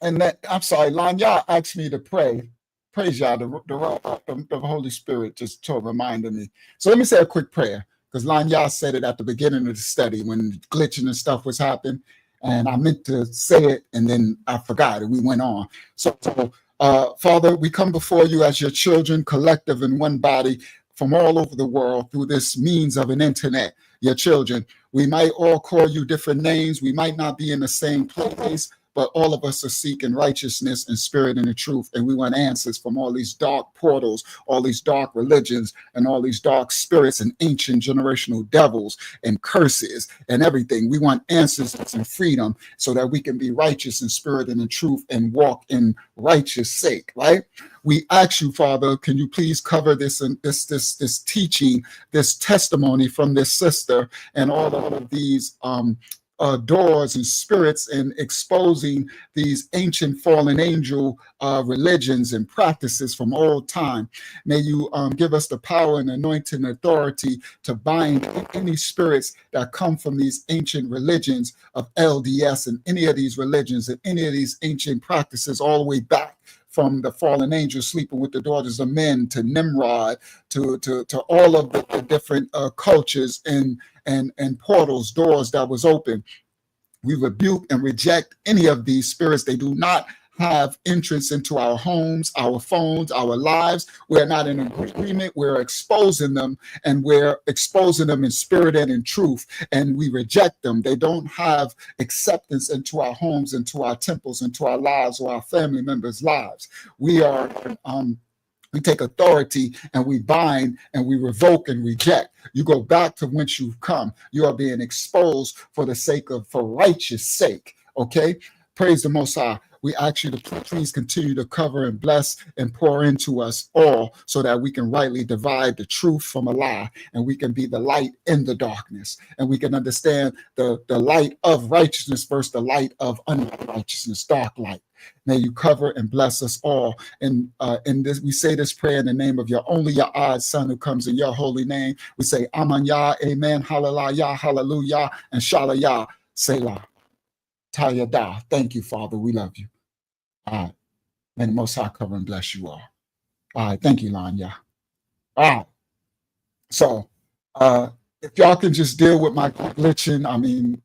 B: that I'm sorry, Lon, y'all asked me to pray. Praise y'all. The Holy Spirit just reminded me. So let me say a quick prayer because Lon Yah said it at the beginning of the study when glitching and stuff was happening. And I meant to say it and then I forgot it. We went on. So Father, we come before you as your children, collective in one body from all over the world through this means of an internet, your children. We might all call you different names. We might not be in the same place, but all of us are seeking righteousness and spirit and the truth. And we want answers from all these dark portals, all these dark religions, and all these dark spirits and ancient generational devils and curses and everything. We want answers and freedom so that we can be righteous in spirit and in truth and walk in righteous sake, right? We ask you, Father, can you please cover this and this teaching, this testimony from this sister and all of these doors and spirits and exposing these ancient fallen angel religions and practices from old time. May you give us the power and anointing and authority to bind any spirits that come from these ancient religions of LDS and any of these religions and any of these ancient practices all the way back from the fallen angels sleeping with the daughters of men to Nimrod to all of the different cultures and portals, doors that was open. We rebuke and reject any of these spirits. They do not have entrance into our homes, our phones, our lives. We're not in agreement. We're exposing them, and we're exposing them in spirit and in truth, and we reject them. They don't have acceptance into our homes, into our temples, into our lives, or our family members' lives. We are we take authority and we bind and we revoke and reject. You go back to whence you've come. You are being exposed for righteous sake. Okay? Praise the Most High. We ask you to please continue to cover and bless and pour into us all so that we can rightly divide the truth from a lie, and we can be the light in the darkness, and we can understand the light of righteousness versus the light of unrighteousness, dark light. May you cover and bless us all. And in this, we say this prayer in the name of your only Yah's Son who comes in your holy name. We say Aman Yah, Amen, Hallelujah, Hallelujah, and Shalom Yah, Selah. Tayada. Thank you, Father. We love you. All right. May the Most High cover and bless you all. All right. Thank you, Lanya. All right. So if y'all can just deal with my glitching, I mean,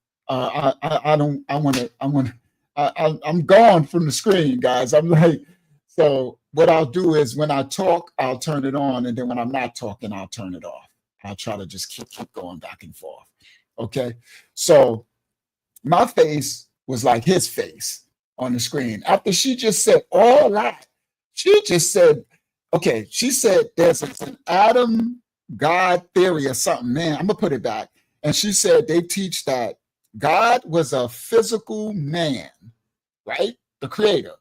B: I'm gone from the screen, guys. I'm like, so what I'll do is when I talk, I'll turn it on. And then when I'm not talking, I'll turn it off. I'll try to just keep going back and forth. Okay. So my face was like his face on the screen. After she just said all that, she just said, okay, she said there's an Adam God theory or something. Man, I'm going to put it back. And she said they teach that God was a physical man, right? The creator.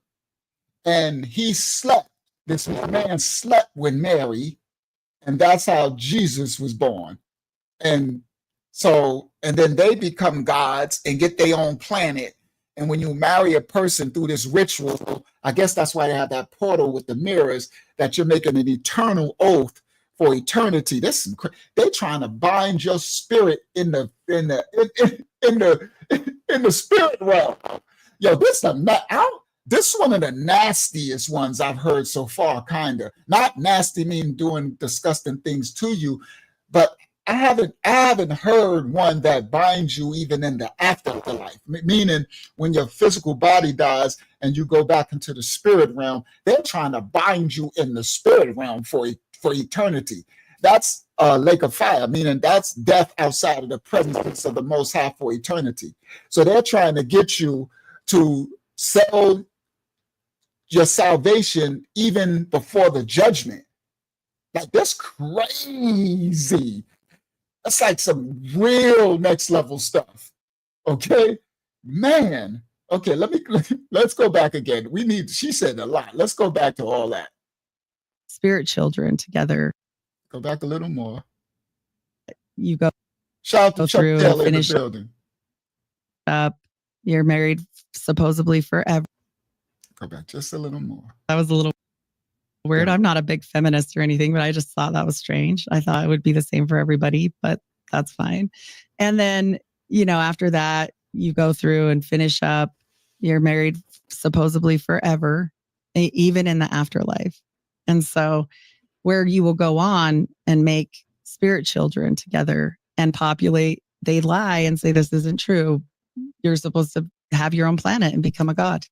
B: And he slept. This man slept with Mary. And that's how Jesus was born. And then they become gods and get their own planet. And when you marry a person through this ritual, I guess that's why they have that portal with the mirrors, that you're making an eternal oath for eternity. They're trying to bind your spirit in the spirit realm. Yo, this is one of the nastiest ones I've heard so far. Kinda not nasty, mean doing disgusting things to you, but I haven't heard one that binds you even in the afterlife. Meaning, when your physical body dies and you go back into the spirit realm, they're trying to bind you in the spirit realm for eternity. That's a lake of fire, meaning that's death outside of the presence of the Most High for eternity. So they're trying to get you to sell your salvation even before the judgment. Like, that's crazy. That's like some real next level stuff. Okay, man. Okay, let's go back again. She said a lot. Let's go back to all that.
H: Spirit children together.
B: Go back a little more.
H: You go
B: Shout out to
H: Go
B: Chuck
H: through and
B: Taylor in the
H: finish
B: building.
H: up. You're married supposedly forever.
B: Go back just a little more.
H: That was a little weird.
B: Yeah.
H: I'm not a big feminist or anything, but I just thought that was strange. I thought it would be the same for everybody, but that's fine. And then, after that, you go through and finish up. You're married supposedly forever, even in the afterlife. And so where you will go on and make spirit children together and populate, they lie and say this isn't true. You're supposed to have your own planet and become a god.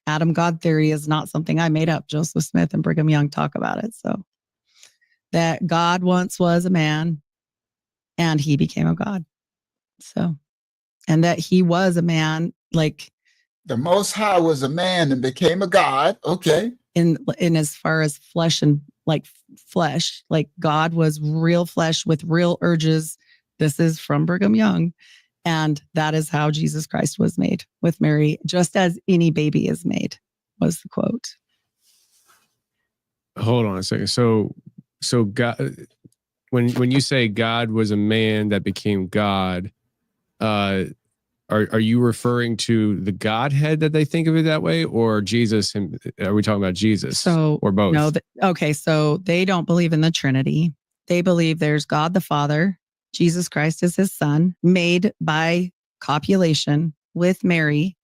H: Adam God theory is not something I made up. Joseph Smith and Brigham Young talk about it. So that God once was a man and he became a god. So, and that he was a man, like
B: the Most High was a man and became a god. Okay.
H: In as far as flesh and like God was real flesh with real urges. This is from Brigham Young. And that is how Jesus Christ was made with Mary, just as any baby is made, was the quote.
I: Hold on a second. So God, when you say God was a man that became God, are you referring to the Godhead that they think of it that way, or Jesus? Are we talking about Jesus? Or both?
H: No. Okay. So they don't believe in the Trinity. They believe there's God the Father. Jesus Christ is his son, made by copulation with Mary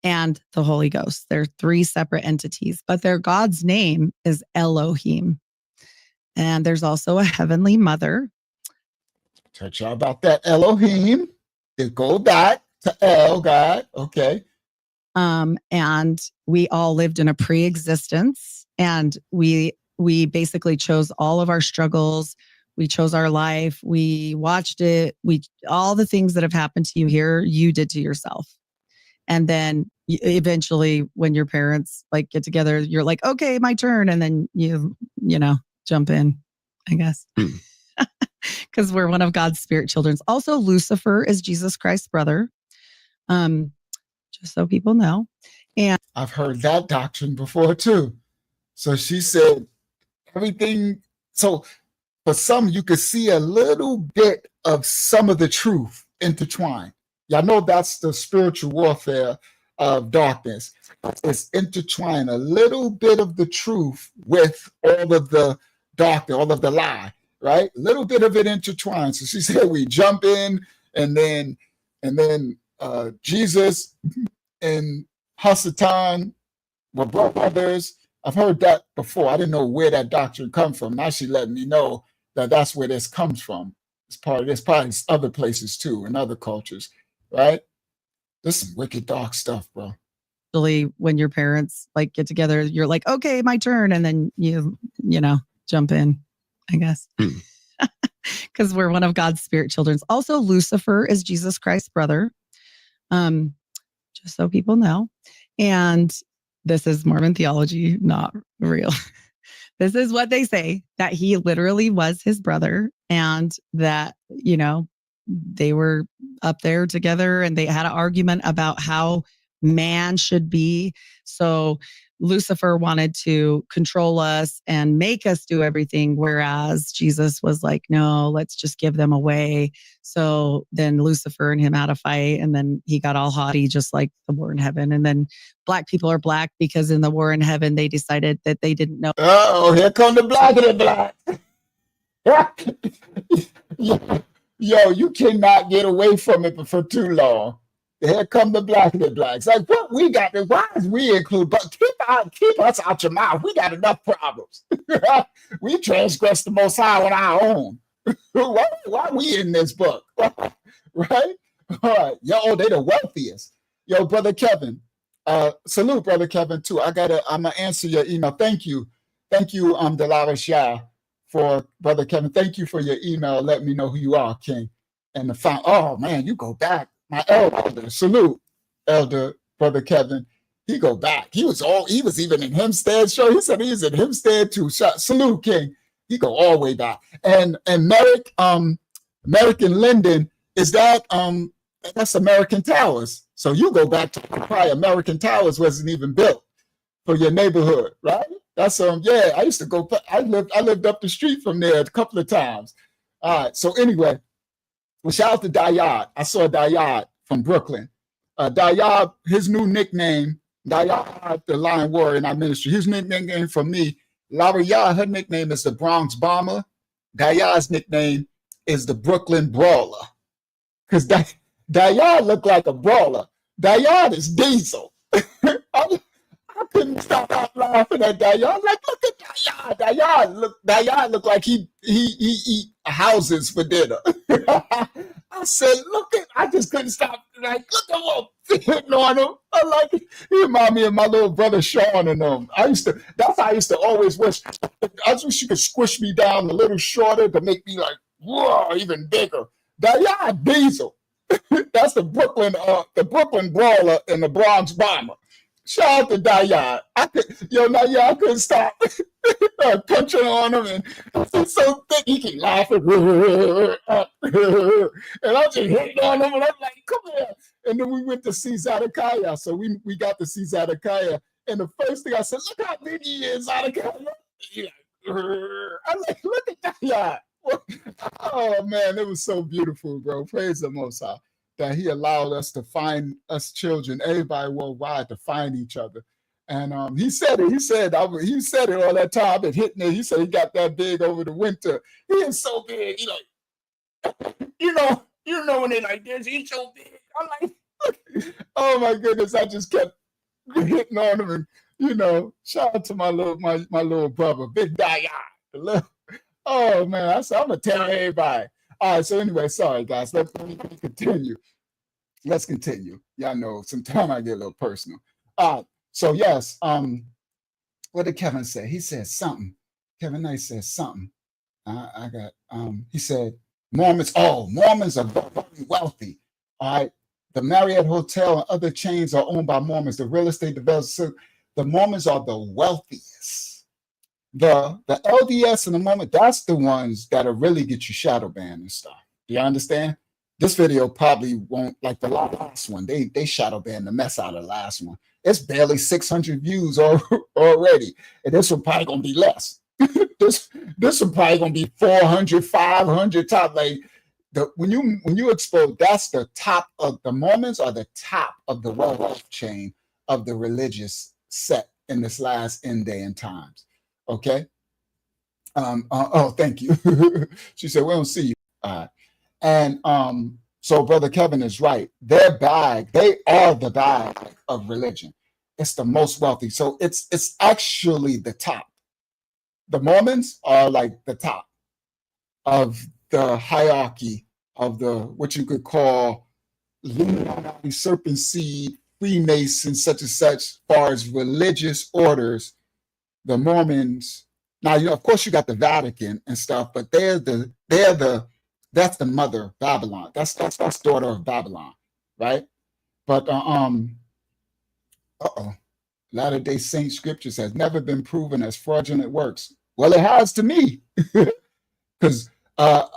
H: and the Holy Ghost. They're three separate entities, but their God's name is Elohim. And there's also a heavenly mother.
B: Touch y'all about that Elohim. It go back to El, God. Okay.
H: And we all lived in a pre-existence, and we basically chose all of our struggles. We chose our life. We watched it. All the things that have happened to you here, you did to yourself. And then eventually when your parents get together, you're like, okay, my turn. And then you jump in, I guess. Because we're one of God's spirit children. Also, Lucifer is Jesus Christ's brother. Just so people know. And
B: I've heard that doctrine before too. So she said everything. So for some, you could see a little bit of some of the truth intertwined. Y'all know that's the spiritual warfare of darkness. It's intertwined a little bit of the truth with all of the darkness, all of the lie, right? A little bit of it intertwined. So she said we jump in and then Jesus and Hasatan were brothers. I've heard that before. I didn't know where that doctrine comes from. Now she letting me know that that's where this comes from. There's probably other places too, in other cultures, right? This is some wicked dark stuff, bro.
H: When your parents get together, you're like, okay, my turn. And then you jump in, I guess. Because we're one of God's spirit children. Also, Lucifer is Jesus Christ's brother. Just so people know. And this is Mormon theology, not real. This is what they say, that he literally was his brother, and that, they were up there together and they had an argument about how man should be. So Lucifer wanted to control us and make us do everything, whereas Jesus was like, no, let's just give them away. So then Lucifer and him had a fight, and then he got all haughty, just like the war in heaven. And then black people are black because in the war in heaven, they decided that they didn't know.
B: Oh, here come the black and the black. Yo, you cannot get away from it for too long. Here come the black and the blacks. Like, what we got? Why is we include? But keep us out your mouth. We got enough problems. We transgressed the Most High on our own. Why we in this book? Right? All right. Yo, they the wealthiest. Yo, Brother Kevin. Salute, Brother Kevin, too. I'm gonna answer your email. Thank you, Delilah Shah, for Brother Kevin. Thank you for your email. Let me know who you are, King. And oh man, you go back. My elder, salute, Elder Brother Kevin. He go back. He was even in Hempstead show. He said he was in Hempstead too. Salute, King. He go all the way back. And Merrick, American Linden, is that that's American Towers. So you go back to probably American Towers wasn't even built for your neighborhood, right? That's yeah. I used to go. I lived up the street from there a couple of times. All right. So anyway, Well, shout out to Dayad. I saw Dayad from Brooklyn. Dayad, his new nickname, Dayad, the Lion Warrior in our ministry. His nickname for me, Lara Yah, her nickname is the Bronx Bomber. Dayad's nickname is the Brooklyn Brawler. Because Dayad looked like a brawler. Dayad is Diesel. I couldn't stop out laughing at Dayad. Like, look at Dayad. Dayad looked like he eat houses for dinner. I said, I just couldn't stop. Like, look at him hitting on him. I like it. He reminded me of my little brother Sean and them. That's how I used to always wish. I wish you could squish me down a little shorter to make me like, whoa, even bigger. Dayad Diesel. That's the Brooklyn Brawler and the Bronx Bomber. Shout out to Dayad. I couldn't stop punching on him, and he's so thick he can laugh and I'm just hitting on him, and I'm like, come here. And then we went to see Zedekiah, so we got to see Zedekiah, and the first thing I said, look how big he is, Zedekiah. I'm like, look at Dayad. Oh man, it was so beautiful, bro. Praise the Most High that He allowed us to find us children, everybody worldwide, to find each other. And he said it. He said it all that time. I've been hitting it. He said he got that big over the winter. He is so big. He like, you know when they like this. He's so big. I'm like, oh my goodness! I just kept hitting on him, and shout out to my little brother, Big Dayad. Oh man, I said I'm gonna tell everybody. All right, so anyway, sorry guys. Let's continue. Let's continue. Y'all know sometimes I get a little personal. So yes, what did Kevin say? He said something. Kevin Knight said something. He said Mormons are very wealthy. All right. The Marriott Hotel and other chains are owned by Mormons. The real estate developers, so the Mormons are the wealthiest. The LDS and the Mormon, that's the ones that'll really get you shadow banned and stuff. Do you understand? This video probably won't, like the last one. They shadow banned the mess out of the last one. It's barely 600 views already. And this one probably gonna be less. this one probably gonna be 400, 500 top. Like when you expose, that's the top of the Mormons are the top of the wealth chain of the religious set in this last end day and times. Okay. Thank you. She said, we don't see you. So Brother Kevin is right. They are the bag of religion. It's the most wealthy. So it's actually the top. The Mormons are like the top of the hierarchy of the, what you could call Illuminati, Serpent Seed, Freemasons, such and such, far as religious orders. The Mormons, now of course you got the Vatican and stuff, but that's the mother of Babylon. That's daughter of Babylon, right? But Latter-day Saint scriptures has never been proven as fraudulent works. Well, it has to me, because I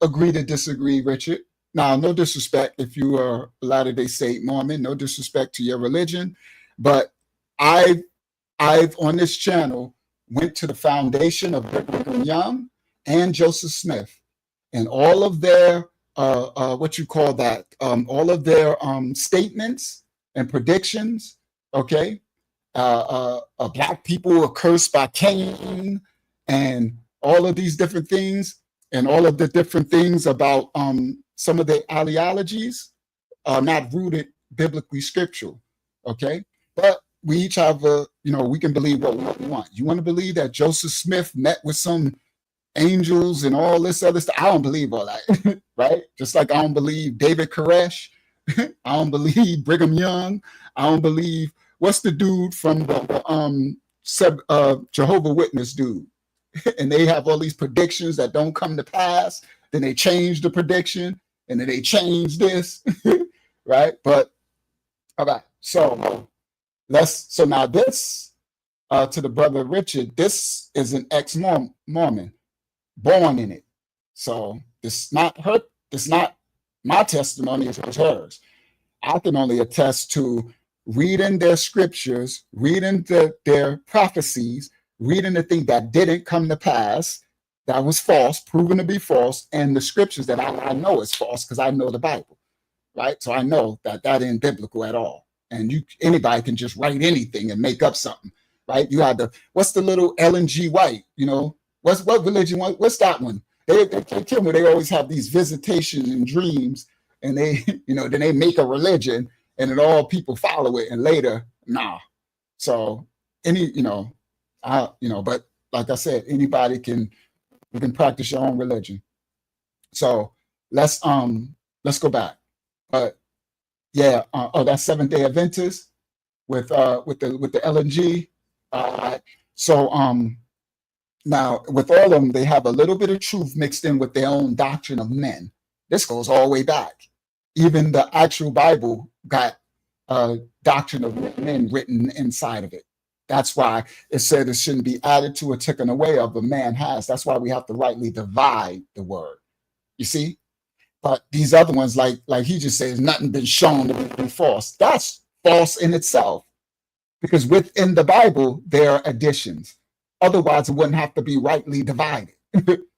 B: agree to disagree, Richard. Now, no disrespect if you are a Latter-day Saint Mormon, no disrespect to your religion, but I've on this channel went to the foundation of Brigham Young and Joseph Smith, and all of their all of their statements and predictions. Okay, black people are cursed by Cain, and all of these different things, and all of the different things about some of the ideologies are not rooted biblically scriptural. Okay, but we each have we can believe what we want. You want to believe that Joseph Smith met with some angels and all this other stuff? I don't believe all that, right? Just like I don't believe David Koresh. I don't believe Brigham Young. I don't believe, what's the dude from the Jehovah Witness dude? And they have all these predictions that don't come to pass. Then they change the prediction, and then they change this, right? But all right, so now this to the brother Richard, this is an ex-Mormon born in it. So it's not my testimony, it's hers. I can only attest to reading their scriptures, reading their prophecies, reading the thing that didn't come to pass, that was false, proven to be false, and the scriptures that I know is false because I know the Bible, right? So I know that that ain't biblical at all. And anybody can just write anything and make up something, right? You had what's the little Ellen G. White, what religion, what's that one? They kill me. They always have these visitations and dreams, and they, then they make a religion, and then all people follow it, and later, nah. So but like I said, anybody you can practice your own religion. So let's go back. But yeah, that's Seventh-day Adventist with the LNG. Now with all of them, they have a little bit of truth mixed in with their own doctrine of men. This goes all the way back. Even the actual Bible got a doctrine of men written inside of it. That's why it said it shouldn't be added to or taken away of the man has. That's why we have to rightly divide the word. You see? But these other ones, like he just says, nothing been shown to be false. That's false in itself. Because within the Bible, there are additions. Otherwise, it wouldn't have to be rightly divided.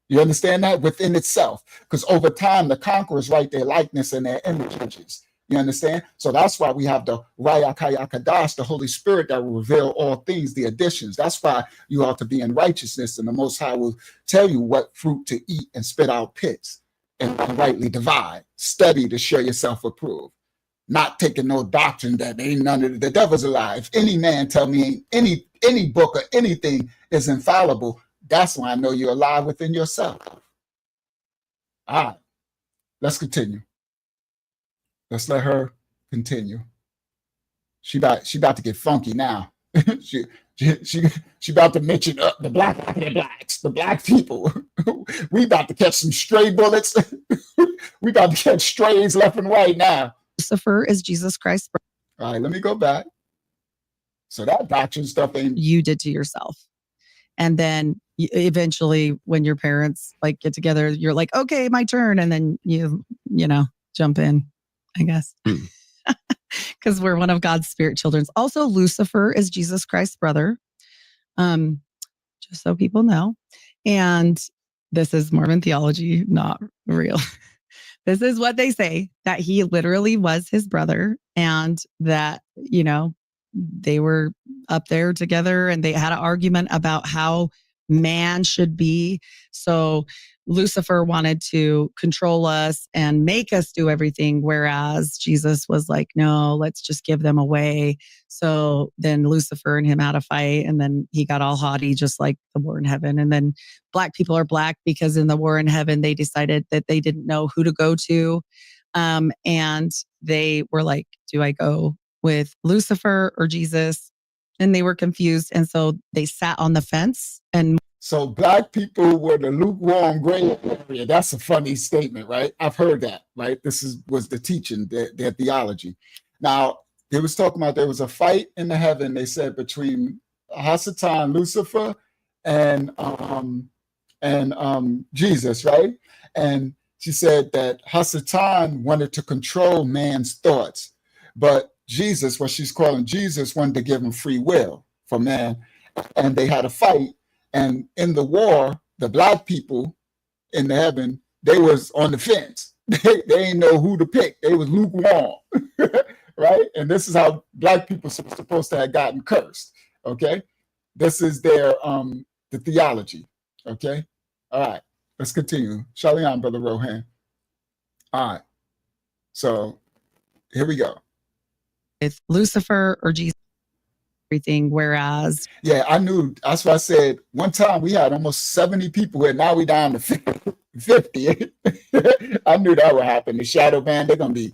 B: You understand that? Within itself. Because over time, the conquerors write their likeness and their images. You understand? So that's why we have the Ruach HaKodesh, the Holy Spirit that will reveal all things, the additions. That's why you ought to be in righteousness, and the Most High will tell you what fruit to eat and spit out pits and rightly divide. Study to show yourself approved. Not taking no doctrine that ain't none of the devil's alive. If any man tell me any book or anything is infallible, that's why I know you're alive within yourself. All right, let's continue. Let's let her continue. She about to get funky now. she about to mention the black people. We about to catch some stray bullets. We about to catch strays left and right now.
H: Lucifer is Jesus Christ.
B: All right, let me go back. So that doctrine stuff ain't
H: you did to yourself. And then eventually when your parents get together, you're like, okay, my turn. And then you jump in, I guess. Because we're one of God's spirit children. Also, Lucifer is Jesus Christ's brother. Just so people know. And this is Mormon theology, not real. This is what they say, that he literally was his brother, and that, they were up there together and they had an argument about how man should be. So Lucifer wanted to control us and make us do everything, whereas Jesus was like, no, let's just give them away. So then Lucifer and him had a fight, and then he got all haughty, just like the war in heaven. And then black people are black because in the war in heaven, they decided that they didn't know who to go to. And they were like, do I go with Lucifer or Jesus? And they were confused. And so they sat on the fence. And
B: so black people were the lukewarm gray area. That's a funny statement, right? I've heard that, right? This was the teaching, their theology. Now, they was talking about there was a fight in the heaven, they said, between Hasatan, Lucifer, and Jesus, right? And she said that Hasatan wanted to control man's thoughts, but Jesus, what she's calling Jesus, wanted to give him free will for man. And they had a fight. And in the war, the black people in the heaven, they was on the fence. They didn't know who to pick. They was lukewarm, right? And this is how black people are supposed to have gotten cursed, okay? This is their, the theology, okay? All right, let's continue. Shalom, Brother Rohan. All right, so here we go.
H: With Lucifer or Jesus, everything, whereas
B: I knew. That's why I said one time we had almost 70 people here. Now we down to 50. I knew that would happen. The shadow band, they're gonna be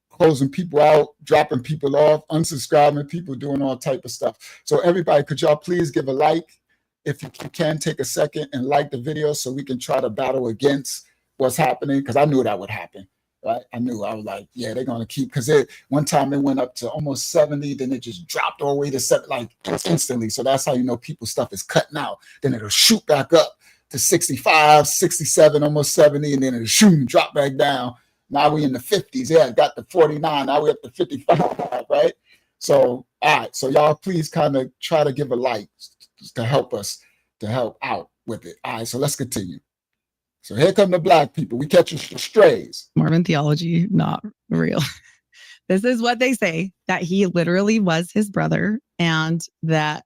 B: closing people out, dropping people off, unsubscribing people, doing all type of stuff. So everybody, could y'all please give a like? If you can, take a second and like the video so we can try to battle against what's happening, because I knew that would happen. Right? I was like, yeah, they're going to keep, because one time it went up to almost 70, then it just dropped all the way to 7, like instantly. So that's how you know people's stuff is cutting out. Then it'll shoot back up to 65, 67, almost 70, and then it'll shoot and drop back down. Now we in the 50s. Yeah, it got to 49. Now we're up to 55, right? So, all right. So y'all please kind of try to give a like to help us, to help out. with it. All right, so let's continue. So here come the black people. We catch the strays.
H: Mormon theology, not real. This is what they say, that he literally was his brother and that,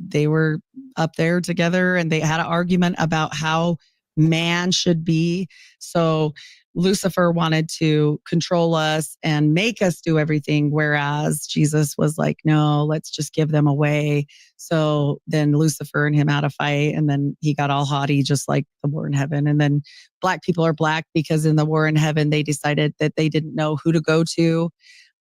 H: they were up there together and they had an argument about how man should be. So Lucifer wanted to control us and make us do everything, whereas Jesus was like, no, let's just give them away. So then Lucifer and him had a fight, and then he got all haughty, just like the war in heaven. And then black people are black because in the war in heaven, they decided that they didn't know who to go to.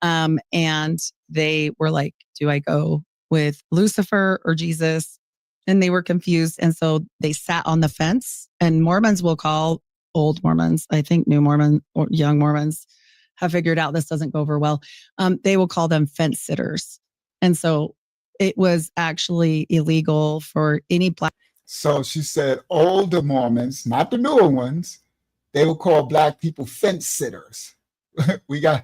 H: And they were like, do I go with Lucifer or Jesus? And they were confused. And so they sat on the fence, and Mormons will call old Mormons, I think new Mormon or young Mormons have figured out this doesn't go over well. They will call them fence sitters. And so it was actually illegal for any black.
B: So she said older Mormons, not the newer ones, they will call black people fence sitters. we got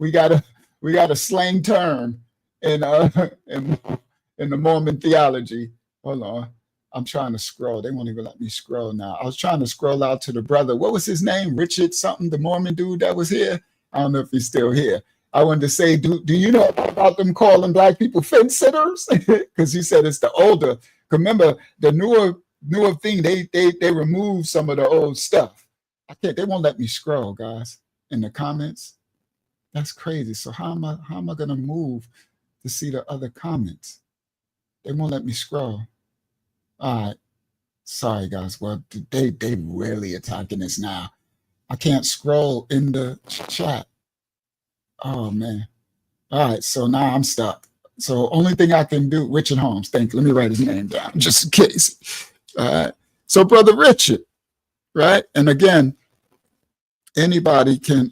B: a slang term in the Mormon theology. Hold on. I'm trying to scroll. They won't even let me scroll now. I was trying to scroll out to the brother. What was his name? Richard something, the Mormon dude that was here. I don't know if he's still here. I wanted to say, do you know about them calling black people fence sitters? Because he said it's the older. Remember, the newer thing, they removed some of the old stuff. They won't let me scroll, guys, in the comments. That's crazy. So how am I gonna move to see the other comments? They won't let me scroll. All right. Sorry, guys. Well, they really attacking this now. I can't scroll in the chat. Oh, man. All right. So now I'm stuck. So only thing I can do, Richard Holmes. Thank you. Let me write his name down just in case. All right. So Brother Richard, right? And again, anybody can,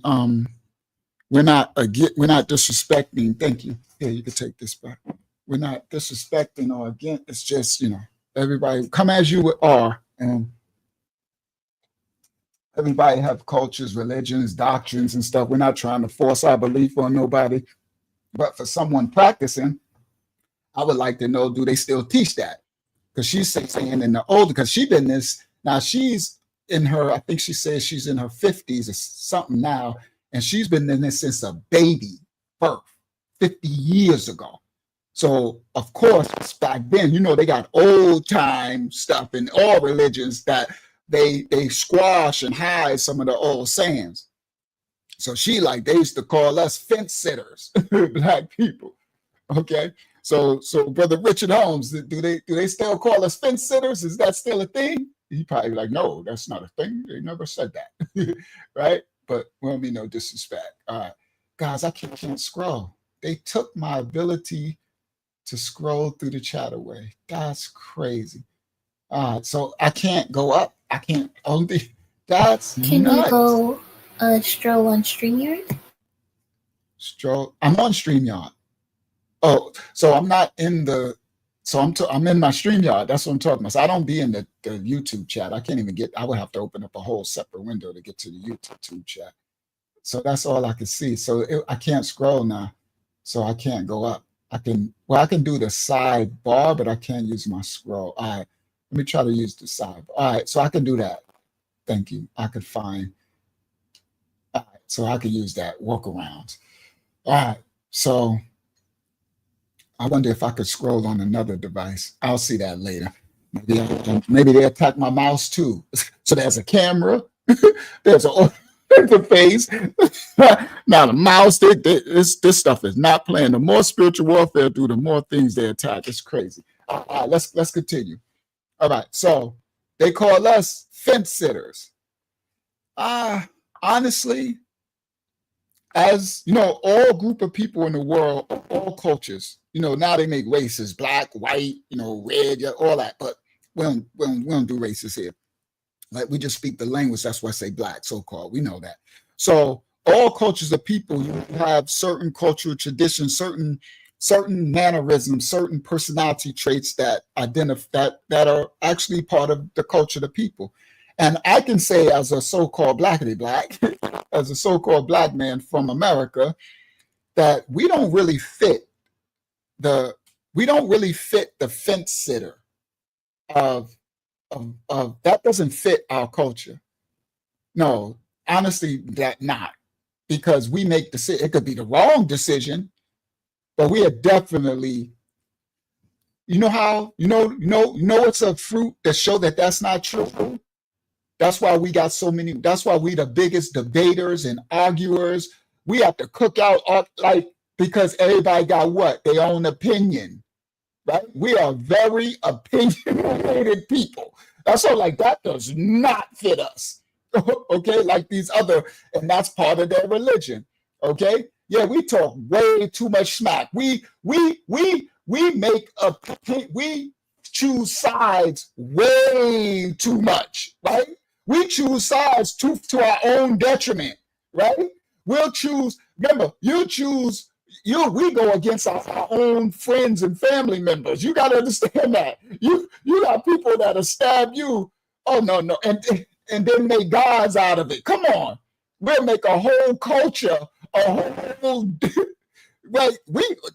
B: we're not disrespecting. Thank you. Yeah, you can take this back. We're not disrespecting or again, it's just, everybody come as you are, and everybody have cultures, religions, doctrines, and stuff. We're not trying to force our belief on nobody. But for someone practicing, I would like to know, do they still teach that? Because she's saying in the older, because she been this, now she's in her, I think she says she's in her 50s or something now, and she's been in this since a baby birth, 50 years ago. So, of course, back then, they got old time stuff in all religions that they squash and hide some of the old sayings. So they used to call us fence sitters, black people. Okay. So Brother Richard Holmes, do they still call us fence sitters? Is that still a thing? He probably like, no, that's not a thing. They never said that. Right? But won't be no disrespect. All right. Guys, I can't scroll. They took my ability to scroll through the chat away. That's crazy. So I can't go up. I can't only. That's
C: Can
B: nuts.
C: you go stroll on StreamYard?
B: Stroll. I'm on StreamYard. Oh, so I'm not in the. So I'm in my StreamYard. That's what I'm talking about. So I don't be in the YouTube chat. I can't even get. I would have to open up a whole separate window to get to the YouTube chat. So that's all I can see. So I can't scroll now. So I can't go up. I can do the sidebar, but I can't use my scroll. All right, let me try to use the sidebar. All right, so I can do that. Thank you. I could find. All right, so I could use that workaround. All right, so I wonder if I could scroll on another device. I'll see that later. Maybe they attack my mouse too. So there's a camera. There's an interface. Now the mouse, this stuff is not playing. The more spiritual warfare do, the more things they attack. It's crazy. All right, let's continue. All right, so they call us fence sitters. Honestly, as all group of people in the world, all cultures, now they make races, black, white, red, all that, but we don't do races here. Like we just speak the language. That's why I say black, so-called. We know that. So all cultures of people, you have certain cultural traditions, certain mannerisms, certain personality traits that identify that are actually part of the culture of the people. And I can say, as a so-called blackity black, as a so-called black man from America, that we don't really fit the fence sitter of that doesn't fit our culture. No, honestly, that not, because we make decisions. It could be the wrong decision, but we are definitely, you know, it's a fruit that show that that's not true. That's why we got so many. That's why we the biggest debaters and arguers. We have to cook out because everybody got what? Their own opinion, right? We are very opinionated people. That's all. Like that does not fit us. Okay, like these other, and that's part of their religion. Okay, yeah, we talk way too much smack. We choose sides way too much, right? We choose sides to our own detriment, right? We'll choose. Remember, we go against our own friends and family members. You got to understand that. You got people that'll stab you. Oh no, and then make gods out of it. Come on, we'll make a whole culture, a whole. Right?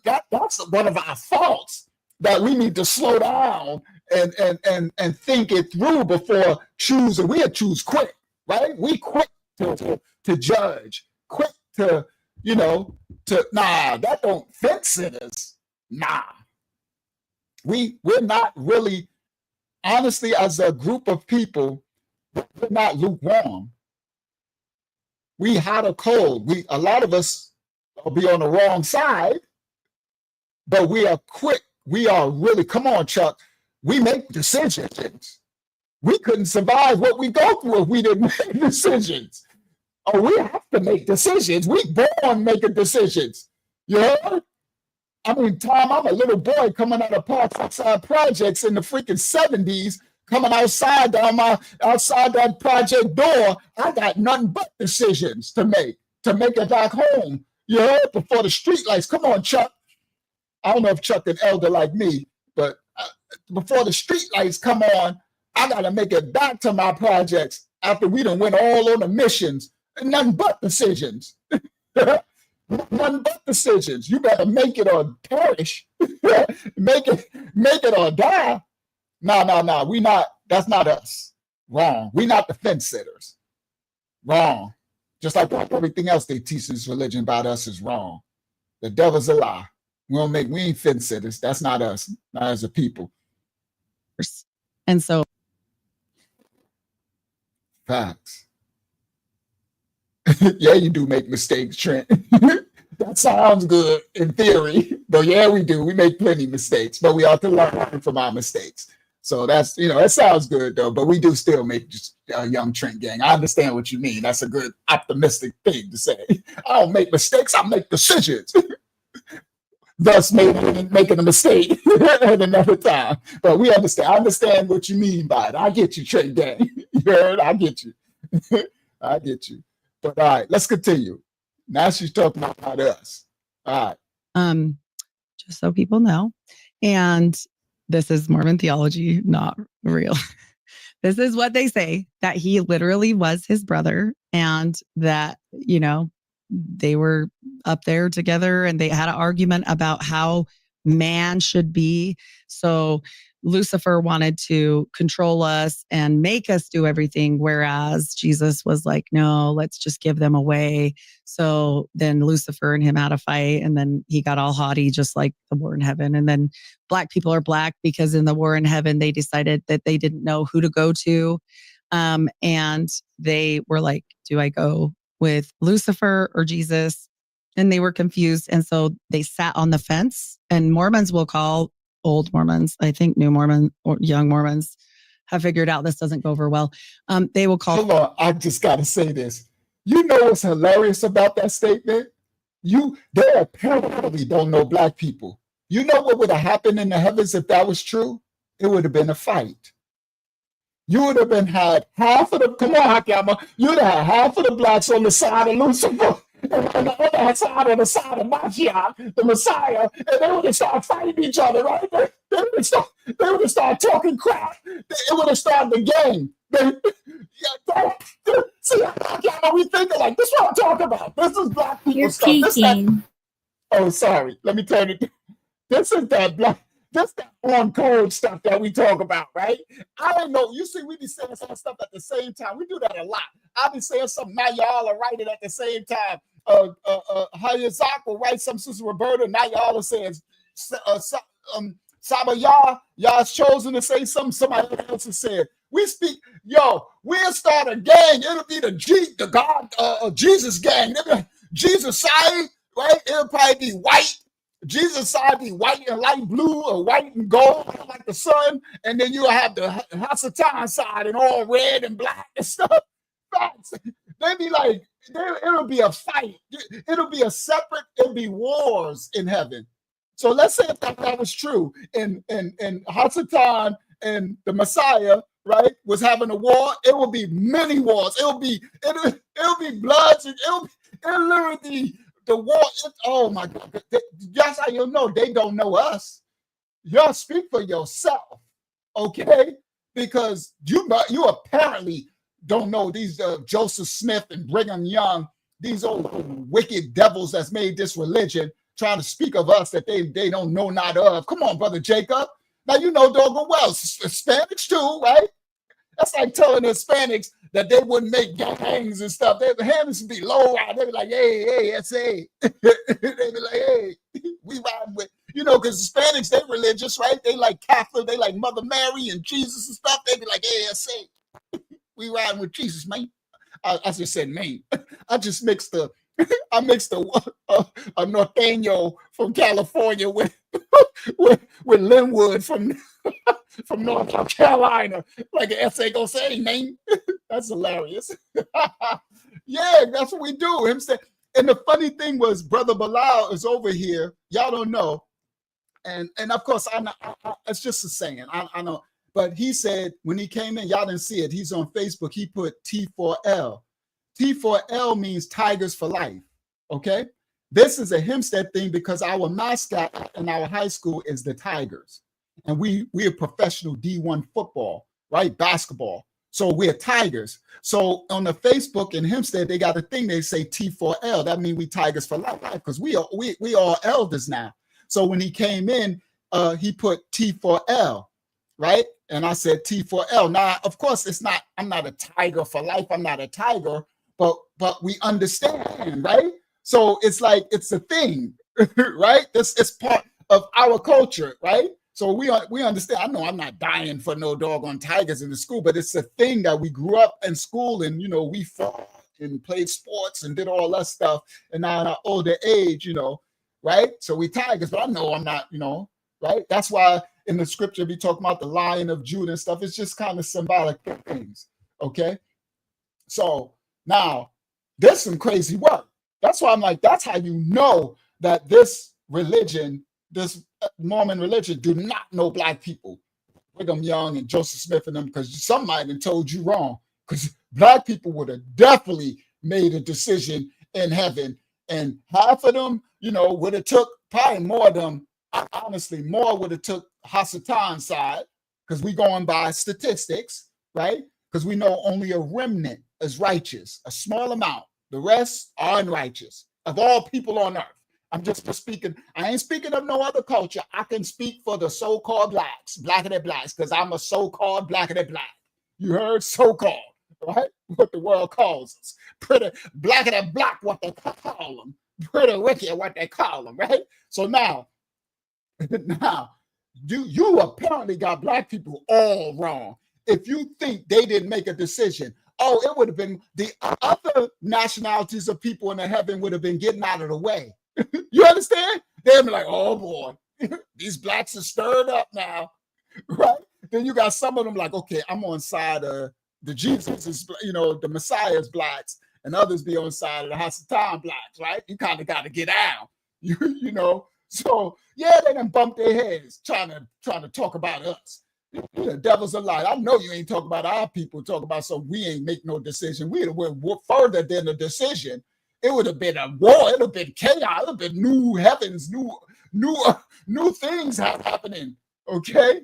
B: That's one of our faults, that we need to slow down and think it through before choosing. We'll choose quick, right? We quick to judge, quick to that don't fit sinners. Nah. We're not really, honestly, as a group of people, we're not lukewarm. We hot or cold. A lot of us will be on the wrong side, but we are quick. We are really, come on, Chuck. We make decisions. We couldn't survive what we go through if we didn't make decisions. Oh, we have to make decisions. We born making decisions. You know? I mean, Tom, I'm a little boy coming out of Parks Outside Projects in the freaking 70s, coming outside that project door. I got nothing but decisions to make it back home. You know, before the street lights. Come on, Chuck. I don't know if Chuck an elder like me, but before the street lights come on, I got to make it back to my projects after we done went all on the missions. Nothing but decisions. Nothing but decisions. You better make it or perish. make it or die. No. We not. That's not us. Wrong. We not the fence sitters. Wrong. Just like everything else they teach in this religion about us is wrong. The devil's a lie. We ain't fence sitters. That's not us. Not as a people.
H: And so,
B: facts. Yeah, you do make mistakes, Trent. That sounds good in theory, but yeah, we do. We make plenty of mistakes, but we ought to learn from our mistakes. So that's, it sounds good though, but we do still make just a young Trent gang. I understand what you mean. That's a good optimistic thing to say. I don't make mistakes. I make decisions. Thus making a mistake at another time. But we understand. I understand what you mean by it. I get you, Trent gang. You heard? I get you. I get you. But all right, let's continue. Now she's talking about us. All right.
H: Just so people know, and this is Mormon theology, not real. This is what they say, that he literally was his brother, and that, they were up there together and they had an argument about how man should be. So Lucifer wanted to control us and make us do everything, whereas Jesus was like, no, let's just give them away. So then Lucifer and him had a fight, and then he got all haughty, just like the war in heaven. And then black people are black because in the war in heaven, they decided that they didn't know who to go to. And they were like, do I go with Lucifer or Jesus? And they were confused. And so they sat on the fence, and Mormons will call old Mormons, I think new Mormon or young Mormons have figured out this doesn't go over well. They will call.
B: Hold on, I just got to say this. You know what's hilarious about that statement? They apparently don't know black people. You know what would have happened in the heavens if that was true? It would have been a fight. You would have had half of the, come on, Hakama, you would have had half of the blacks on the side of Lucifer, and on the other side of Mashiach, the Messiah, and they would have started fighting each other, right? They would have started talking crap. It would have started the game. See, Hakama, we thinking like, this is what I'm talking about. This is black people
C: You're
B: stuff.
C: peeking.
B: Oh, sorry. Let me turn it. This is that black. Just that on code stuff that we talk about, right? I don't know. You see, we be saying some stuff at the same time. We do that a lot. I'll be saying something, now y'all are writing at the same time. Hayazak will write some, Sister Roberta, now y'all are saying Saba y'all's chosen to say something somebody else has said. We speak, we'll start a gang. It'll be the God Jesus gang. It'll be like Jesus side, right? It'll probably be white. Jesus side be white and light blue or white and gold like the sun, and then you'll have the Hasatan side and all red and black and stuff. They be like, it'll be a fight. It'll be a separate, it'll be wars in heaven. So let's say if that was true, and Hasatan and the Messiah, right, was having a war, it will be many wars. It'll be bloods, and it'll literally be the war. Oh my God. That's how you'll know they don't know us. Y'all speak for yourself, okay? Because you apparently don't know these Joseph Smith and Brigham Young, these old wicked devils that's made this religion, trying to speak of us that they don't know not of. Come on, Brother Jacob. Now you know doggone well, Hispanics too, right? That's like telling the Hispanics that they wouldn't make gangs and stuff. Their hands would be low out. They'd be like, hey, SA. They'd be like, hey, we ride with, because Hispanics, they religious, right? They like Catholic, they like Mother Mary and Jesus and stuff. They'd be like, hey, SA. We riding with Jesus, man. I just said man. I just mixed a Norteño from California with Linwood from North Carolina, like an SA gonna say, man. That's hilarious. Yeah, that's what we do. Him say, and the funny thing was, Brother Bilal is over here. Y'all don't know, and of course it's just a saying. I know. But he said when he came in, y'all didn't see it. He's on Facebook. He put T4L. T4L means Tigers for Life. Okay. This is a Hempstead thing because our mascot in our high school is the Tigers. And we are professional D1 football, right? Basketball. So we're Tigers. So on the Facebook in Hempstead, they got a thing, they say T4L. That means we Tigers for life because we are elders now. So when he came in, he put T4L, right? And I said T4L. Now, of course, I'm not a tiger for life. I'm not a tiger, but we understand, right? So it's like, it's a thing, right? It's part of our culture, right? So we understand. I know I'm not dying for no doggone tigers in the school, but it's a thing that we grew up in school and, we fought and played sports and did all that stuff. And now in our older age, right? So we tigers, but I know I'm not, right? That's why in the scripture, we talk about the Lion of Judah and stuff. It's just kind of symbolic things, okay? So now, there's some crazy work. That's why I'm like, that's how you know that this religion, this Mormon religion, do not know black people. Brigham Young and Joseph Smith and them, because somebody had told you wrong. Because black people would have definitely made a decision in heaven. And half of them, would have took, probably more of them, honestly, more would have took Hasatan's side, because we going by statistics, right? Because we know only a remnant is righteous, a small amount. The rest are unrighteous of all people on earth. I'm just speaking. I ain't speaking of no other culture. I can speak for the so-called blacks, blackity blacks, because I'm a so-called blackity black. You heard so-called, right? What the world calls us. Pretty blackity black, what they call them. Pretty wicked, what they call them, right? So now, you apparently got black people all wrong. If you think they didn't make a decision, it would have been the other nationalities of people in the heaven would have been getting out of the way. You understand? They'd be like, oh boy, these blacks are stirred up now, right? Then you got some of them like, okay, I'm on side of the Jesus, the Messiah's blacks, and others be on side of the Hasatan blacks, right? You kind of got to get out, you know. So yeah, they done bumped their heads trying to talk about us. The devil's a lie. I know you ain't talking about our people. Talk about so we ain't make no decision. We went further than the decision. It would have been a war. It would have been chaos. It would have been new heavens, new things happening. Okay.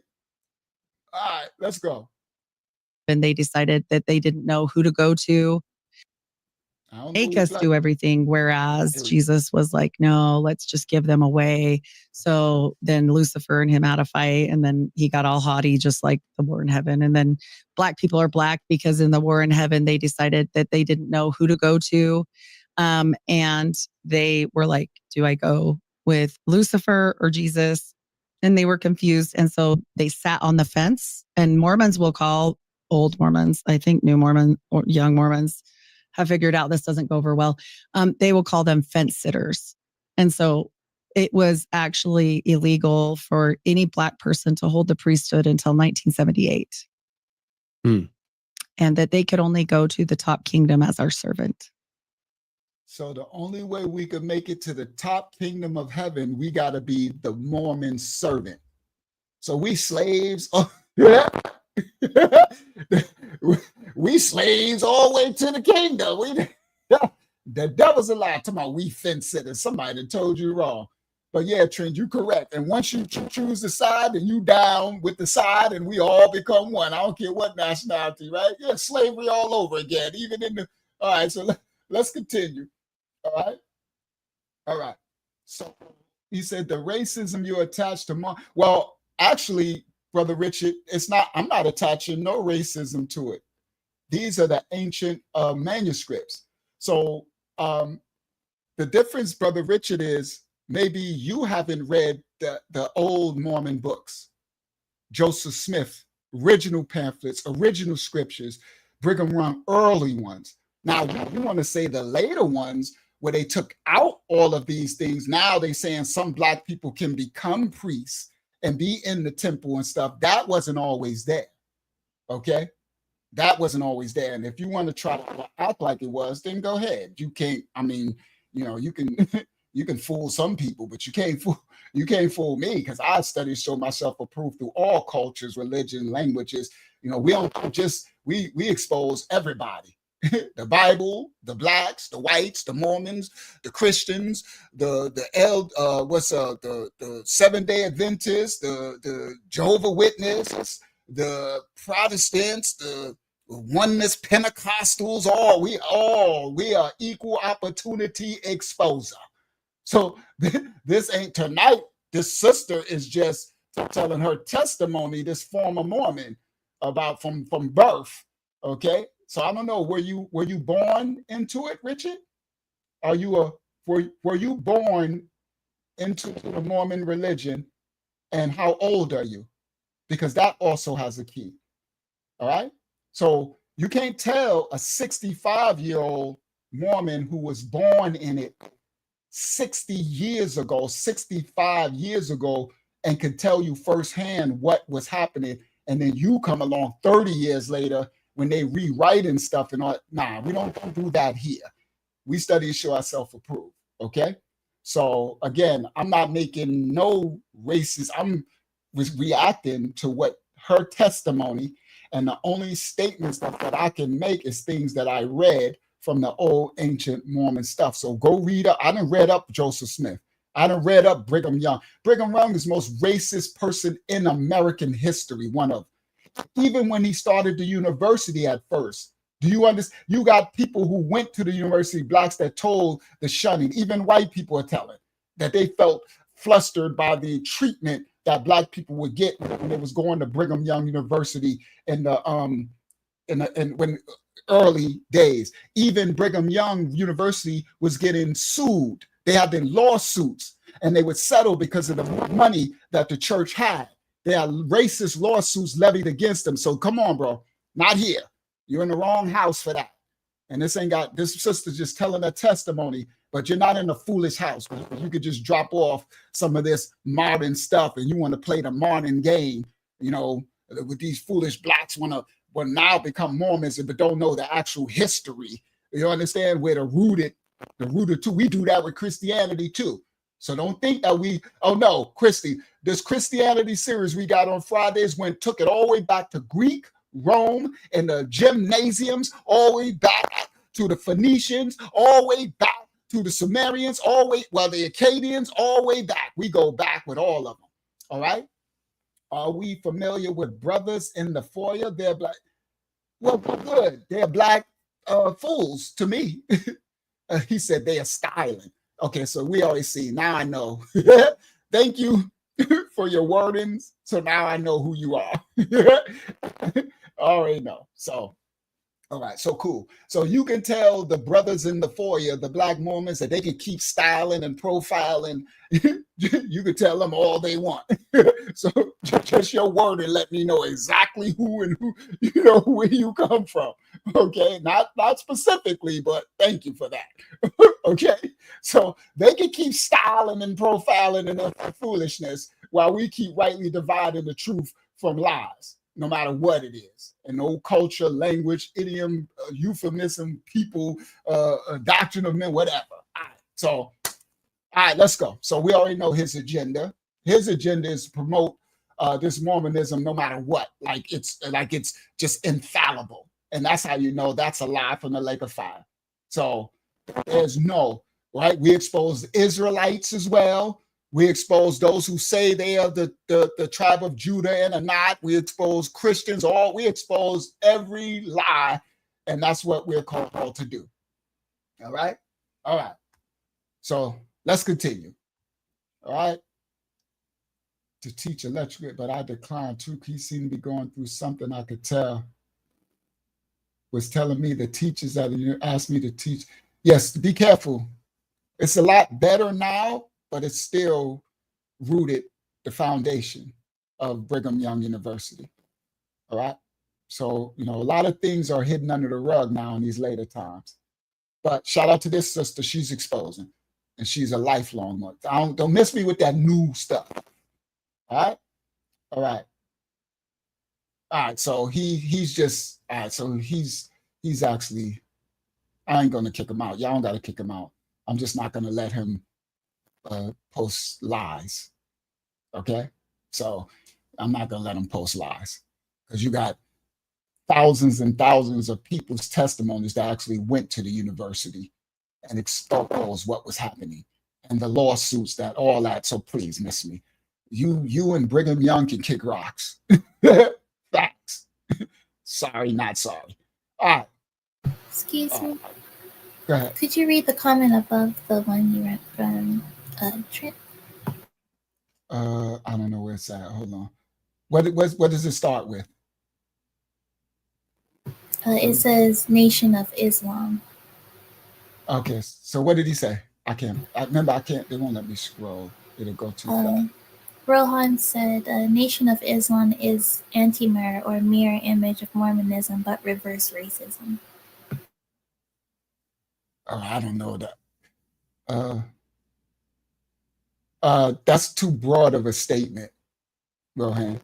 B: All right, let's go.
H: And they decided that they didn't know who to go to. make us do everything, whereas Jesus was like, no, let's just give them away. So then Lucifer and him had a fight, and then he got all haughty, just like the war in heaven. And then black people are black because in the war in heaven, they decided that they didn't know who to go to. And they were like, do I go with Lucifer or Jesus? And they were confused. And so they sat on the fence, and Mormons will call old Mormons, I think new Mormon or young Mormons have figured out this doesn't go over well. They will call them fence sitters. And so it was actually illegal for any black person to hold the priesthood until 1978. And that they could only go to the top kingdom as our servant.
B: So the only way we could make it to the top kingdom of heaven, we got to be the Mormon servant. So we slaves. Oh, yeah. We slaves all the way to the kingdom. The devil's a lie. Talking about we fence sitters. Somebody told you wrong. But yeah, Trent, you correct. And once you choose the side, and you down with the side, and we all become one. I don't care what nationality, right? Yeah, slavery all over again. Even in the. All right, so let's continue. All right. So he said the racism you attach to well, actually, Brother Richard, I'm not attaching no racism to it. These are the ancient manuscripts. So the difference, Brother Richard, is maybe you haven't read the old Mormon books. Joseph Smith, original pamphlets, original scriptures, Brigham Young, early ones. Now, you want to say the later ones where they took out all of these things. Now they're saying some black people can become priests and be in the temple and stuff. That wasn't always there. Okay? That wasn't always there. And if you want to try to act like it was, then go ahead. You can't, I mean, you can you can fool some people, but you can't fool me, because I study show myself approved through all cultures, religion, languages. We don't just we expose everybody. The Bible, the blacks, the whites, the Mormons, the Christians, the 7-day Adventists, the Jehovah Witnesses, the Protestants, the oneness Pentecostals, we are equal opportunity exposer. So this ain't tonight. This sister is just telling her testimony, this former Mormon, about from birth. Okay. So I don't know, were you born into it, Richard? Were you born into the Mormon religion, and how old are you? Because that also has a key. All right. So you can't tell a 65-year-old Mormon who was born in it 60 years ago, 65 years ago, and can tell you firsthand what was happening. And then you come along 30 years later when they rewriting stuff and all. Nah, we don't do that here. We study and show ourselves approved. Okay. So again, I'm not making no racist. I'm reacting to what her testimony, and the only statements that I can make is things that I read from the old ancient Mormon stuff. So go read up. I done read up Joseph Smith. I done read up Brigham Young. Brigham Young is the most racist person in American history, one of. Even when he started the university at first. Do you understand? You got people who went to the university, blacks, that told the shunning. Even white people are telling that they felt flustered by the treatment that black people would get when they was going to Brigham Young University in when early days. Even Brigham Young University was getting sued. They had been lawsuits, and they would settle because of the money that the church had. They had racist lawsuits levied against them. So come on, bro, not here. You're in the wrong house for that. And this sister's just telling a testimony, but you're not in a foolish house. You could just drop off some of this modern stuff, and you want to play the modern game, with these foolish blacks want now become Mormons, but don't know the actual history. You understand where the rooted too. We do that with Christianity too. So don't think that this Christianity series we got on Fridays took it all the way back to Greek, Rome, and the gymnasiums, all the way back to the Phoenicians, all the way back to the Sumerians, the Akkadians, all the way back. We go back with all of them. All right. Are we familiar with brothers in the foyer? They're black. Well, good. They're black fools to me. He said they are styling. Okay, so we always see. Now I know. Thank you for your wordings. So now I know who you are. I already know. So, all right, so cool. So you can tell the brothers in the foyer, the Black Mormons, that they can keep styling and profiling. You can tell them all they want. So just your word and let me know exactly who and who, where you come from. Okay, not specifically, but thank you for that. Okay, so they can keep styling and profiling and their foolishness while we keep rightly dividing the truth from lies, no matter what it is. And no culture, language, idiom, euphemism, people, doctrine of men, whatever. All right, so, all right, let's go. So we already know his agenda. His agenda is to promote this Mormonism no matter what. Like it's just infallible. And that's how you know that's a lie from the lake of fire. So there's no, right? We expose the Israelites as well. We expose those who say they are the tribe of Judah and are not. We expose Christians, we expose every lie, and that's what we're called to do. All right? All right. So let's continue. All right? To teach electric, but I declined too. He seemed to be going through something I could tell. Was telling me the teachers that asked me to teach. Yes, be careful. It's a lot better now, but it's still rooted the foundation of Brigham Young University. All right. So, a lot of things are hidden under the rug now in these later times. But shout out to this sister. She's exposing. And she's a lifelong one. Don't miss me with that new stuff. All right. All right. All right. So he's just all right. So he's actually, I ain't gonna kick him out. Y'all don't gotta kick him out. I'm just not gonna let him post lies. Okay, so I'm not gonna let him post lies because you got thousands and thousands of people's testimonies that actually went to the university and exposed what was happening and the lawsuits that all that. So please miss me. You and Brigham Young can kick rocks. Facts. Sorry, not sorry. All right.
C: Excuse me.
B: Go ahead.
C: Could you read the comment above the one you read from Trent?
B: I don't know where it's at. Hold on. What does it start with?
C: It says Nation of Islam.
B: Okay. So what did he say? I remember I can't. They won't let me scroll. It'll go too fast.
C: Rohan said, Nation of Islam is anti-mirror or mirror image of Mormonism, but reverse racism.
B: Oh, I don't know that. That's too broad of a statement, Rohan.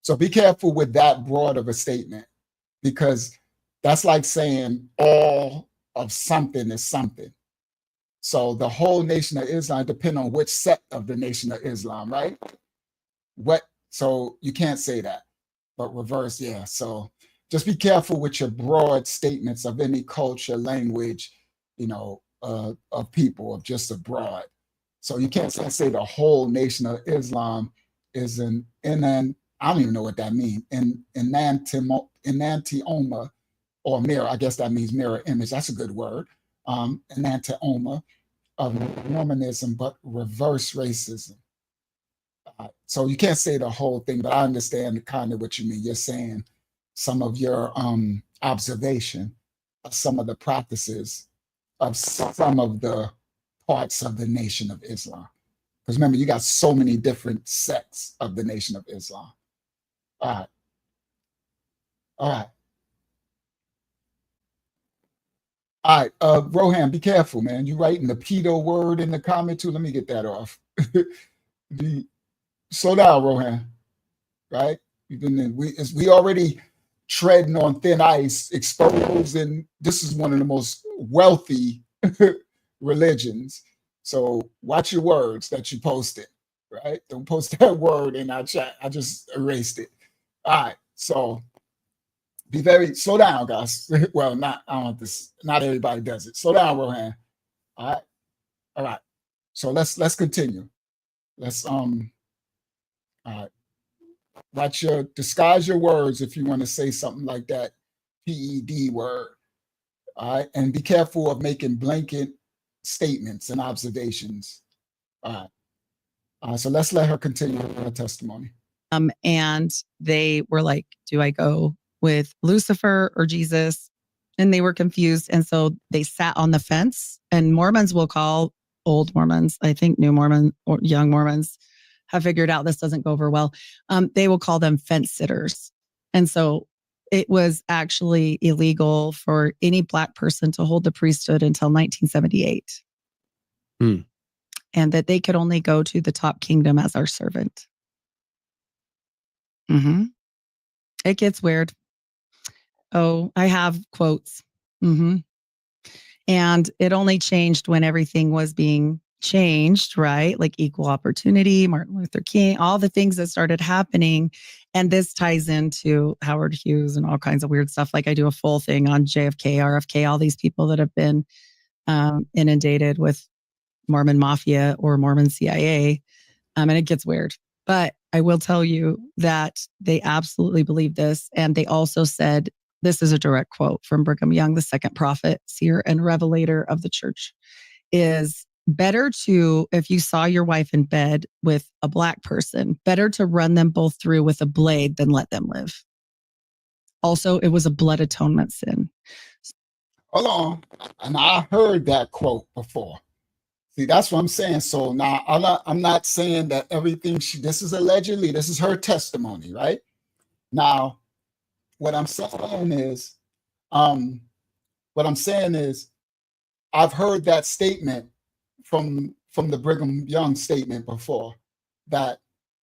B: So be careful with that broad of a statement, because that's like saying all of something is something. So the whole Nation of Islam depends on which sect of the Nation of Islam, right? So you can't say that, but reverse, yeah. So just be careful with your broad statements of any culture, language, of people, of just abroad. So you can't say the whole Nation of Islam is I don't even know what that means, enantioma or mirror. I guess that means mirror image. That's a good word. Enantioma of Mormonism, but reverse racism. So you can't say the whole thing, but I understand kind of what you mean. You're saying some of your observation of some of the practices of some of the parts of the Nation of Islam. Because remember, you got so many different sects of the Nation of Islam. All right. All right. All right, Rohan, be careful, man. You writing the pedo word in the comment too. Let me get that off. Slow down, Rohan. Right? We already treading on thin ice, exposing. This is one of the most wealthy religions. So watch your words that you posted. Right? Don't post that word in our chat. I just erased it. All right. So be very slow down, guys. Well, not everybody does it. Slow down, Rohan. All right. So let's continue. Let's all right. Disguise your words if you want to say something like that PED word. All right. And be careful of making blanket statements and observations. All right. So let's let her continue her testimony.
H: And they were like, do I go with Lucifer or Jesus? And they were confused. And so they sat on the fence. And Mormons will call old Mormons, I think new Mormon or young Mormons have figured out this doesn't go over well. They will call them fence sitters. And so it was actually illegal for any Black person to hold the priesthood until 1978. And that they could only go to the top kingdom as our servant. It gets weird. Oh, I have quotes. And it only changed when everything was being changed, right? Like equal opportunity, Martin Luther King, all the things that started happening. And this ties into Howard Hughes and all kinds of weird stuff. Like I do a full thing on JFK, RFK, all these people that have been inundated with Mormon mafia or Mormon CIA. And it gets weird. But I will tell you that they absolutely believe this. And they also said, this is a direct quote from Brigham Young, the second prophet, seer, and revelator of the church, is better to, if you saw your wife in bed with a Black person, better to run them both through with a blade than let them live. Also, it was a blood atonement sin.
B: Hold on. And I heard that quote before. See, that's what I'm saying. So now I'm not saying that everything this is allegedly, this is her testimony, right? Now, what I'm saying is, I've heard that statement from the Brigham Young statement before, that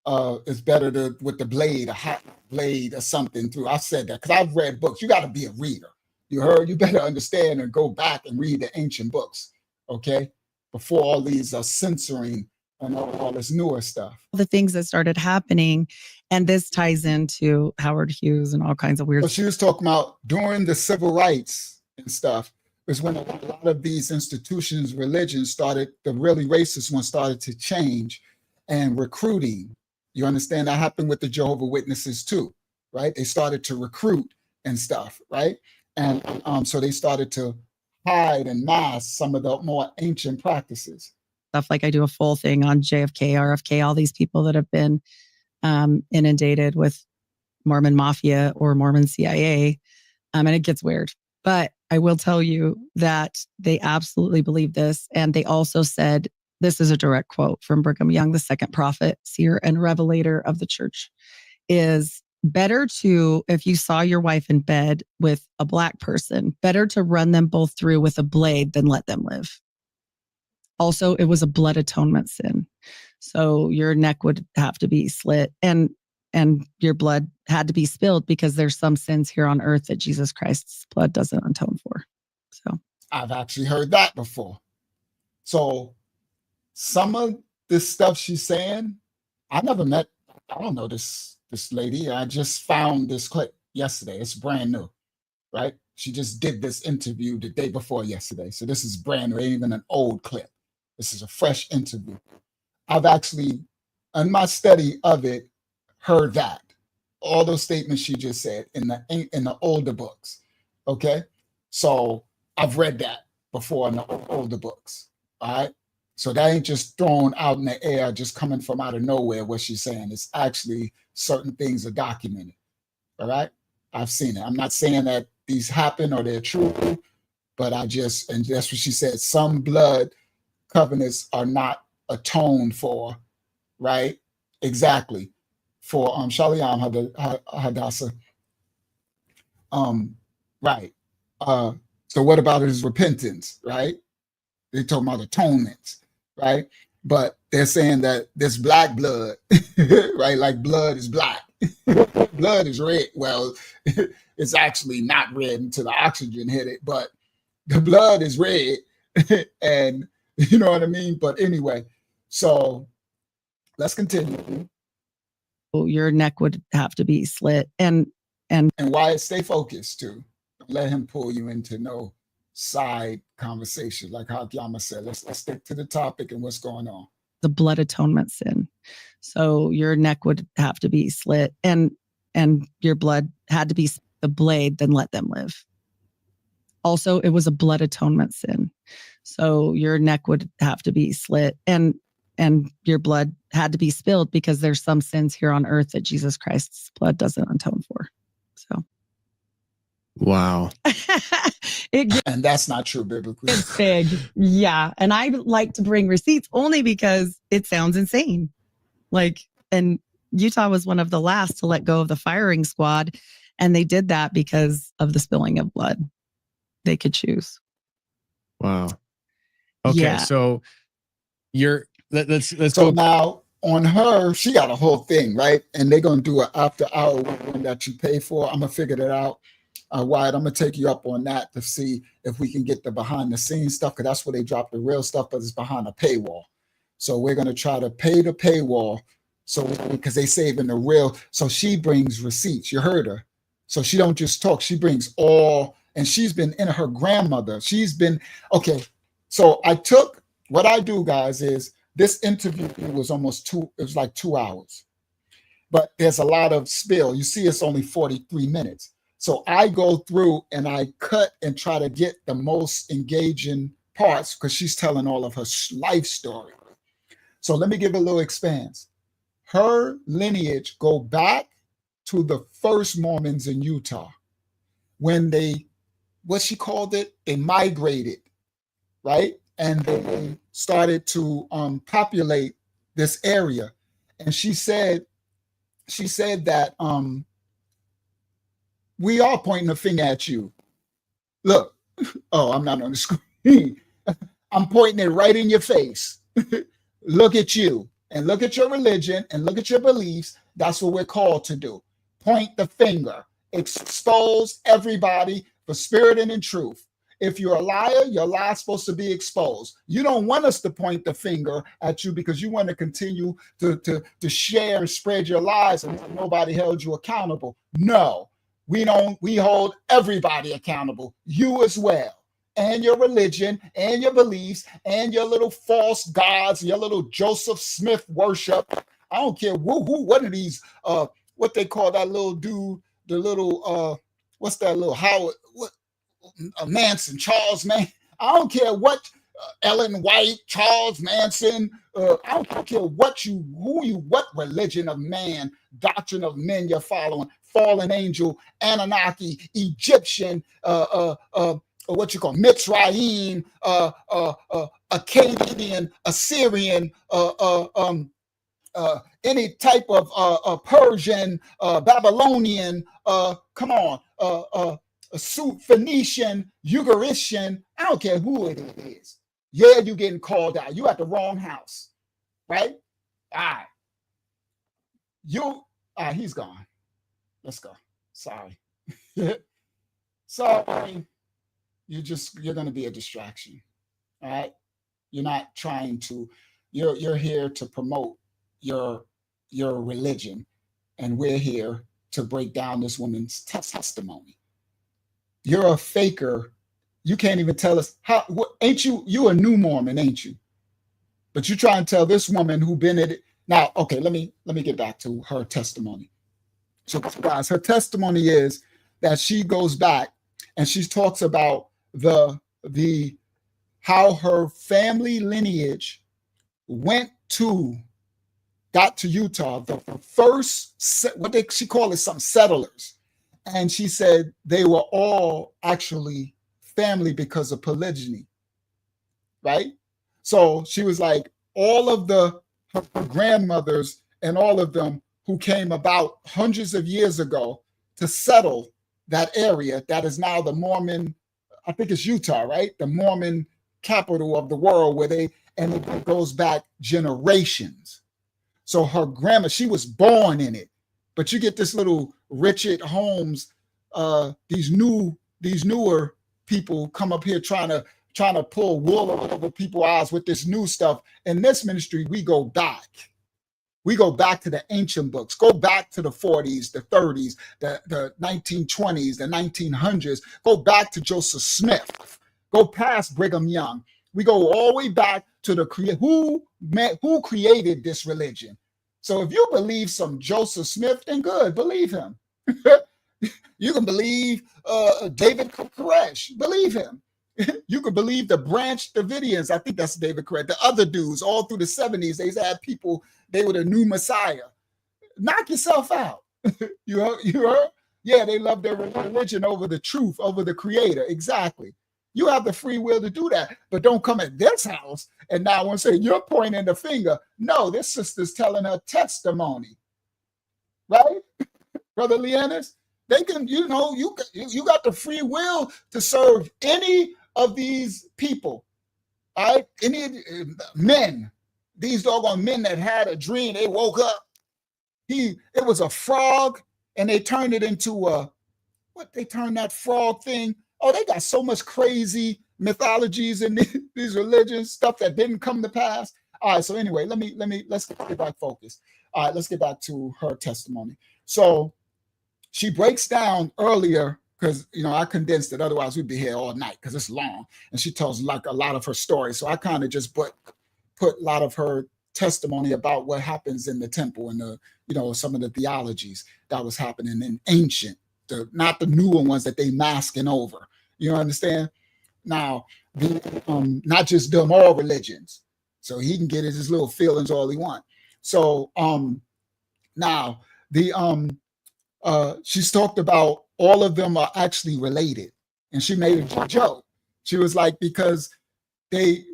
B: it's better to with the blade, a hot blade or something through. I said that because I've read books. You got to be a reader. You heard? You better understand and go back and read the ancient books, okay? Before all these censoring and all this newer stuff.
H: The things that started happening, and this ties into Howard Hughes and all kinds of weird.
B: So she was talking about during the civil rights and stuff was when a lot of these institutions, religions started, the really racist ones started to change, and recruiting. You understand that happened with the Jehovah's Witnesses too, right? They started to recruit and stuff, right? And so they started to hide and mask some of the more ancient practices.
H: Stuff like I do a full thing on JFK, RFK, all these people that have been inundated with Mormon mafia or Mormon CIA. And it gets weird. But I will tell you that they absolutely believe this. And they also said, this is a direct quote from Brigham Young, the second prophet, seer, and revelator of the church, is better to, if you saw your wife in bed with a Black person, better to run them both through with a blade than let them live. Also, it was a blood atonement sin. So your neck would have to be slit and your blood had to be spilled because there's some sins here on earth that Jesus Christ's blood doesn't atone for. So
B: I've actually heard that before. So some of this stuff she's saying, I never met, I don't know this lady. I just found this clip yesterday. It's brand new, right? She just did this interview the day before yesterday. So this is brand new, ain't even an old clip. This is a fresh interview. I've actually, in my study of it, heard that. All those statements she just said in the older books, okay? So I've read that before in the older books, all right? So that ain't just thrown out in the air, just coming from out of nowhere, what she's saying. It's actually certain things are documented, all right? I've seen it. I'm not saying that these happen or they're true, but and that's what she said. Some blood covenants are not atoned for, right? Exactly. For Shalom Hadassah. Right. So what about his repentance, right? They're talking about atonement, right? But they're saying that this black blood, right? Like blood is black. Blood is red. Well, it's actually not red until the oxygen hit it, but the blood is red. And you know what I mean? But anyway, so let's continue.
H: your neck would have to be slit. And
B: Wyatt, stay focused too. Don't let him pull you into no side conversation. Like how Yama said, let's stick to the topic and what's going on.
H: the blood atonement sin. So your neck would have to be slit and your blood had to be the blade, then let them live. Also, it was a blood atonement sin. So your neck would have to be slit and your blood had to be spilled because there's some sins here on earth that Jesus Christ's blood doesn't atone for. So.
I: Wow.
B: And that's not true biblically.
H: It's big. Yeah. And I like to bring receipts only because it sounds insane. Like, and Utah was one of the last to let go of the firing squad. And they did that because of the spilling of blood. They could choose.
I: Wow. Okay.
H: Yeah.
I: So let's
B: So
I: go.
B: now on her, she got a whole thing, right? And they're going to do an after hour one that you pay for. I'm going to figure that out. Wyatt, I'm going to take you up on that to see if we can get the behind the scenes stuff, because that's where they drop the real stuff, but it's behind a paywall. So we're going to try to pay the paywall. So because they saving the real. So she brings receipts. You heard her. So she don't just talk. She brings all, and she's been in her grandmother. She's been, okay. So what I do, guys, is this interview was it was like 2 hours, but there's a lot of spill. You see, it's only 43 minutes. So I go through and I cut and try to get the most engaging parts because she's telling all of her life story. So let me give a little expanse. Her lineage go back to the first Mormons in Utah when they, what she called it, they migrated, right? And they started to populate this area. And she said that we are pointing a finger at you. Look, oh, I'm not on the screen. I'm pointing it right in your face. Look at you and look at your religion and look at your beliefs. That's what we're called to do. Point the finger, expose everybody for spirit and in truth. If you're a liar, your lie's supposed to be exposed. You don't want us to point the finger at you because you want to continue to share and spread your lies and nobody held you accountable. No, we don't. We hold everybody accountable, you as well, and your religion and your beliefs and your little false gods, your little Joseph Smith worship. I don't care what are these, what they call that little dude, the little, what's that little Howard, Manson, Charles Manson. I don't care what Ellen White, Charles Manson. I don't care what what religion of man, doctrine of men you're following. Fallen angel, Anunnaki, Egyptian, what you call Mitzrayim, Akkadian, Assyrian, any type of Persian, Babylonian. Come on. Phoenician, Ugaristian, I don't care who it is. Yeah, you're getting called out. You at the wrong house, right? All right. He's gone. Let's go. Sorry. Sorry. You're going to be a distraction. All right. You're not trying to, you're here to promote your religion. And we're here to break down this woman's testimony. You're a faker. You can't even tell us ain't you a new Mormon, ain't you? But you try and tell this woman who been in it. Now, okay, let me get back to her testimony. So guys, her testimony is that she goes back and she talks about how her family lineage got to Utah, the first, she called it some settlers. And she said they were all actually family because of polygyny, right? So she was like, all of her grandmothers and all of them who came about hundreds of years ago to settle that area that is now the Mormon, I think it's Utah, right? The Mormon capital of the world and it goes back generations. So her grandma, she was born in it. But you get this little Richard Holmes, these newer people come up here trying to pull wool over people's eyes with this new stuff. In this ministry, we go back. We go back to the ancient books, go back to the 40s, the 30s, the 1920s, the 1900s, go back to Joseph Smith, go past Brigham Young. We go all the way back to who created this religion. So if you believe some Joseph Smith, then good, believe him. You can believe David Koresh. Believe him. You could believe the Branch Davidians. I think that's David Koresh. The other dudes all through the 70s, they had people, they were the new Messiah. Knock yourself out. You heard? Yeah, they love their religion over the truth, over the creator. Exactly. You have the free will to do that, but don't come at this house and now want to say you're pointing the finger. No, this sister's telling her testimony, right, Brother Leannis? They can, you got the free will to serve any of these people, all right? Any men, these doggone men that had a dream, they woke up. It was a frog, and they turned it into what they turned that frog thing. Oh, they got so much crazy mythologies in these religions, stuff that didn't come to pass. All right, so anyway, let's get back focused. All right, let's get back to her testimony. So she breaks down earlier, because I condensed it, otherwise we'd be here all night because it's long. And she tells like a lot of her story. So I kind of just put a lot of her testimony about what happens in the temple and some of the theologies that was happening in ancient, not the newer ones that they masking over. You understand? Now, not just them, all religions. So he can get his little feelings all he wants. So now she's talked about all of them are actually related. And she made a joke. She was like, because they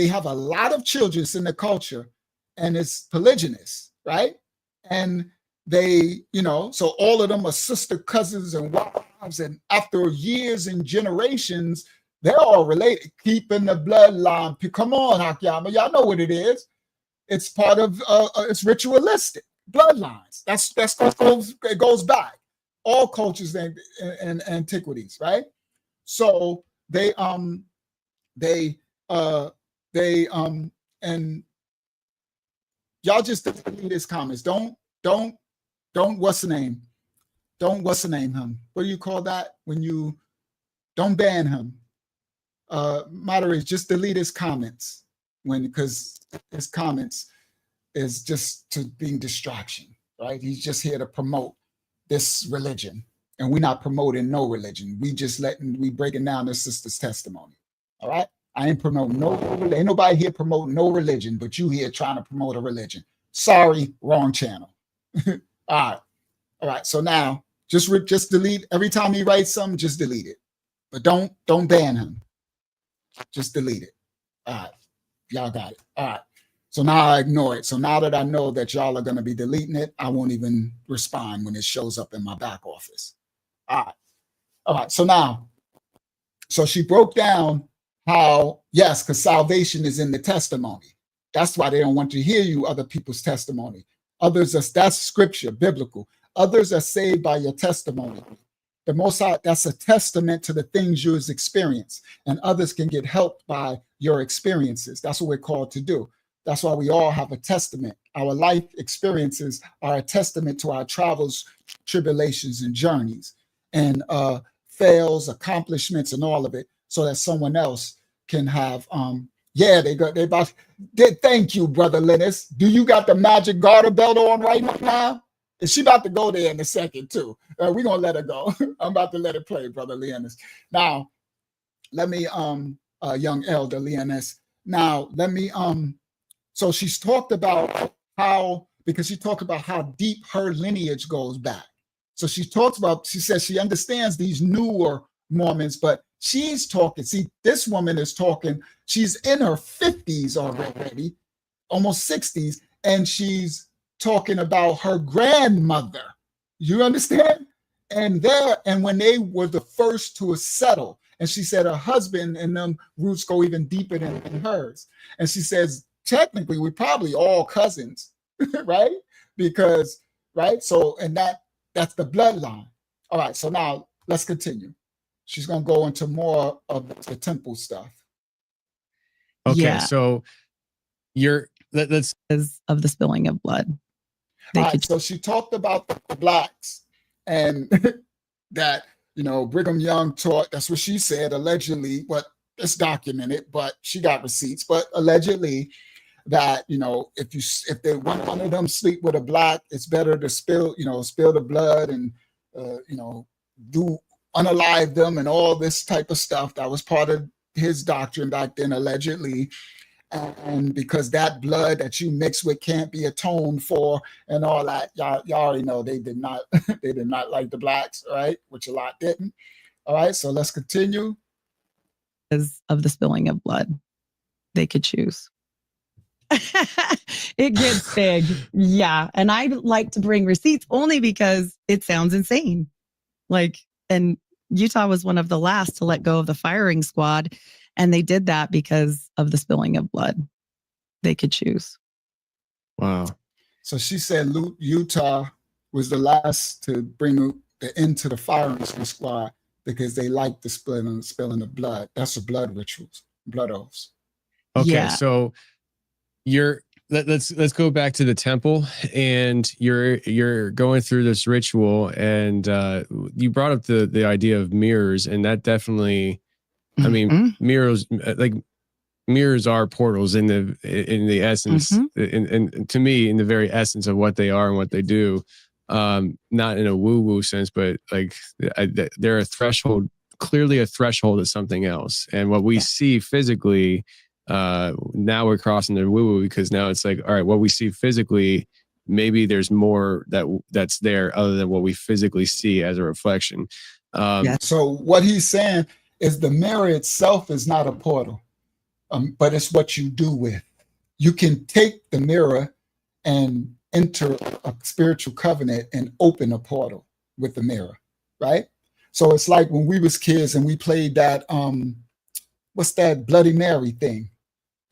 B: have a lot of children in the culture and it's polygynous, right? And they, so all of them are sister cousins and wives, and after years and generations, they're all related, keeping the bloodline. Come on, Hakyama, y'all know what it is. It's part of it's ritualistic bloodlines. It goes back all cultures and antiquities, right? So and y'all just delete his comments. Don't what's the name? Don't what's the name him? What do you call that when you don't ban him? Moderate, just delete his comments because his comments is just to being distraction, right? He's just here to promote this religion, and we're not promoting no religion. We breaking down this sister's testimony. All right. I ain't promoting ain't nobody here promoting no religion, but you here trying to promote a religion. Sorry, wrong channel. All right. So now just delete every time he writes something, just delete it. But don't ban him. Just delete it. All right. Y'all got it. All right. So now I ignore it. So now that I know that y'all are going to be deleting it, I won't even respond when it shows up in my back office. All right. So she broke down how, yes, because salvation is in the testimony. That's why they don't want to hear you other people's testimony. That's scripture, biblical. Others are saved by your testimony. The Most High, that's a testament to the things you have experienced, and others can get helped by your experiences. That's what we're called to do. That's why we all have a testament. Our life experiences are a testament to our travels, tribulations, and journeys, and fails, accomplishments, and all of it, so that someone else can have. Thank you, Brother Linus. Do you got the magic garter belt on right now? Is she about to go there in a second too? We're gonna let her go. I'm about to let it play, Brother Leonis. Now, let me young elder Leonis. Now, let me so she's talked about because she talked about how deep her lineage goes back. So she says she understands these newer Mormons, but she's talking. See, this woman is talking, she's in her 50s already, almost 60s, and she's talking about her grandmother. You understand? And when they were the first to settle, and she said her husband and them roots go even deeper than hers. And she says, technically, we're probably all cousins, right? Because, right? So, and that's the bloodline. All right, so now let's continue. She's going to go into more of the temple stuff.
I: Okay,
H: Yeah.
I: so let's
H: of the spilling of blood.
B: So she talked about the blacks and that, Brigham Young taught, that's what she said, allegedly, but it's documented, but she got receipts, but allegedly that, if one of them sleep with a black, it's better to spill the blood and do unalive them and all this type of stuff. That was part of his doctrine back then, allegedly. And because that blood that you mix with can't be atoned for and all that, y'all already know they did not they did not like the blacks, right? Which a lot didn't. All right, so let's continue.
H: Because of the spilling of blood, they could choose. It gets big. Yeah. And I like to bring receipts only because it sounds insane. And Utah was one of the last to let go of the firing squad. And they did that because of the spilling of blood. They could choose.
I: Wow.
B: So she said Utah was the last to bring the end to the firing squad because they liked the spilling of blood. That's the blood rituals, blood oaths.
I: Okay,
H: Yeah.
I: so let's go back to the temple, and you're going through this ritual, and you brought up the idea of mirrors, and that definitely, I mean, mirrors are portals in the essence, and to me, in the very essence of what they are and what they do. Not in a woo-woo sense, but like they're a threshold, clearly a threshold of something else. And what we see physically, now we're crossing the woo-woo, because now it's like, all right, what we see physically, maybe there's more that's there other than what we physically see as a reflection.
B: So what he's saying is the mirror itself is not a portal, but it's what you do with. You can take the mirror and enter a spiritual covenant and open a portal with the mirror, right? So it's like when we was kids and we played that, what's that Bloody Mary thing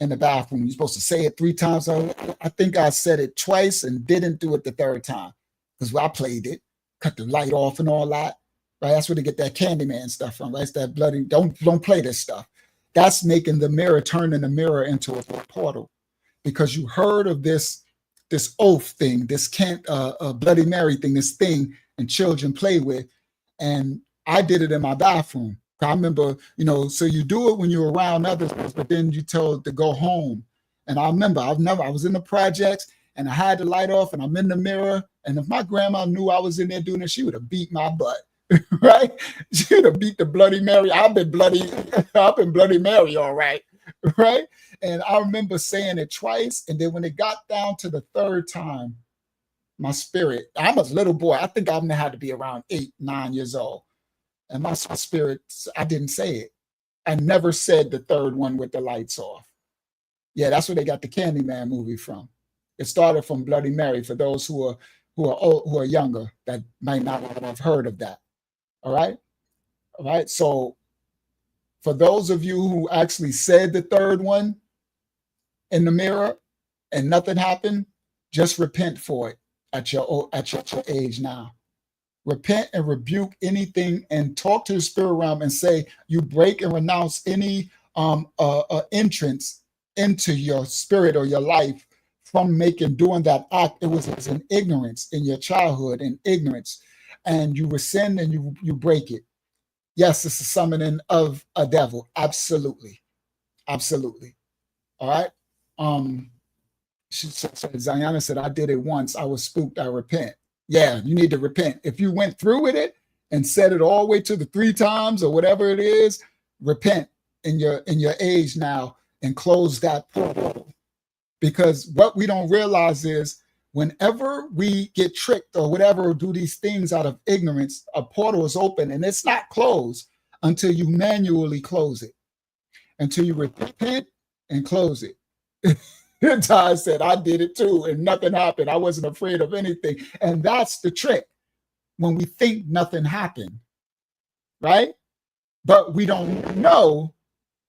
B: in the bathroom? You're supposed to say it 3 times. I think I said it twice and didn't do it the 3rd time because I played it, cut the light off and all that, right? That's where they get that Candyman stuff from, right? It's that bloody, don't play this stuff. That's making the mirror, turning the mirror into a portal, because you heard of this oath thing, this Bloody Mary thing, this thing, and children play with. And I did it in my bathroom. I remember, so you do it when you're around others, but then you told to go home. And I remember, I was in the projects and I had the light off and I'm in the mirror. And if my grandma knew I was in there doing it, she would have beat my butt, right? She would have beat the Bloody Mary. I've been Bloody Mary, all right, right? And I remember saying it twice. And then when it got down to the 3rd time, my spirit, I'm a little boy. I think I had to be around 8, 9 years old. And my spirit, I didn't say it. I never said the 3rd one with the lights off. Yeah, that's where they got the Candyman movie from. It started from Bloody Mary, for those who are younger that might not have heard of that. All right. So for those of you who actually said the 3rd one in the mirror and nothing happened, just repent for it at your age now. Repent and rebuke anything and talk to the spirit realm and say you break and renounce any entrance into your spirit or your life from doing that act. It was in ignorance in your childhood, in ignorance, and you rescind and you break it. Yes, it's a summoning of a devil. Absolutely. All right. Ziana said, I did it once. I was spooked. I repent. Yeah, you need to repent. If you went through with it and said it all the way to the 3 times or whatever it is, repent in your age now and close that portal. Because what we don't realize is whenever we get tricked or whatever, or do these things out of ignorance, a portal is open and it's not closed until you manually close it, until you repent and close it. Ty said, I did it too, and nothing happened. I wasn't afraid of anything. And that's the trick. When we think nothing happened, right? But we don't know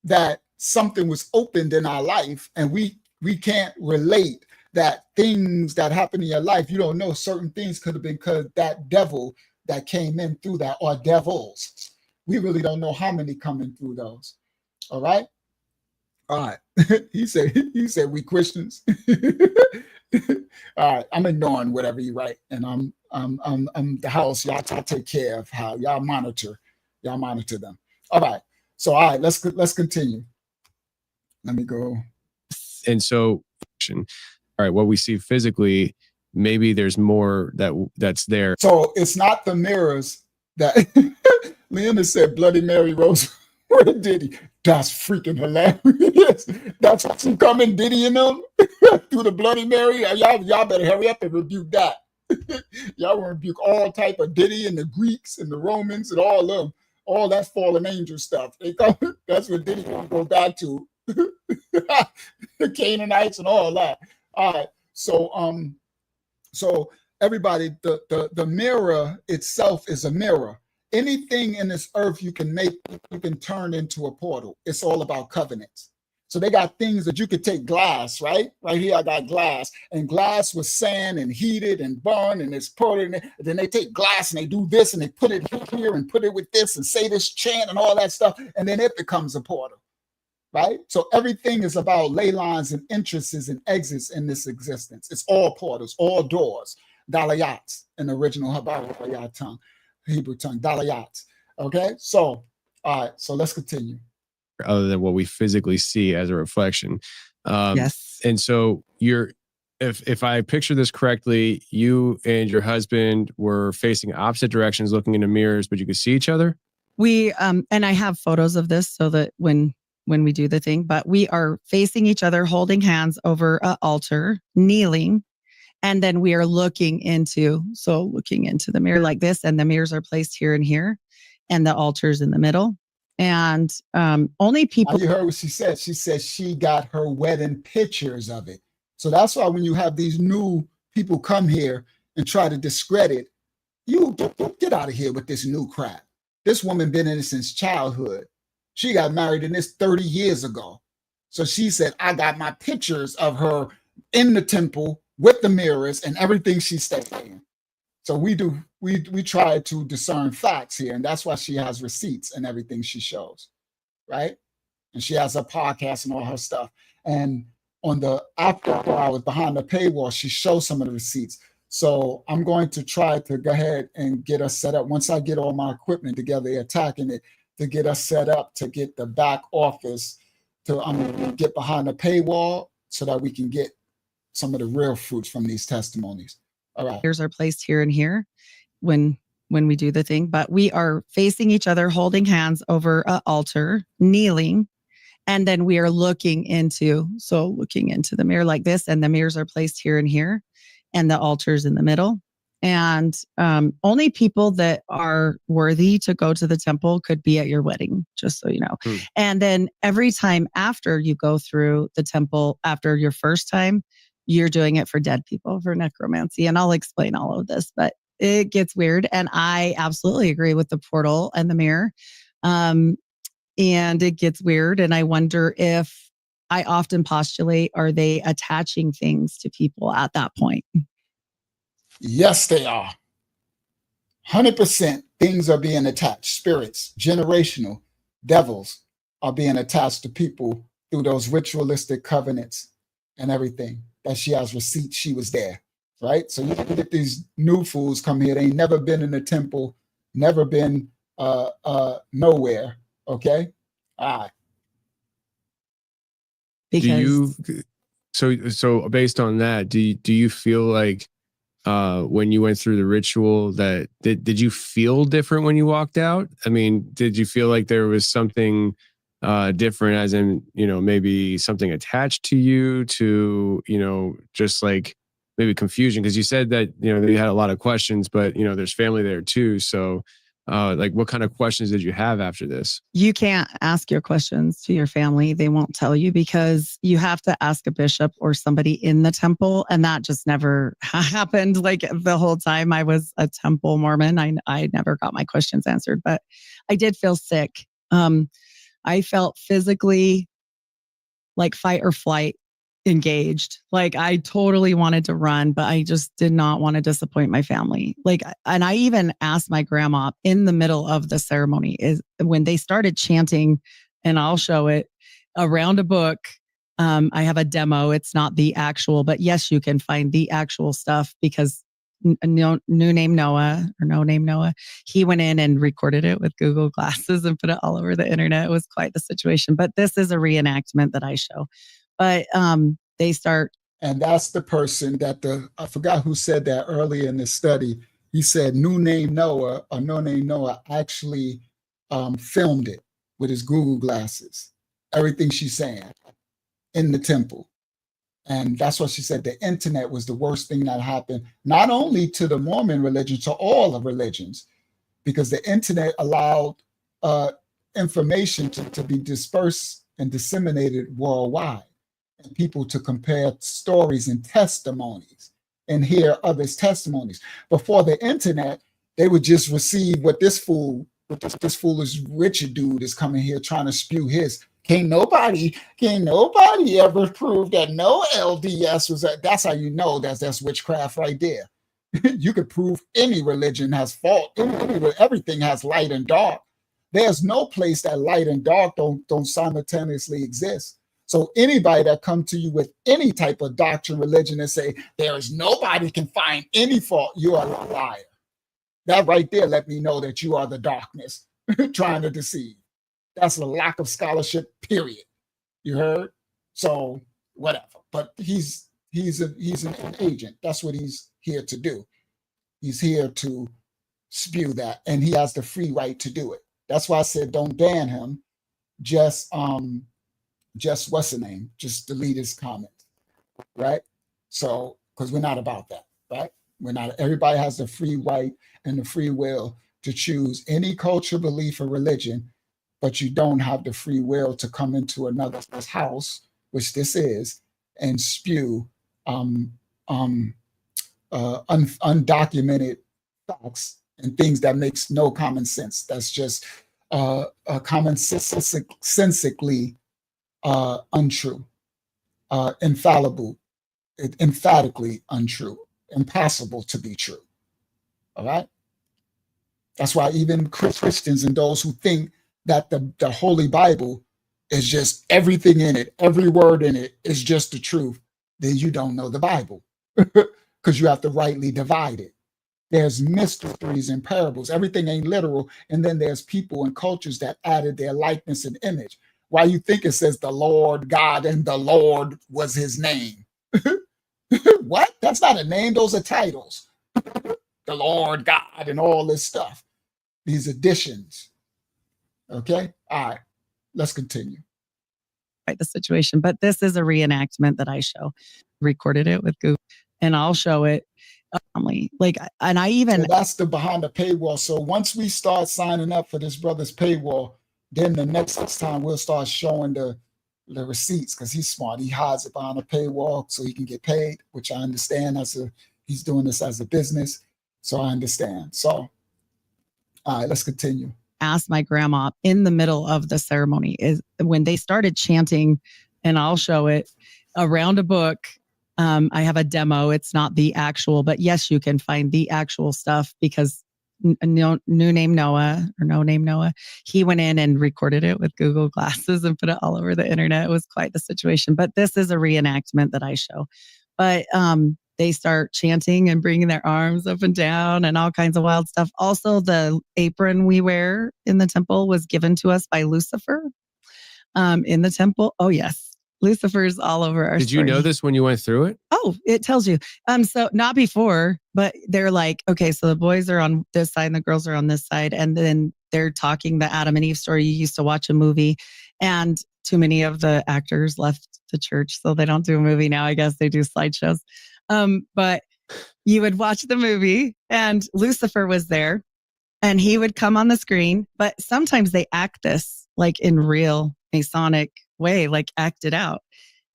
B: that something was opened in our life, and we can't relate that things that happen in your life, you don't know certain things could have been because that devil that came in through that, or devils. We really don't know how many coming through those. All right. All right. He said we Christians. All right. I'm ignoring whatever you write. And I'm the house. Y'all take care of how y'all monitor them. All right. So all right, let's continue. Let me go.
I: And so, all right, what we see physically maybe there's more that's there.
B: So it's not the mirrors that Leona said Bloody Mary rose with Diddy. That's freaking hilarious. That's what you come in Diddying them through the Bloody Mary. Y'all better hurry up and rebuke that. Y'all will rebuke all type of Diddy and the Greeks and the Romans and all of them. All that fallen angel stuff. That's what Diddy want to go back to. The Canaanites and all that. All right. So everybody, the mirror itself is a mirror. Anything in this earth you can turn into a portal. It's all about covenants. So they got things that you could take glass, right? Right here, I got glass, and glass was sand and heated and burned, and it's put in it. Then they take glass and they do this and they put it here and put it with this and say this chant and all that stuff, and then it becomes a portal, right? So everything is about ley lines and entrances and exits in this existence. It's all portals, all doors. Dalayat in the original Hebrew tongue, dalayat. Okay, so all right, so let's continue.
I: Other than what we physically see as a reflection.
H: Yes.
I: And so if I picture this correctly, you and your husband were facing opposite directions, looking into mirrors, but you could see each other.
H: We and I have photos of this so that when we do the thing, but we are facing each other, holding hands over an altar, kneeling, and then we are looking into the mirror like this, and the mirrors are placed here and here, and the altar's in the middle. And only people.
B: You heard what she said. She said she got her wedding pictures of it. So that's why when you have these new people come here and try to discredit, you get out of here with this new crap. This woman been in it since childhood. She got married in this 30 years ago. So she said, I got my pictures of her in the temple with the mirrors and everything she stayed in. So we try to discern facts here, and that's why she has receipts and everything she shows, right? And she has a podcast and all her stuff. And on the after hours behind the paywall, she shows some of the receipts. So I'm going to try to go ahead and get us set up. Once I get all my equipment together, attacking it, to get us set up to get the back office to get behind the paywall so that we can get some of the real fruits from these testimonies. All right.
H: Mirrors are placed here and here when we do the thing, but we are facing each other, holding hands over an altar, kneeling, and then we are looking into the mirror like this, and the mirrors are placed here and here, and the altar's in the middle. And only people that are worthy to go to the temple could be at your wedding, just so you know. And then every time after you go through the temple, after your first time, you're doing it for dead people, for necromancy. And I'll explain all of this, but it gets weird. And I absolutely agree with the portal and the mirror. And it gets weird. And I wonder if I often postulate, are they attaching things to people at that point?
B: Yes, they are. 100% things are being attached. Spirits, generational, devils are being attached to people through those ritualistic covenants and everything. That she has receipts, she was there, right? So you can get these new fools come here. They ain't never been in the temple, never been nowhere, okay? All right.
H: Because
I: so based on that, do you feel like when you went through the ritual that did you feel different when you walked out? I mean, did you feel like there was something different, as in, maybe something attached to you, to, just like maybe confusion? Because you said that, you had a lot of questions, but, there's family there too. So like, what kind of questions did you have after this?
H: You can't ask your questions to your family. They won't tell you, because you have to ask a bishop or somebody in the temple. And that just never happened. Like the whole time I was a temple Mormon, I never got my questions answered, but I did feel sick. I felt physically like fight or flight engaged. Like I totally wanted to run, but I just did not want to disappoint my family. And I even asked my grandma in the middle of the ceremony, is when they started chanting, and I'll show it around a book. I have a demo. It's not the actual, but yes, you can find the actual stuff, because No Name Noah, he went in and recorded it with Google Glasses and put it all over the internet. It was quite the situation, but this is a reenactment that I show. But they start
B: And that's the person that I forgot who said that earlier in the study. He said New Name Noah or No Name Noah actually filmed it with his Google glasses, everything she's saying in the temple. And that's what she said. The internet was the worst thing that happened, not only to the Mormon religion, to all of religions, because the internet allowed information to be dispersed and disseminated worldwide, and people to compare stories and testimonies and hear others' testimonies. Before the internet, they would just receive what this foolish Richard dude is coming here trying to spew his. Can't nobody ever prove that no LDS was that. That's how you know that's witchcraft right there. You could prove any religion has fault. Everything has light and dark. There's no place that light and dark don't simultaneously exist. So anybody that come to you with any type of doctrine, religion, and say there is nobody can find any fault, you are a liar. That right there let me know that you are the darkness trying to deceive. That's a lack of scholarship, period. You heard? So whatever. But he's an agent. That's what he's here to do. He's here to spew that, and he has the free right to do it. That's why I said don't ban him. Just what's the name? Just delete his comment, right? So because we're not about that, right? We're not. Everybody has the free right and the free will to choose any culture, belief, or religion, but you don't have the free will to come into another's house, which this is, and spew undocumented facts and things that makes no common sense. That's just sensically untrue, emphatically untrue, impossible to be true. All right. That's why even Christians and those who think that the Holy Bible is just everything in it, every word in it is just the truth, then you don't know the Bible because you have to rightly divide it. There's mysteries and parables. Everything ain't literal. And then there's people and cultures that added their likeness and image. Why you think it says the Lord God and the Lord was his name? What? That's not a name. Those are titles. The Lord God and all this stuff. These additions. Okay. All right. Let's continue.
H: The situation, but this is a reenactment that I show. Recorded it with Google, and I'll show it. And I even
B: so that's the behind the paywall. So once we start signing up for this brother's paywall, then the next time we'll start showing the receipts because he's smart. He hides it behind a paywall so he can get paid, which I understand. He's doing this as a business, so I understand. So, all right, let's continue.
H: Asked my grandma in the middle of the ceremony is when they started chanting, and I'll show it around a book. I have a demo. It's not the actual, but yes, you can find the actual stuff because New Name Noah or No Name Noah, he went in and recorded it with Google glasses and put it all over the internet. It was quite the situation, but this is a reenactment that I show. But they start chanting and bringing their arms up and down and all kinds of wild stuff. Also, the apron we wear in the temple was given to us by Lucifer in the temple. Oh, yes. Lucifer's all over our
I: Did you know this when you went through it?
H: Oh, it tells you. So not before, but they're like, okay, so the boys are on this side and the girls are on this side. And then they're talking the Adam and Eve story. You used to watch a movie, and too many of the actors left the church. So they don't do a movie now. I guess they do slideshows. But you would watch the movie and Lucifer was there and he would come on the screen. But sometimes they act this like in real Masonic way, like act it out.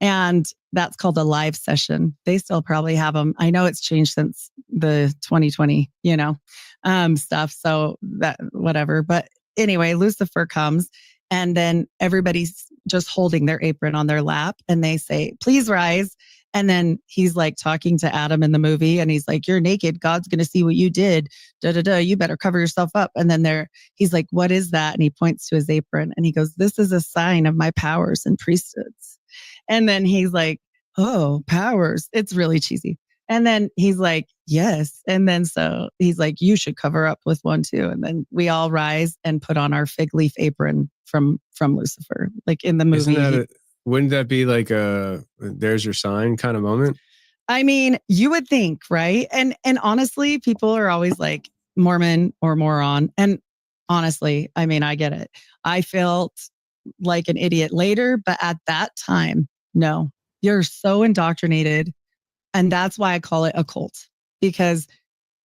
H: And that's called a live session. They still probably have them. I know it's changed since the 2020, stuff. So that whatever. But anyway, Lucifer comes and then everybody's just holding their apron on their lap and they say, please rise. And then he's like talking to Adam in the movie and he's like, you're naked. God's going to see what you did. You better cover yourself up. And then he's like, what is that? And he points to his apron and he goes, this is a sign of my powers and priesthoods. And then he's like, oh, powers. It's really cheesy. And then he's like, yes. And then so he's like, you should cover up with one too. And then we all rise and put on our fig leaf apron from Lucifer, like in the movie.
I: wouldn't that be like there's your sign kind of moment?
H: I mean, you would think, right? And honestly, people are always like Mormon or moron. And honestly, I mean, I get it. I felt like an idiot later, but at that time, no, you're so indoctrinated. And that's why I call it a cult, because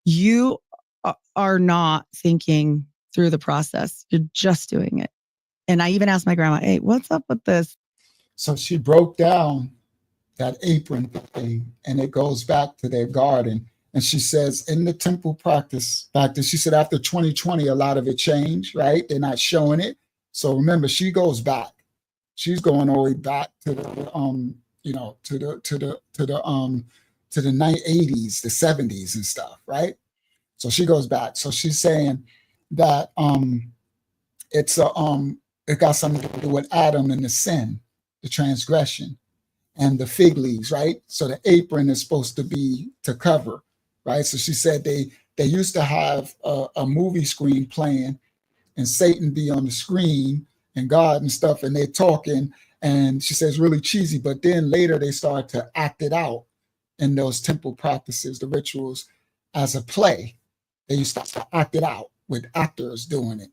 H: you are not thinking through the process. You're just doing it. And I even asked my grandma, hey, what's up with this?
B: So she broke down that apron thing, and it goes back to their garden. And she says, in the temple practice back then, she said after 2020, a lot of it changed, right? They're not showing it. So remember, she goes back. She's going all the way back to the to the 80s, the 70s and stuff, right? So she goes back. So she's saying that it got something to do with Adam and the sin, the transgression, and the fig leaves, right? So the apron is supposed to be to cover, right? So she said they used to have a movie screen playing, and Satan be on the screen and God and stuff, and they're talking, and she says really cheesy, but then later they started to act it out in those temple practices, the rituals, as a play. They used to act it out with actors doing it,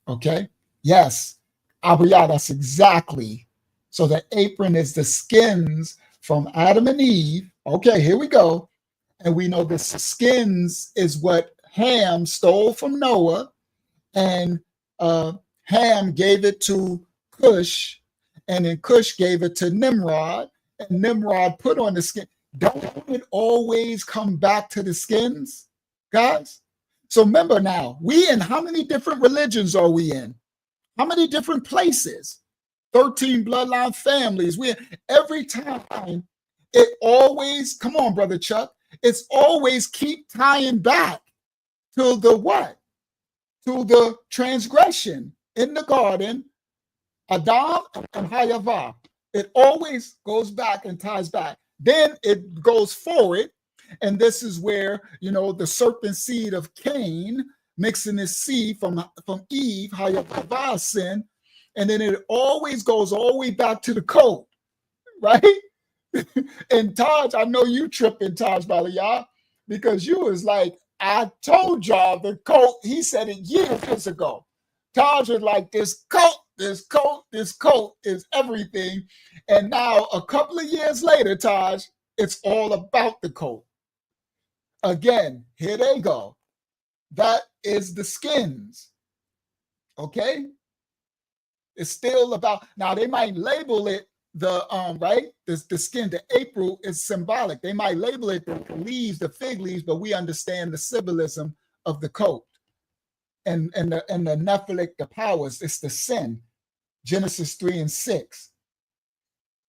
B: okay? Yes, Abriya, that's exactly. So the apron is the skins from Adam and Eve. Okay, here we go. And we know the skins is what Ham stole from Noah, and Ham gave it to Cush, and then Cush gave it to Nimrod, and Nimrod put on the skin. Don't it always come back to the skins, guys? So remember now, we in how many different religions are we in? How many different places? 13 bloodline families. We every time it always, come on, Brother Chuck, it's always keep tying back to the what? To the transgression in the garden, Adam and Hayavah. It always goes back and ties back. Then it goes forward, and this is where, the serpent seed of Cain mixing his seed from Eve, Hayavah's sin, and then it always goes all the way back to the code, right? And Taj, I know you tripping, Taj Baliyah, because you was like, I told y'all the code, he said it years ago. Taj was like, this cult is everything. And now a couple of years later, Taj, it's all about the cult. Again, here they go. That is the skins. Okay? It's still about, now they might label it the skin, the April is symbolic. They might label it the leaves, the fig leaves, but we understand the symbolism of the coat and the Nephilim, the powers. It's the sin. Genesis 3:6.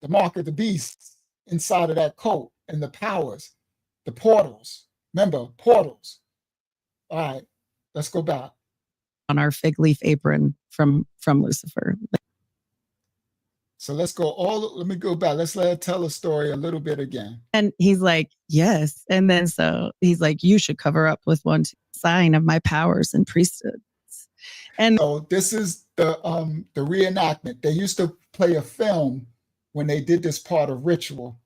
B: The mark of the beast inside of that coat and the powers, the portals. Remember, portals. All right, let's go back.
H: On our fig leaf apron from Lucifer.
B: So let me go back. Let's let her tell a story a little bit again.
H: And he's like, yes. And then so he's like, you should cover up with one sign of my powers and priesthoods. And
B: so this is the reenactment. They used to play a film when they did this part of ritual.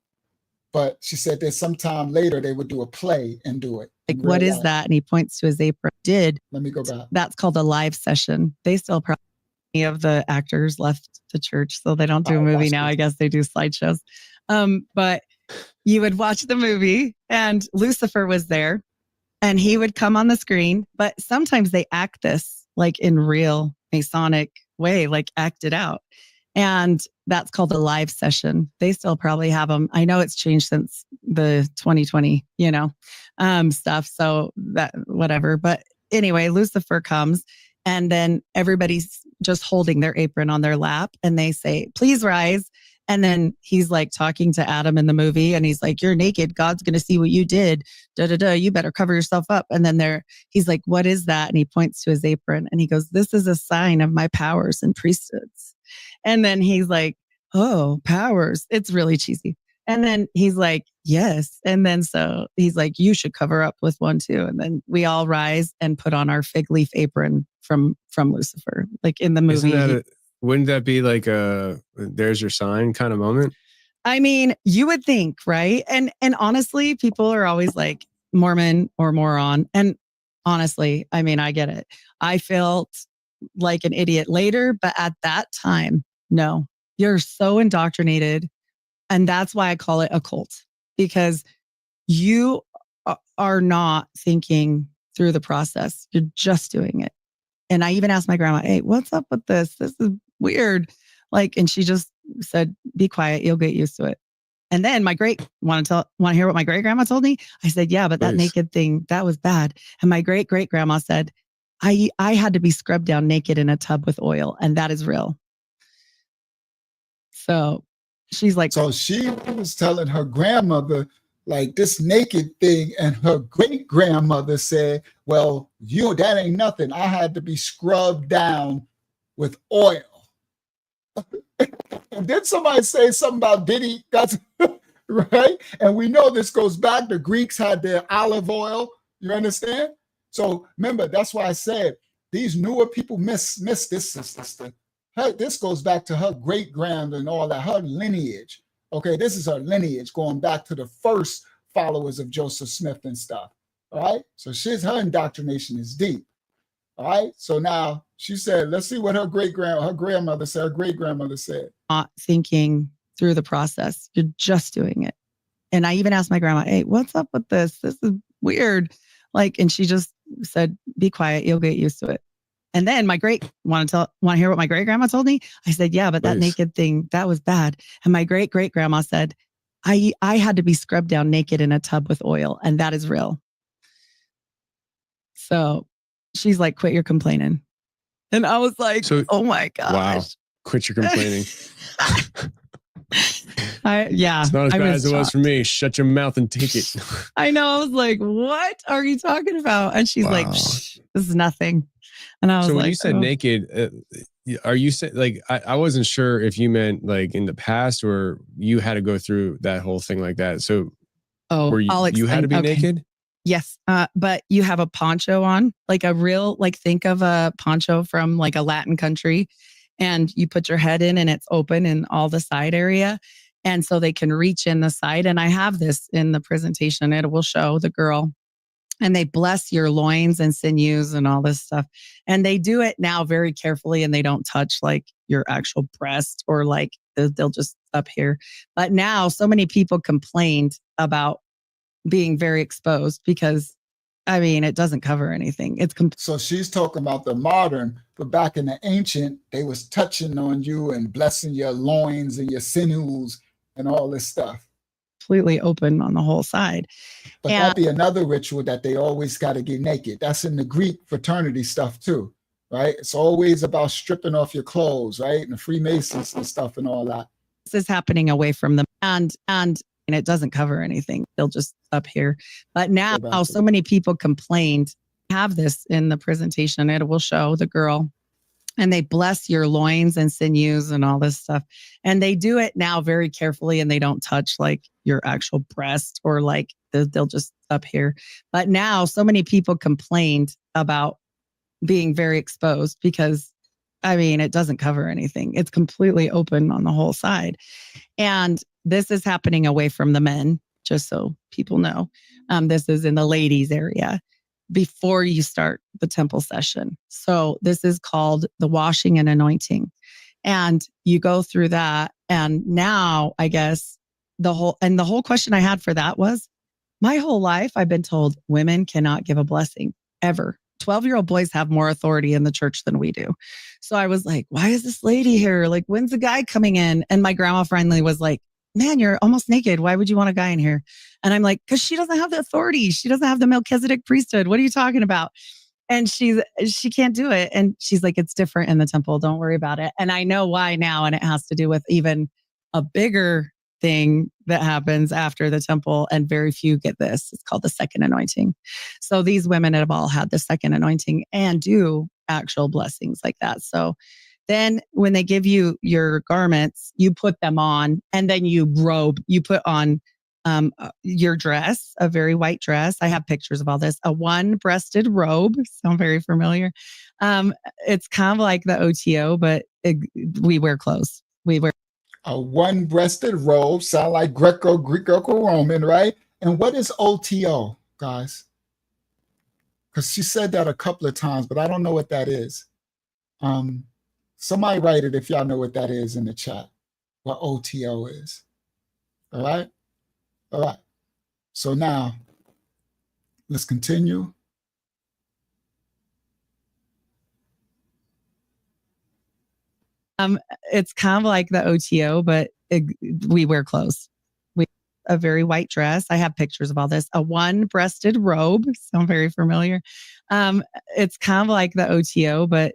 B: But she said that sometime later they would do a play and do it.
H: Like, what is that? And he points to his apron.
B: Let me go back.
H: That's called a live session. They still probably any of the actors left the church, so they don't do a movie now. I guess they do slideshows. But you would watch the movie, and Lucifer was there, and he would come on the screen. But sometimes they act this like in real Masonic way, like act it out. And that's called a live session. They still probably have them. I know it's changed since the 2020, stuff. So that whatever. But anyway, Lucifer comes, and then everybody's just holding their apron on their lap, and they say, please rise. And then he's like talking to Adam in the movie, and he's like, you're naked. God's going to see what you did. You better cover yourself up. And then he's like, what is that? And he points to his apron, and he goes, this is a sign of my powers and priesthoods. And then he's like, oh, powers. It's really cheesy. And then he's like, yes. And then so he's like, you should cover up with one too. And then we all rise and put on our fig leaf apron from Lucifer, like in the movie.
I: wouldn't that be like a there's your sign kind of moment?
H: I mean, you would think, right? And honestly, people are always like Mormon or moron. And honestly, I mean, I get it. I felt like an idiot later, but at that time, no, you're so indoctrinated. And that's why I call it a cult, because you are not thinking through the process. You're just doing it. And I even asked my grandma, hey, what's up with this? This is weird. Like, and she just said, be quiet. You'll get used to it. And then want to hear what my great grandma told me? I said, yeah, but that naked thing, that was bad. And my great great grandma said, I had to be scrubbed down naked in a tub with oil. And that is real. So she's like,
B: so she was telling her grandmother like this naked thing, and her great grandmother said, well, that ain't nothing. I had to be scrubbed down with oil. And then somebody say something about Diddy, that's right. And we know this goes back. The Greeks had their olive oil. You understand? So remember, that's why I said these newer people miss this sister. This goes back to her great grand and all that, her lineage. Okay, this is her lineage going back to the first followers of Joseph Smith and stuff. All right. So her indoctrination is deep. All right. So now she said, let's see what her great grandmother said.
H: Not thinking through the process. You're just doing it. And I even asked my grandma, hey, what's up with this? This is weird. Like, and she just said, be quiet. You'll get used to it. And then want to hear what my great grandma told me? I said, yeah, but that naked thing, that was bad. And my great great grandma said, I had to be scrubbed down naked in a tub with oil. And that is real. So she's like, quit your complaining. And I was like, oh my gosh.
I: Wow. Quit your complaining.
H: Yeah.
I: It's not as bad as it was for me. Shut your mouth and take it.
H: I know. I was like, what are you talking about? And she's like, this is nothing. And I was
I: so when
H: like,
I: you said naked, are you saying like, I wasn't sure if you meant like in the past or you had to go through that whole thing like that. So you had to be naked?
H: Yes. But you have a poncho on, like a real, like think of a poncho from like a Latin country, and you put your head in and it's open in all the side area. And so they can reach in the side. And I have this in the presentation. It will show the girl, and they bless your loins and sinews and all this stuff. And they do it now very carefully, and they don't touch like your actual breast or like they'll just up here. But now so many people complained about being very exposed because, I mean, it doesn't cover anything.
B: So she's talking about the modern, but back in the ancient, they was touching on you and blessing your loins and your sinews and all this stuff.
H: Completely open on the whole side.
B: But that'd be another ritual that they always got to get naked. That's in the Greek fraternity stuff too, right? It's always about stripping off your clothes, right? And the Freemasons and stuff and all that.
H: This is happening away from them. And it doesn't cover anything. They'll just up here. But now so many people complained. I have this in the presentation. It will show the girl, and they bless your loins and sinews and all this stuff. And they do it now very carefully, and they don't touch like your actual breast or like they'll just up here. But now so many people complained about being very exposed because, I mean, it doesn't cover anything. It's completely open on the whole side. And this is happening away from the men, just so people know. This is in the ladies area before you start the temple session. So this is called the washing and anointing. And you go through that. And now I guess the whole question I had for that was, my whole life I've been told women cannot give a blessing ever. 12-year-old boys have more authority in the church than we do. So I was like, why is this lady here? Like, when's the guy coming in? And my grandma finally was like, man, you're almost naked. Why would you want a guy in here? And I'm like, because she doesn't have the authority. She doesn't have the Melchizedek priesthood. What are you talking about? And she can't do it. And she's like, it's different in the temple. Don't worry about it. And I know why now. And it has to do with even a bigger thing that happens after the temple. And very few get this. It's called the second anointing. So these women have all had the second anointing and do actual blessings like that. So then when they give you your garments, you put them on, and then you put on your dress, a very white dress. I have pictures of all this, a one-breasted robe. Sound very familiar. It's kind of like the OTO, but we wear clothes. We wear
B: a one-breasted robe, sound like Greco-Roman, right? And what is OTO, guys? Because she said that a couple of times, but I don't know what that is. Somebody write it if y'all know what that is in the chat, what OTO is. All right? All right. So now, let's continue.
H: It's kind of like the OTO, but we wear clothes. We a very white dress. I have pictures of all this. A one-breasted robe. Sound very familiar. It's kind of like the OTO, but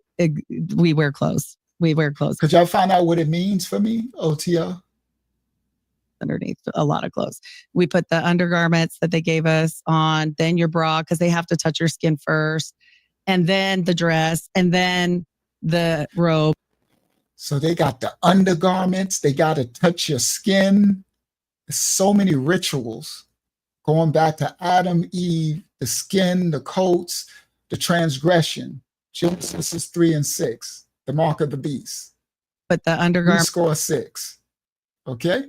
H: we wear clothes. We wear clothes.
B: Could y'all find out what it means for me, OTO?
H: Underneath a lot of clothes. We put the undergarments that they gave us on, then your bra, because they have to touch your skin first, and then the dress, and then the robe.
B: So they got the undergarments, they got to touch your skin. There's so many rituals going back to Adam, Eve, the skin, the coats, the transgression. Genesis 3 and 6, the mark of the beast.
H: But the undergarment.
B: Score 6. Okay?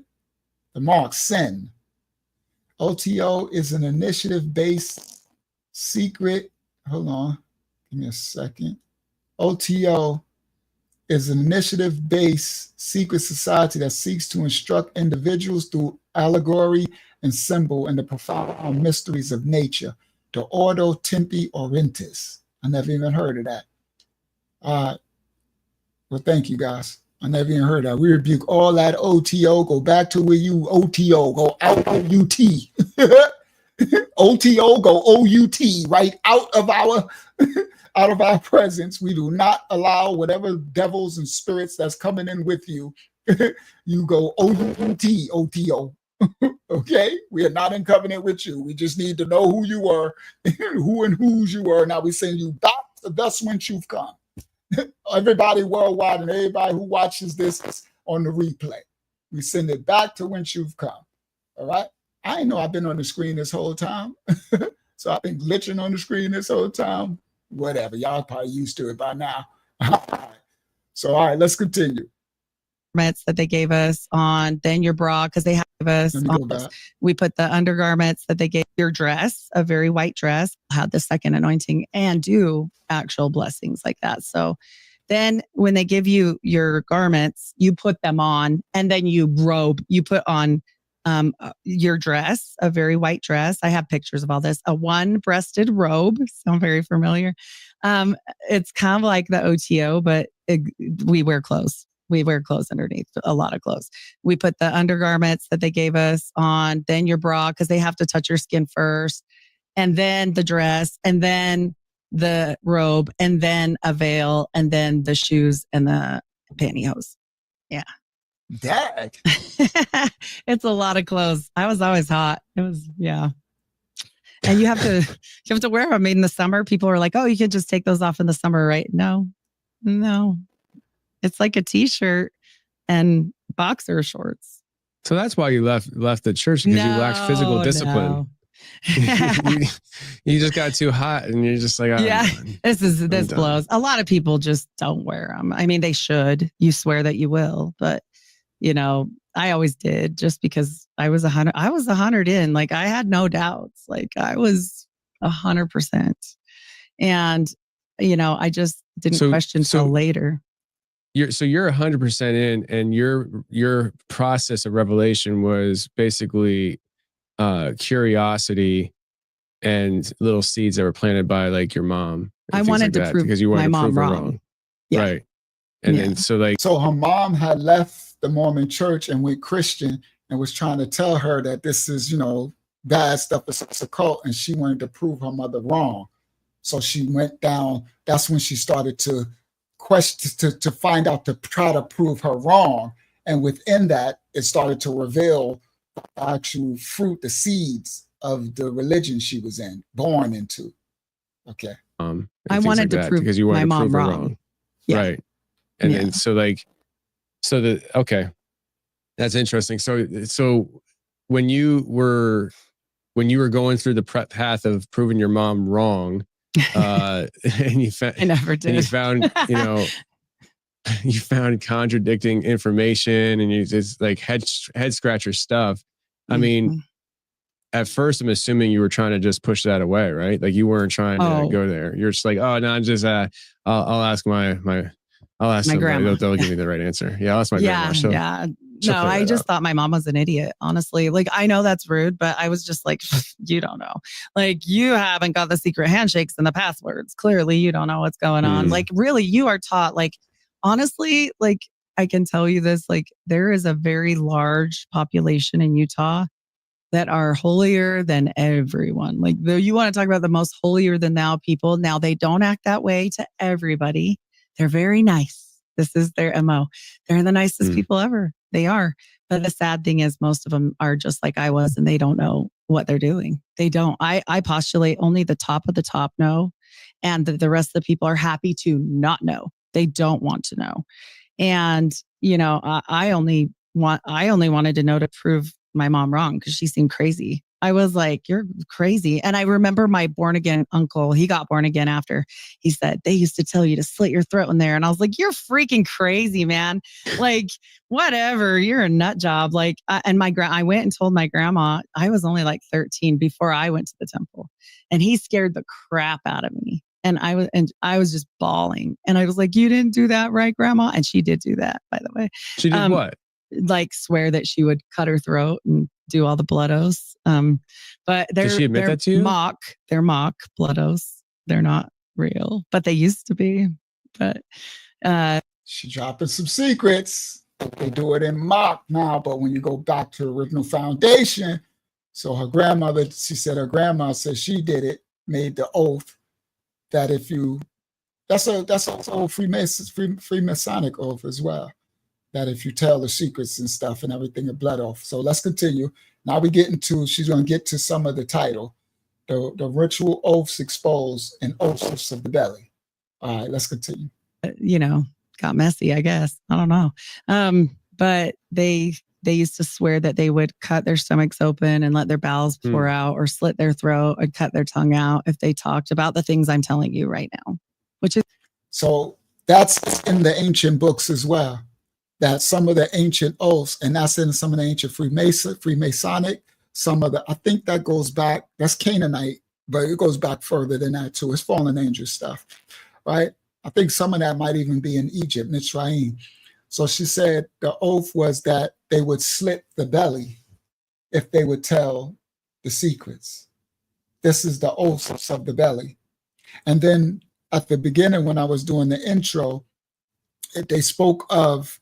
B: The mark, sin. OTO is an initiative-based secret. Hold on. Give me a second. OTO is an initiative-based secret society that seeks to instruct individuals through allegory and symbol in the profound mysteries of nature. The Ordo Tempi Orientis. I never even heard of that. Well, thank you, guys. I never even heard that. We rebuke all that OTO. Go back to where you OTO. Go out O-U-T. OTO, go O-U-T. Right out of our presence. We do not allow whatever devils and spirits that's coming in with you. You go O-U-T, OTO. Okay? We are not in covenant with you. We just need to know who you are, who and whose you are. Now we send you back to thus whence you've come. Everybody worldwide and everybody who watches this on the replay, we send it back to whence you've come. All right? I didn't know I've been on the screen this whole time. So I've been glitching on the screen this whole time. Whatever. Y'all probably used to it by now. All right. So, all right, let's continue.
H: That they gave us on, then your bra, because they have us on this. We put the undergarments that they gave your dress, a very white dress, had the second anointing and do actual blessings like that. So then when they give you your garments, you put them on, and then you robe, you put on your dress, a very white dress. I have pictures of all this. A one-breasted robe. Sound very familiar. It's kind of like the OTO, but we wear clothes. We wear clothes underneath, a lot of clothes. We put the undergarments that they gave us on, then your bra, because they have to touch your skin first, and then the dress, and then the robe, and then a veil, and then the shoes and the pantyhose. Yeah.
B: Dad.
H: It's a lot of clothes. I was always hot. It was, yeah. And you have to wear them. I mean, in the summer, people are like, oh, you can just take those off in the summer, right? No. It's like a t-shirt and boxer shorts.
I: So that's why you left the church, because you lacked physical discipline.
H: No.
I: you just got too hot and you're just like, oh,
H: yeah, this blows. A lot of people just don't wear them. I mean, they should. You swear that you will, but I always did, just because I was 100. I was 100 in, like I had no doubts. Like I was 100%. And, I just didn't question till later.
I: You're 100% in, and your process of revelation was basically curiosity and little seeds that were planted by like your mom.
H: I wanted to prove because you wanted my mom wrong. Yeah.
I: Right. And then so
B: her mom had left the Mormon church and went Christian and was trying to tell her that this is, bad stuff. It's a cult, and she wanted to prove her mother wrong. So she went down. That's when she started to question, to find out, to try to prove her wrong. And within that, it started to reveal the actual fruit, the seeds of the religion she was born into. Okay.
H: I wanted to prove because you wanted my mom wrong.
I: Yeah. Right. And then okay. That's interesting. So when you were going through the path of proving your mom wrong, And you found,
H: I never did.
I: And you found, you found contradicting information, and you just like head scratcher stuff. I mean, at first, I'm assuming you were trying to just push that away, right? Like you weren't trying to go there. You're just like, oh no, I'm just I'll ask I'll ask
H: my grandma.
I: They'll give me the right answer. Yeah, I'll ask my grandma.
H: Yeah. No, I just thought my mom was an idiot, honestly. Like, I know that's rude, but I was just like, you don't know. Like, you haven't got the secret handshakes and the passwords. Clearly, you don't know what's going on. Like, really, you are taught, like, honestly, like, I can tell you this, like, there is a very large population in Utah that are holier than everyone. Like, though you want to talk about the most holier than thou people. Now, they don't act that way to everybody. They're very nice. This is their MO. They're the nicest people ever. They are. But the sad thing is most of them are just like I was, and they don't know what they're doing. They don't. I postulate only the top of the top know, and the rest of the people are happy to not know. They don't want to know. And, I only wanted to know to prove my mom wrong because she seemed crazy. I was like, you're crazy. And I remember my born again uncle, he got born again after. He said, they used to tell you to slit your throat in there. And I was like, you're freaking crazy, man. Like, whatever, you're a nut job. Like, I went and told my grandma, I was only like 13 before I went to the temple. And he scared the crap out of me. And I was just bawling. And I was like, you didn't do that, right, Grandma? And she did do that, by the way.
I: She did what?
H: Like swear that she would cut her throat and do all the blood oaths. But
I: did she admit that to you?
H: They're mock blood oaths. They're not real, but they used to be. But
B: she dropping some secrets. They do it in mock now, but when you go back to the original foundation, so her grandmother, she said her grandma said she did it, made the oath that if you, that's also Freemasonic oath as well, that if you tell the secrets and stuff and everything, a blood oath. So let's continue. Now we get into, she's going to get to some of the title, the ritual oaths exposed and oaths of the belly. All right, let's continue.
H: Got messy, I guess. I don't know. But they used to swear that they would cut their stomachs open and let their bowels pour out, or slit their throat and cut their tongue out if they talked about the things I'm telling you right now, which is.
B: So that's in the ancient books as well, that some of the ancient oaths, and that's in some of the ancient Freemasonic, some of the, I think that goes back, that's Canaanite, but it goes back further than that too. It's fallen angel stuff, right? I think some of that might even be in Egypt, Mitzrayim. So she said the oath was that they would slit the belly if they would tell the secrets. This is the oaths of the belly. And then at the beginning, when I was doing the intro, they spoke of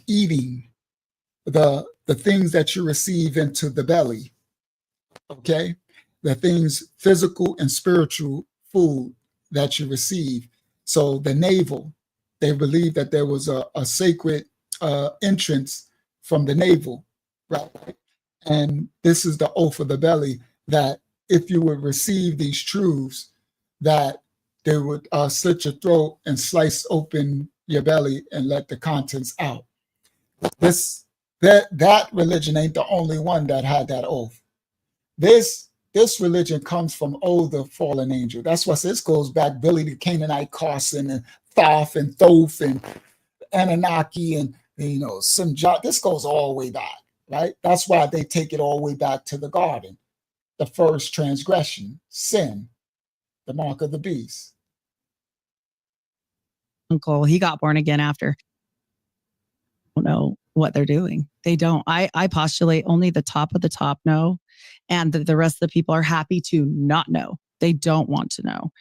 B: eating the things that you receive into the belly. Okay, the things physical and spiritual food that you receive. So the navel, they believed that there was a sacred entrance from the navel, right? And this is the oath of the belly, that if you would receive these truths, that they would slit your throat and slice open your belly and let the contents out. That religion ain't the only one that had that oath. This religion comes from older fallen angel. That's why this goes back, Billy the Canaanite, Carson, and Thoth and Thoth and Anunnaki and Sinjot. This goes all the way back, right? That's why they take it all the way back to the garden. The first transgression, sin, the mark of the beast.
H: Uncle, he got born again after. Don't know what they're doing. They don't. I postulate only the top of the top know, and the rest of the people are happy to not know. They don't want to know.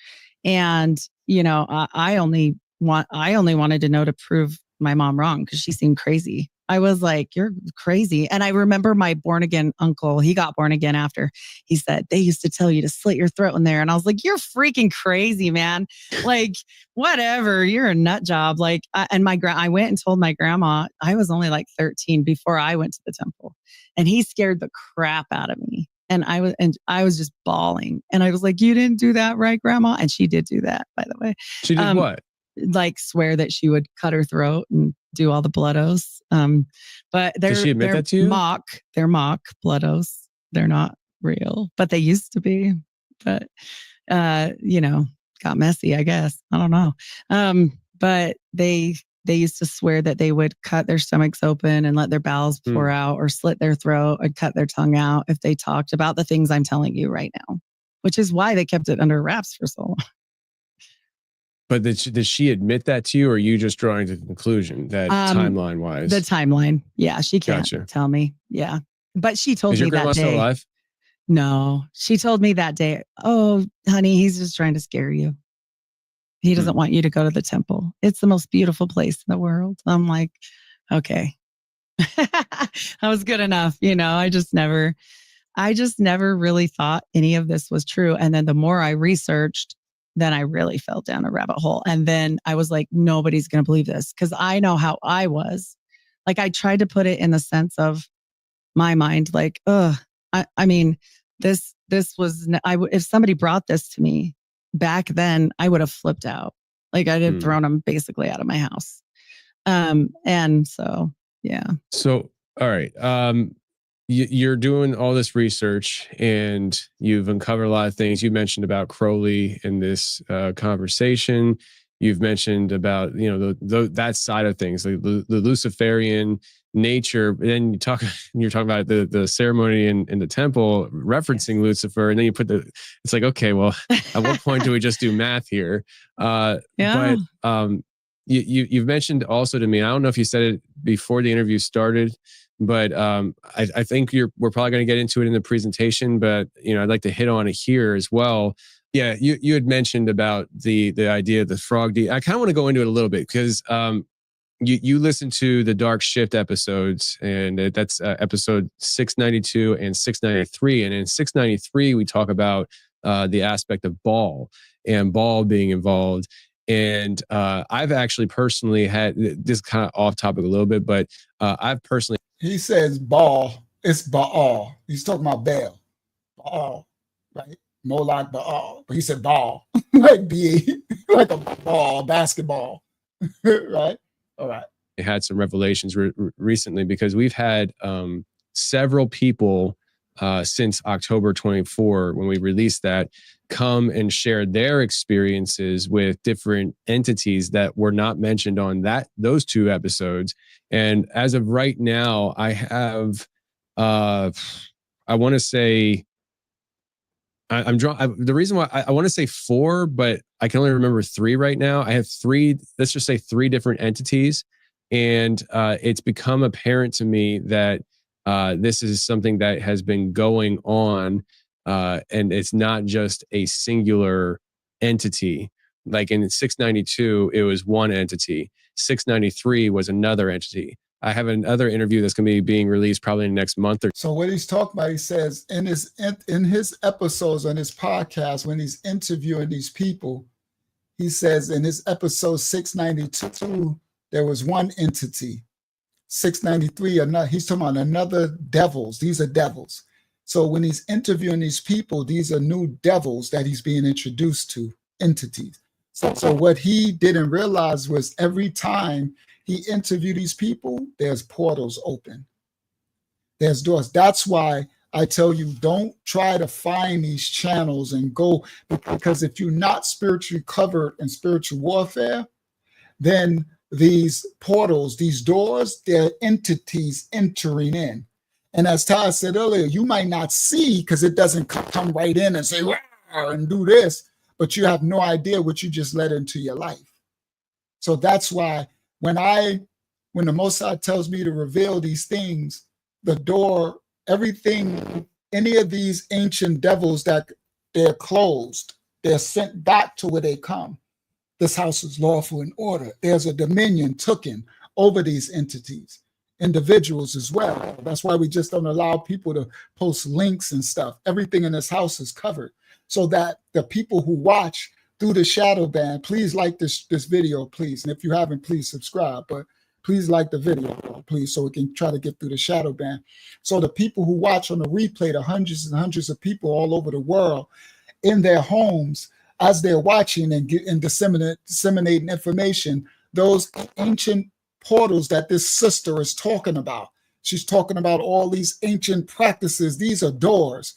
H: And I only wanted to know to prove my mom wrong because she seemed crazy. I was like, you're crazy. And I remember my born again uncle, he got born again after. He said, they used to tell you to slit your throat in there. And I was like, you're freaking crazy, man. Like, whatever, you're a nut job. Like, I went and told my grandma, I was only like 13 before I went to the temple. And he scared the crap out of me. And I was just bawling. And I was like, you didn't do that, right, Grandma? And she did do that, by the way.
I: She did what?
H: Like swear that she would cut her throat and do all the blood oaths. But
I: did she admit that to you?
H: They're mock blood oaths. They're not real, but they used to be. But got messy, I guess. I don't know. But they used to swear that they would cut their stomachs open and let their bowels pour out, or slit their throat and cut their tongue out if they talked about the things I'm telling you right now, which is why they kept it under wraps for so long.
I: But did she admit that to you, or are you just drawing the conclusion that timeline wise?
H: The timeline. Yeah, she can't tell me. Yeah. But she told me that day.
I: Is your grandma still alive?
H: No, she told me that day, oh, honey, he's just trying to scare you. He doesn't want you to go to the temple. It's the most beautiful place in the world. I'm like, okay. That was good enough. I just never really thought any of this was true. And then the more I researched, then I really fell down a rabbit hole. And then I was like, nobody's going to believe this, because I know how I was. Like, I tried to put it in the sense of my mind, like, I mean, this was, if somebody brought this to me back then, I would have flipped out. Like, I'd have thrown them basically out of my house. And so, yeah.
I: So, all right. You're doing all this research and you've uncovered a lot of things. You mentioned about Crowley in this conversation. You've mentioned about, that side of things, like the Luciferian nature. But then you're talking about the ceremony in the temple referencing Lucifer. And then you put it's like, okay, well, at what point do we just do math here? But you've mentioned also to me, I don't know if you said it before the interview started, but I think we're probably going to get into it in the presentation, but I'd like to hit on it here as well. Yeah, you had mentioned about the idea of the frog. I kind of want to go into it a little bit because you listen to the Dark Shift episodes, and that's episode 692 and 693. And in 693, we talk about the aspect of Baal and Baal being involved. And I've actually personally had this kind of off topic a little bit, but I've personally.
B: He says Baal, it's Baal. He's talking about Baal. Baal, right? More like Baal. But he said Baal, like B, like a ball, basketball, right? All right.
I: I had some revelations recently because we've had several people since October 24, when we released that, come and share their experiences with different entities that were not mentioned on those two episodes. And as of right now, I have, I want to say, the reason why I want to say 4, but I can only remember 3 right now. I have 3, let's just say 3 different entities. And it's become apparent to me that this is something that has been going on, and it's not just a singular entity. Like in 692, it was one entity. 693 was another entity. I have another interview that's going to be being released probably in the next month or.
B: So what he's talking about, he says in his episodes on his podcast, when he's interviewing these people, he says in his episode 692, there was one entity. 693, he's talking about another devils. These are devils. So when he's interviewing these people, these are new devils that he's being introduced to, entities. So what he didn't realize was every time he interviewed these people, there's portals open. There's doors. That's why I tell you, don't try to find these channels and go, because if you're not spiritually covered in spiritual warfare, then these portals, these doors, they're entities entering in. And as Ty said earlier, you might not see because it doesn't come right in and say, and do this, but you have no idea what you just let into your life. So that's why when the Most High tells me to reveal these things, the door, everything, any of these ancient devils that they're closed, they're sent back to where they come. This house is lawful and order. There's a dominion taken over these entities, individuals as well. That's why we just don't allow people to post links and stuff. Everything in this house is covered so that the people who watch through the shadow ban, please like this video, please. And if you haven't, please subscribe. But please like the video, please, so we can try to get through the shadow ban. So the people who watch on the replay, the hundreds and hundreds of people all over the world in their homes, as they're watching and disseminating information, those ancient portals that this sister is talking about. She's talking about all these ancient practices. These are doors.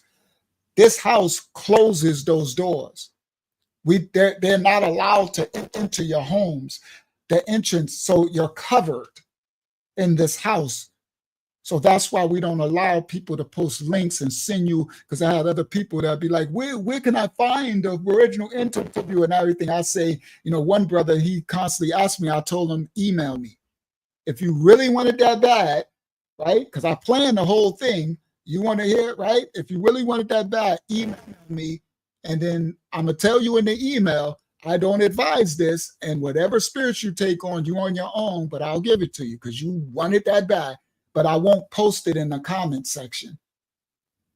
B: This house closes those doors. They're not allowed to enter your homes, the entrance. So you're covered in this house. So that's why we don't allow people to post links and send you, because I had other people that be like, where can I find the original interview and everything? I say, one brother, he constantly asked me, I told him, email me. If you really want it that bad, right? Because I planned the whole thing. You want to hear it, right? If you really want it that bad, email me. And then I'm going to tell you in the email, I don't advise this. And whatever spirits you take on, you on your own, but I'll give it to you because you want it that bad. But I won't post it in the comment section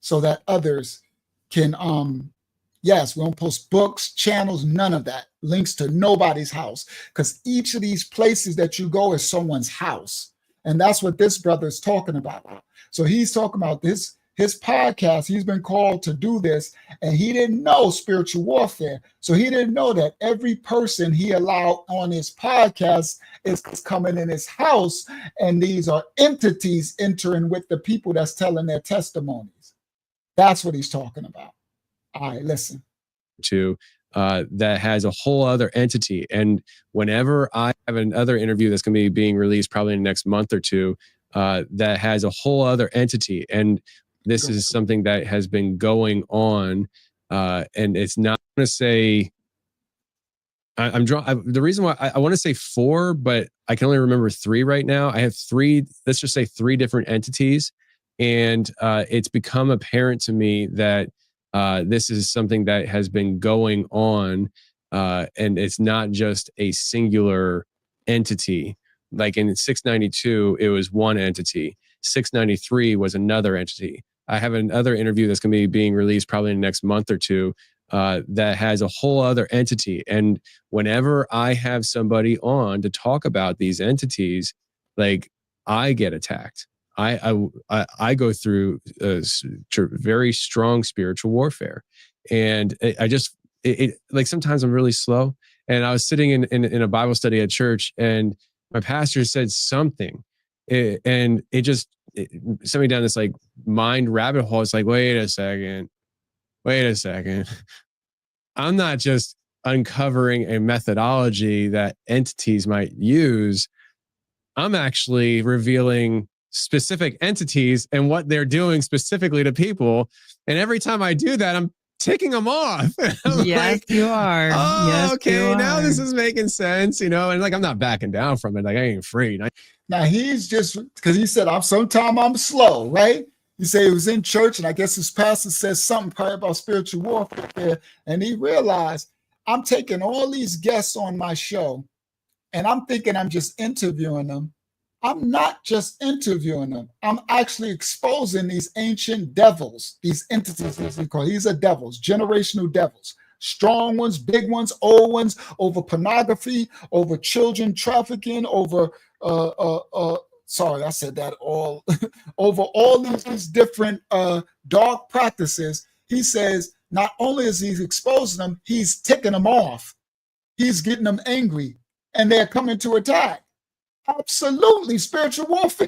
B: so that others can, yes, we don't post books, channels, none of that. Links to nobody's house, because each of these places that you go is someone's house. And that's what this brother is talking about. So he's talking about his podcast. He's been called to do this, and he didn't know spiritual warfare. So he didn't know that every person he allowed on his podcast is coming in his house, and these are entities entering with the people that's telling their testimonies. That's what he's talking about. All right, listen.
I: That has a whole other entity. And whenever I have another interview that's going to be being released probably in the next month or two, that has a whole other entity. And this is something that has been going on. And it's not going to say, the reason why I want to say 4, but I can only remember 3 right now. I have 3, let's just say 3 different entities. And it's become apparent to me that this is something that has been going on, and it's not just a singular entity. Like in 692, it was one entity. 693 was another entity. I have another interview that's going to be being released probably in the next month or two that has a whole other entity. And whenever I have somebody on to talk about these entities, like, I get attacked. I go through very strong spiritual warfare, and like sometimes I'm really slow. And I was sitting in a Bible study at church, and my pastor said something, and it sent me down this like mind rabbit hole. It's like, wait a second. I'm not just uncovering a methodology that entities might use. I'm actually revealing specific entities and what they're doing specifically to people. And every time I do that, I'm ticking them off.
H: Yes, like, you are.
I: Oh,
H: yes,
I: okay. Now this is making sense, and like, I'm not backing down from it. Like, I ain't afraid.
B: Now he's just, because he said, sometimes I'm slow, right? He said he was in church, and I guess his pastor said something probably about spiritual warfare. And he realized, I'm taking all these guests on my show, and I'm thinking I'm just interviewing them. I'm not just interviewing them. I'm actually exposing these ancient devils, these entities, as we call. These are devils, generational devils, strong ones, big ones, old ones, over pornography, over children trafficking, over, sorry, I said that all, over all these different dark practices. He says, not only is he exposing them, he's ticking them off. He's getting them angry, and they're coming to attack. Absolutely, spiritual warfare.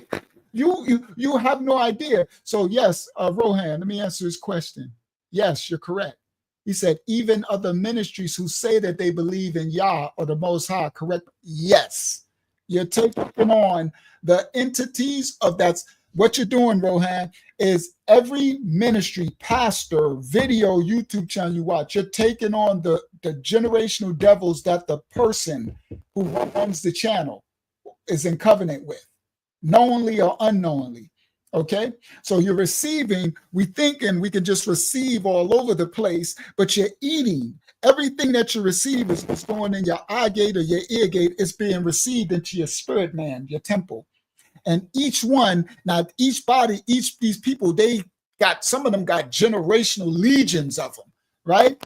B: You have no idea. So yes, Rohan, let me answer his question. Yes, you're correct. He said, even other ministries who say that they believe in Yah or the Most High, correct? Yes. You're taking on the entities of that's what you're doing, Rohan, is every ministry, pastor, video, YouTube channel you watch, you're taking on the generational devils that the person who runs the channel is in covenant with, knowingly or unknowingly. Okay, so you're receiving, we thinking we can just receive all over the place, but you're eating. Everything that you receive is going in your eye gate or your ear gate, is being received into your spirit man, your temple. And each one, now each body, these people, they got, some of them got generational legions of them, right?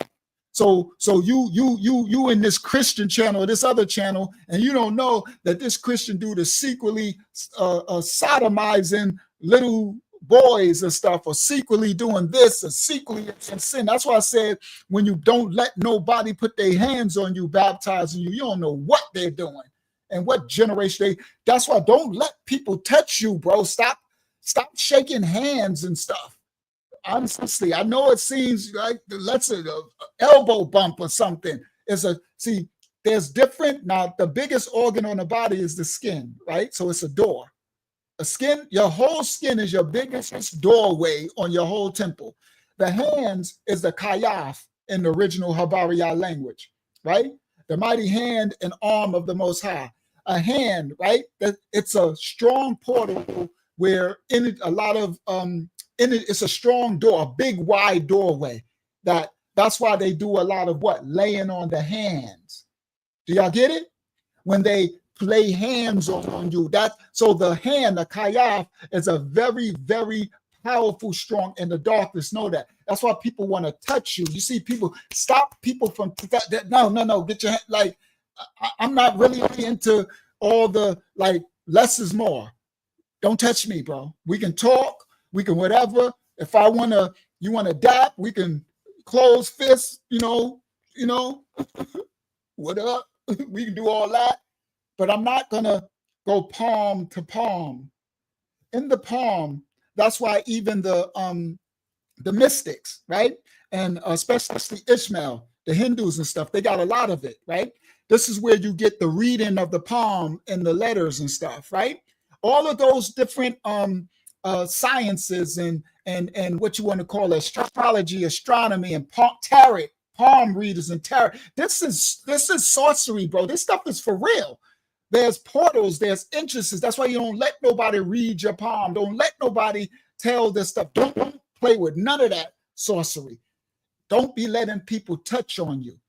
B: So you in this Christian channel or this other channel, and you don't know that this Christian dude is secretly sodomizing little boys and stuff, or secretly doing this, or secretly in sin. That's why I said, when you don't let nobody put their hands on you, baptizing you, you don't know what they're doing and what generation that's why don't let people touch you, bro. Stop shaking hands and stuff. honestly, I know it seems like let's say elbow bump or something. There's different. Now, the biggest organ on the body is the skin, right? So it's a door. A skin, your whole skin is your biggest doorway on your whole temple. The hands is the kayaf in the original Habariya language, right? The mighty hand and arm of the Most High. A hand, right? It's a strong portal where in it a lot of it's a strong door, a big wide doorway. That's why they do a lot of what? Laying on the hands. Do y'all get it? When they lay hands on you, so the hand, the kayaf, is a very, very powerful, strong, and the darkness know that. That's why people want to touch you. You see people, stop people from no, get your hand, like, I'm not really into all the, like, less is more. Don't touch me, bro. We can talk, we can whatever. If you want to dap, we can close fists, what up? We can do all that. But I'm not gonna go palm to palm. In the palm, that's why even the mystics, right? And especially Ishmael, the Hindus and stuff, they got a lot of it, right? This is where you get the reading of the palm and the letters and stuff, right? All of those different sciences and what you want to call astrology, astronomy, and tarot, palm readers and tarot. This is sorcery, bro. This stuff is for real. There's portals, there's entrances. That's why you don't let nobody read your palm. Don't let nobody tell this stuff. Don't play with none of that sorcery. Don't be letting people touch on you.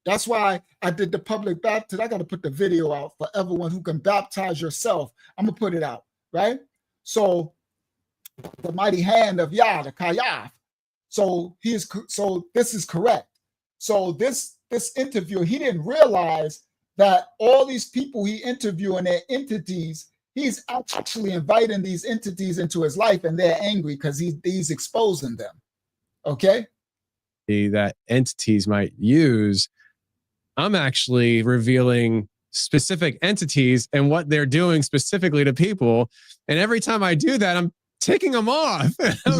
B: That's why I did the public baptism. I got to put the video out for everyone who can baptize yourself. I'm going to put it out, right? So the mighty hand of Yah, the Kayaf. So this is correct. So this interview, he didn't realize that all these people he interviewed and their entities, he's actually inviting these entities into his life, and they're angry because he's exposing them. Okay?
I: That entities might use, I'm actually revealing specific entities and what they're doing specifically to people. And every time I do that, I'm taking them off.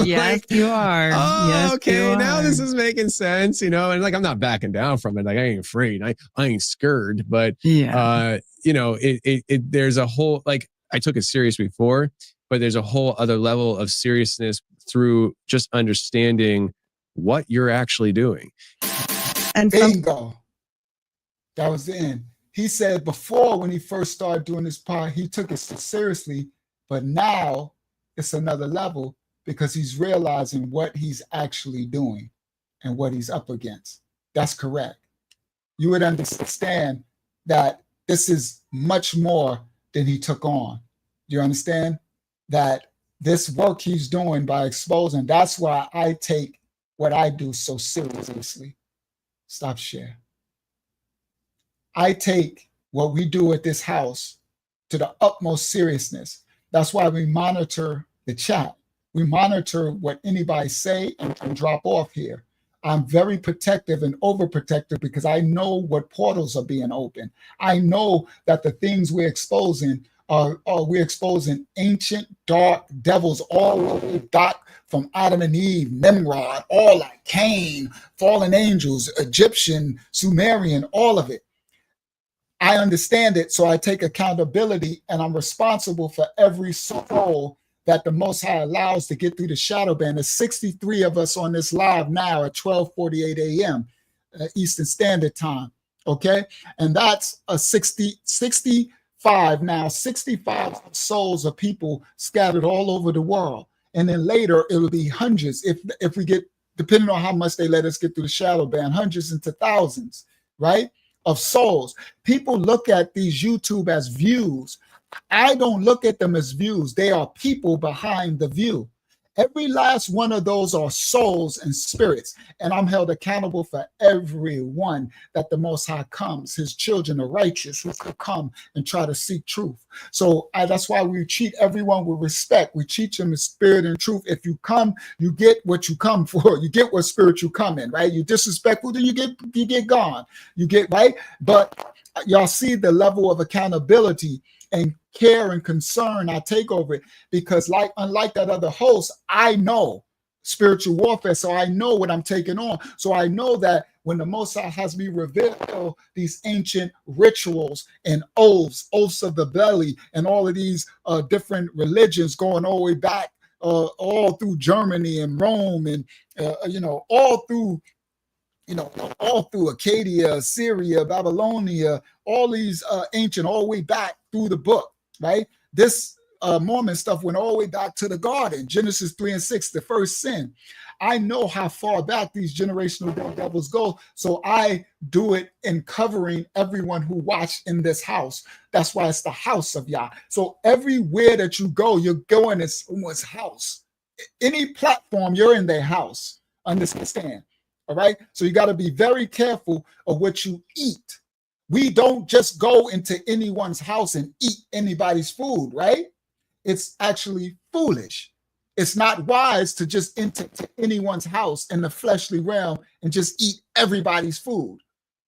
H: Yes, you are.
I: Oh,
H: yes,
I: okay. Now this is making sense, and like, I'm not backing down from it. Like, I ain't afraid. I ain't scared, but there's a whole, like, I took it serious before, but there's a whole other level of seriousness through just understanding what you're actually doing.
B: And bingo. That was the end. He said before, when he first started doing this part, he took it seriously, but now it's another level because he's realizing what he's actually doing and what he's up against. That's correct. You would understand that this is much more than he took on. You understand that this work he's doing by exposing, that's why I take what I do so seriously. Stop share. I take what we do at this house to the utmost seriousness. That's why we monitor the chat. We monitor what anybody say and drop off here. I'm very protective and overprotective because I know what portals are being opened. I know that the things we're exposing we're exposing ancient dark devils all over, from Adam and Eve, Nimrod, all like Cain, fallen angels, Egyptian, Sumerian, all of it. I understand it, so I take accountability, and I'm responsible for every soul that the Most High allows to get through the shadow band. There's 63 of us on this live now at 12:48 a.m. Eastern Standard Time, okay? And that's a 65 now, 65 souls of people scattered all over the world. And then later, it'll be hundreds if we get, depending on how much they let us get through the shadow band, hundreds into thousands, right, of souls. People look at these YouTube as views. I don't look at them as views. They are people behind the view. Every last one of those are souls and spirits, and I'm held accountable for every one that the Most High comes. His children are righteous who could come and try to seek truth. So that's why we treat everyone with respect. We teach them in spirit and truth. If you come, you get what you come for. You get what spirit you come in, right? You disrespectful, then you get gone. You get right, but y'all see the level of accountability and care and concern I take over it, because unlike that other host, I know spiritual warfare. So I know what I'm taking on. So I know that when the Most High has me reveal these ancient rituals and oaths of the belly, and all of these different religions going all the way back, all through Germany and Rome, and all through Acadia, Syria, Babylonia, all these ancient, all the way back through the book, right? This Mormon stuff went all the way back to the garden, Genesis 3 and 6, the first sin. I know how far back these generational devils go, so I do it in covering everyone who watched in this house. That's why it's the house of Yah. So everywhere that you go, you're going in someone's house. Any platform, you're in their house. Understand? All right? So you got to be very careful of what you eat. We don't just go into anyone's house and eat anybody's food, right? It's actually foolish. It's not wise to just enter anyone's house in the fleshly realm and just eat everybody's food.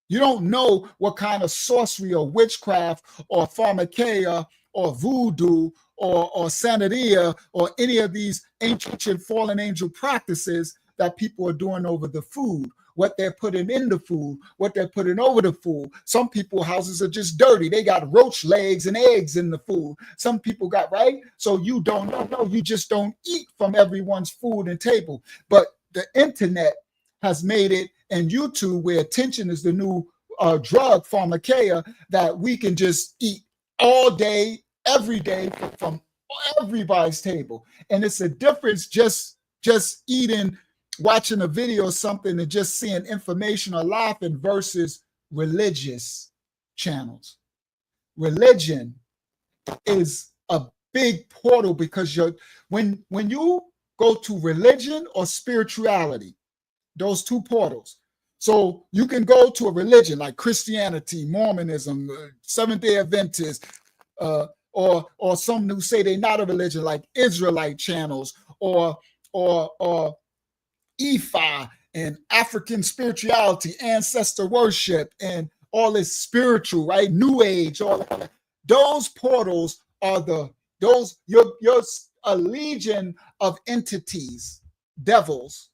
B: You don't know what kind of sorcery or witchcraft or pharmakeia or voodoo or Santeria or any of these ancient fallen angel practices that people are doing over the food, what they're putting in the food, what they're putting over the food. Some people's houses are just dirty. They got roach legs and eggs in the food. Some people got, right? So you don't know. No, you just don't eat from everyone's food and table. But the internet has made it, and YouTube, where attention is the new drug, pharmakeia, that we can just eat all day, every day from everybody's table. And it's a difference just eating, watching a video or something and just seeing information or laughing versus religious channels. Religion is a big portal, because when you go to religion or spirituality, those two portals. So you can go to a religion like Christianity, Mormonism, Seventh-day Adventists, or some who say they're not a religion, like Israelite channels, or Ifa and African spirituality, ancestor worship, and all this spiritual, right? New Age, all that. Those portals are you're a legion of entities, devils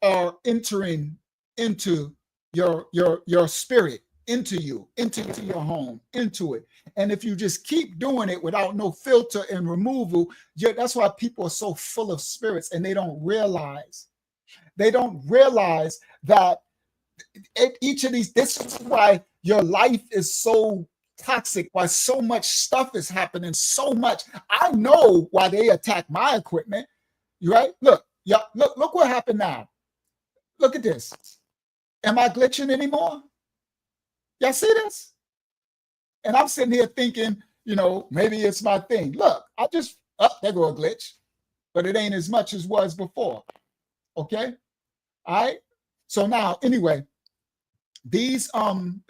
B: are entering into your spirit, into you, into your home, into it. And if you just keep doing it without no filter and removal, that's why people are so full of spirits, and they don't realize that each of these, this is why your life is so toxic, why so much stuff is happening, so much. I know why they attack my equipment, right? Look what happened now. Look at this. Am I glitching anymore? Y'all see this? And I'm sitting here thinking, maybe it's my thing. Look, there go a glitch, but it ain't as much as was before. Okay? All right. So now, anyway, these,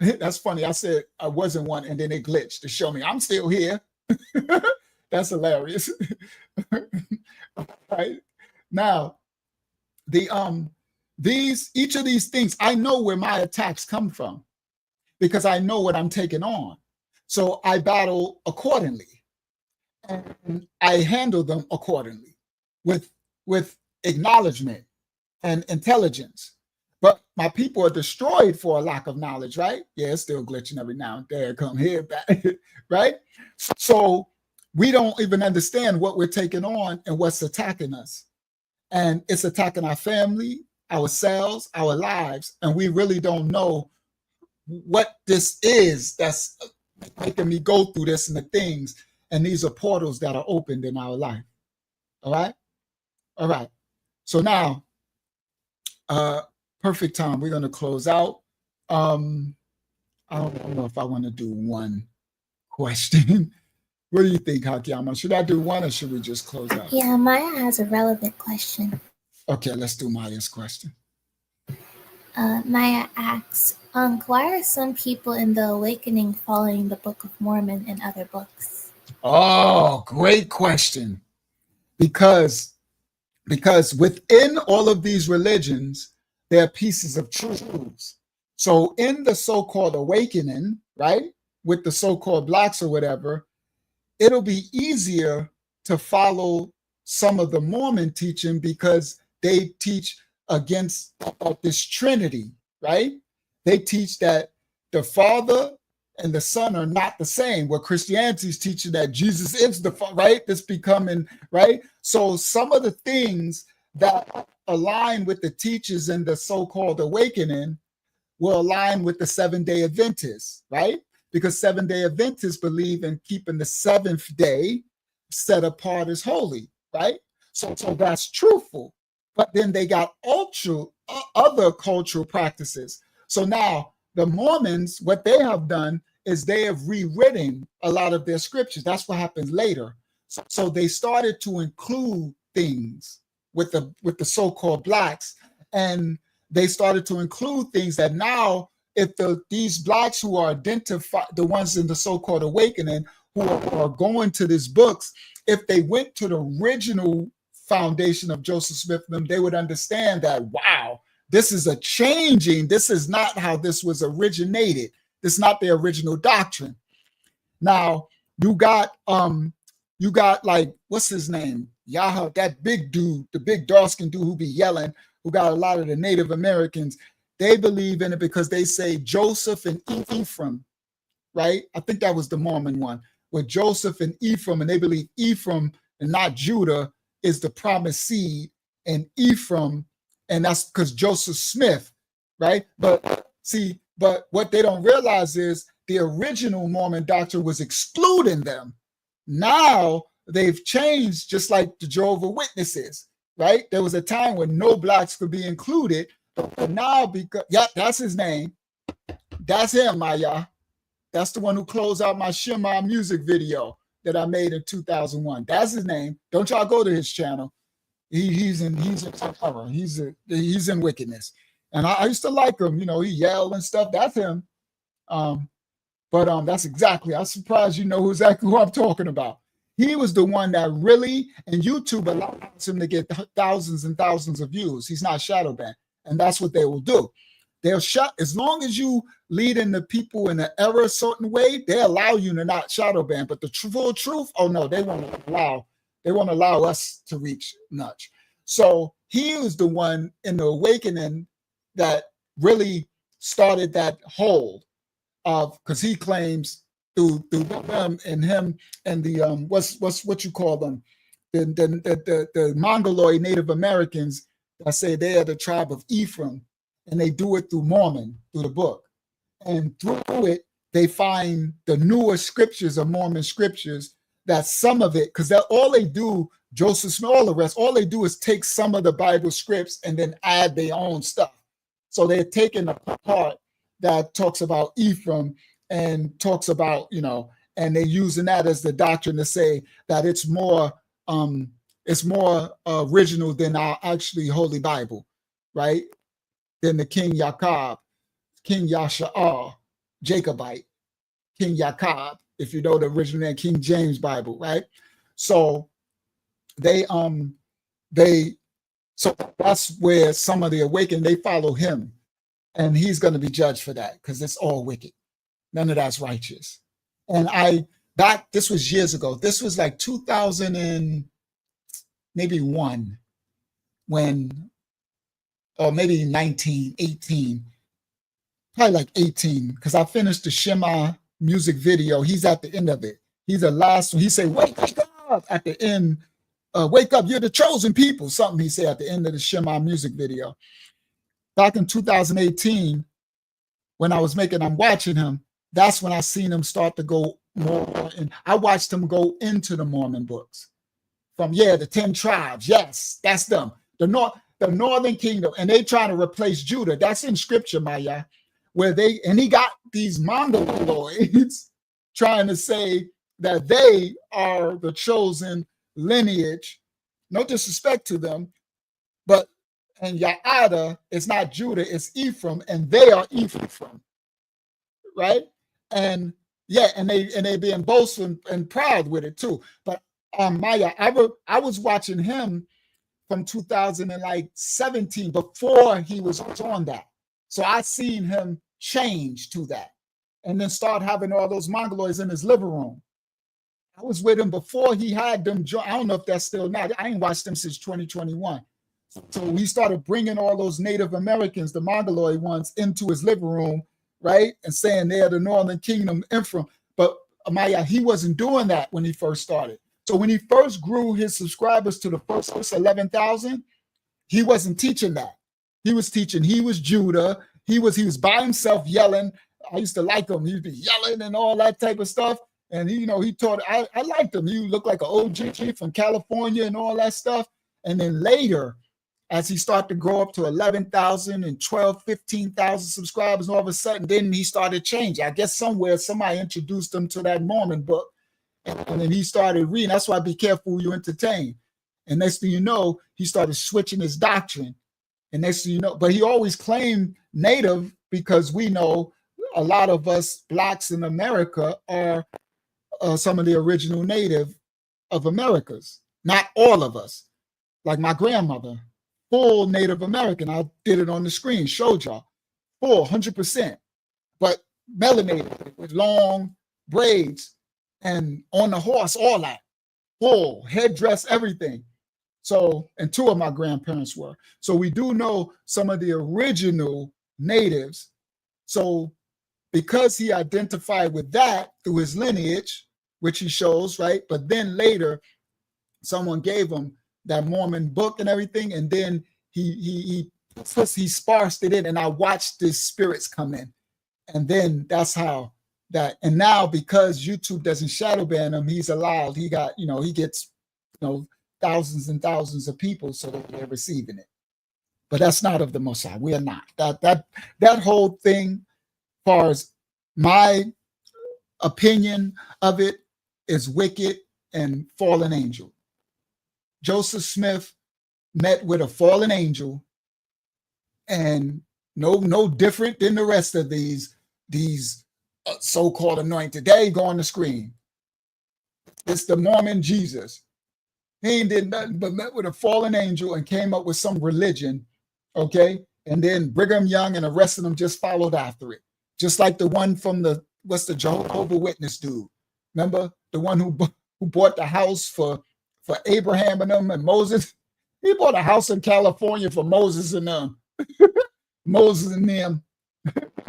B: that's funny. I said I wasn't one, and then it glitched to show me I'm still here. That's hilarious. Right. Now, each of these things, I know where my attacks come from, because I know what I'm taking on. So I battle accordingly, and I handle them accordingly with acknowledgement and intelligence. But my people are destroyed for a lack of knowledge, right? Yeah, it's still glitching every now and then. Come here back, right? So we don't even understand what we're taking on and what's attacking us. And it's attacking our family, ourselves, our lives. And we really don't know what this is that's making me go through this and the things. And these are portals that are opened in our life. All right? All right. So now, perfect time. We're going to close out. I don't know if I want to do one question. What do you think, Hakiyama? Should I do one, or should we just close out?
C: Yeah, Maya has a relevant question.
B: Okay, let's do Maya's question.
C: Maya asks, why are some people in the awakening following the Book of Mormon and other books?
B: Oh, great question. Because within all of these religions, there are pieces of truths. So in the so-called awakening, right, with the so-called blacks or whatever, it'll be easier to follow some of the Mormon teaching, because they teach against this Trinity, right? They teach that the Father and the Son are not the same. Where Christianity is teaching that Jesus is the Father, right? This becoming, right? So some of the things that align with the teachers in the so-called awakening will align with the Seventh-day Adventists, right? Because Seventh-day Adventists believe in keeping the seventh day set apart as holy, right? So that's truthful. But then they got other cultural practices. So now the Mormons, what they have done is they have rewritten a lot of their scriptures. That's what happens later. So they started to include things with the so-called blacks, and they started to include things that now, if these blacks who are identified, the ones in the so-called awakening, who are going to these books, if they went to the original foundation of Joseph Smith and them, they would understand that, wow, this is a changing. This is not how this was originated. This is not the original doctrine. Now you got like, what's his name? Yahoo, that big dude, the big dark-skinned dude who be yelling, who got a lot of the Native Americans. They believe in it because they say Joseph and Ephraim, right? I think that was the Mormon one, with Joseph and Ephraim, and they believe Ephraim and not Judah is the promised seed, and Ephraim, and that's because Joseph Smith, right? But what they don't realize is the original Mormon doctrine was excluding them. Now they've changed, just like the Jehovah's Witnesses, right? There was a time when no blacks could be included, but now, because, yeah, that's his name. That's him, Maya. That's the one who closed out my Shema music video that I made in 2001. That's his name. Don't y'all go to his channel. He's in terror. He's in wickedness. And I used to like him. You know, he yelled and stuff. That's him. But that's exactly. I'm surprised you know exactly who I'm talking about. He was the one that really, and YouTube allows him to get thousands and thousands of views. He's not shadow banned, and that's what they will do. They'll shut, as long as you lead in the people in an error a certain way, they allow you to not shadow ban. But the full truth, oh no, they won't allow us to reach much. So he was the one in the awakening that really started that hold of, because he claims through them and him and the what you call them, the Mongoloid Native Americans that say they are the tribe of Ephraim, and they do it through Mormon, through the book. And through it, they find the newer scriptures of Mormon scriptures, that some of it, because all they do, Joseph Smith, all the rest, all they do is take some of the Bible scripts and then add their own stuff. So they're taking the part that talks about Ephraim and talks about, you know, and they're using that as the doctrine to say that it's more original than our actually Holy Bible, right? Than the King Jacob, King Yasha'ar, Jacobite, King Jacob, if you know the original name, King James Bible, right? So so that's where some of the awakened, they follow him, and he's going to be judged for that, because it's all wicked. None of that's righteous. And this was years ago. This was like 2001, when, or maybe 19, 18, probably like 18, because I finished the Shema music video. He's at the end of it. He's the last one. He said, wake up at the end. Wake up, you're the chosen people. Something he said at the end of the Shema music video. Back in 2018, when I'm watching him, that's when I seen him start to go more. And I watched him go into the Mormon books. From, the 10 tribes. Yes, that's them. The northern kingdom. And they trying to replace Judah. That's in scripture, Maya. And he got these Mongoloids trying to say that they are the chosen lineage. No disrespect to them, and Ya'ada is not Judah, it's Ephraim, and they are Ephraim, right? And they being boastful and proud with it too. But Maya, I was watching him from 2017, before he was on that. So I seen him change to that, and then start having all those Mongoloids in his living room. I was with him before he had them join. I don't know if that's still not. I ain't watched them since 2021. So he started bringing all those Native Americans, the Mongoloid ones, into his living room, right? And saying they're the Northern Kingdom Ephraim. But Amaya, he wasn't doing that when he first started. So when he first grew his subscribers to the first 11,000, he wasn't teaching that. He was teaching, he was Judah. He was by himself yelling. I used to like him. He'd be yelling and all that type of stuff. And he taught, I liked him. He looked like an OG from California and all that stuff. And then later, as he started to grow up to 11,000 and 12, 15,000 subscribers, and all of a sudden, then he started changing. I guess somewhere somebody introduced him to that Mormon book. And then he started reading. That's why be careful who you entertain. And next thing you know, he started switching his doctrine. And next thing you know, but he always claimed Native, because we know a lot of us Blacks in America are some of the original Native of Americas. Not all of us. Like my grandmother, full Native American. I did it on the screen, showed y'all. Full, 100%. But melanated with long braids and on the horse, all that. Full, headdress, everything. So, and two of my grandparents were. So we do know some of the original natives. So because he identified with that through his lineage, which he shows, right? But then later, someone gave him that Mormon book and everything, and then he sparsed it in, and I watched the spirits come in. And then that's how that, and now because YouTube doesn't shadow ban him, he's allowed, he got, he gets, thousands and thousands of people, so that they're receiving it. But that's not of the Most High. We are not. That whole thing, as far as my opinion of it, is wicked and fallen angel. Joseph Smith met with a fallen angel, and no different than the rest of these so-called anointed. There you go on the screen. It's the Mormon Jesus. He did nothing but met with a fallen angel and came up with some religion, okay? And then Brigham Young and the rest of them just followed after it. Just like the one from the Jehovah's Witness dude. Remember? The one who bought the house for Abraham and them and Moses. He bought a house in California for Moses and them. Moses and them,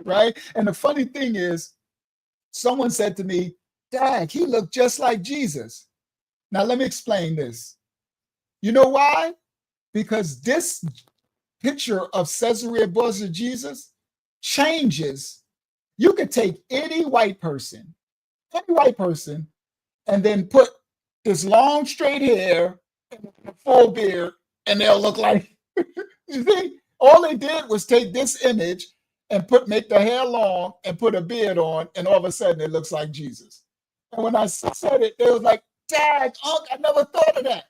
B: right? And the funny thing is, someone said to me, Dad, he looked just like Jesus. Now, let me explain this. You know why? Because this picture of Caesarea Borgia Jesus changes. You could take any white person, and then put this long straight hair and a full beard, and they'll look like, you see, all they did was take this image and make the hair long and put a beard on, and all of a sudden it looks like Jesus. And when I said it, they was like, Dad, Unc, I never thought of that.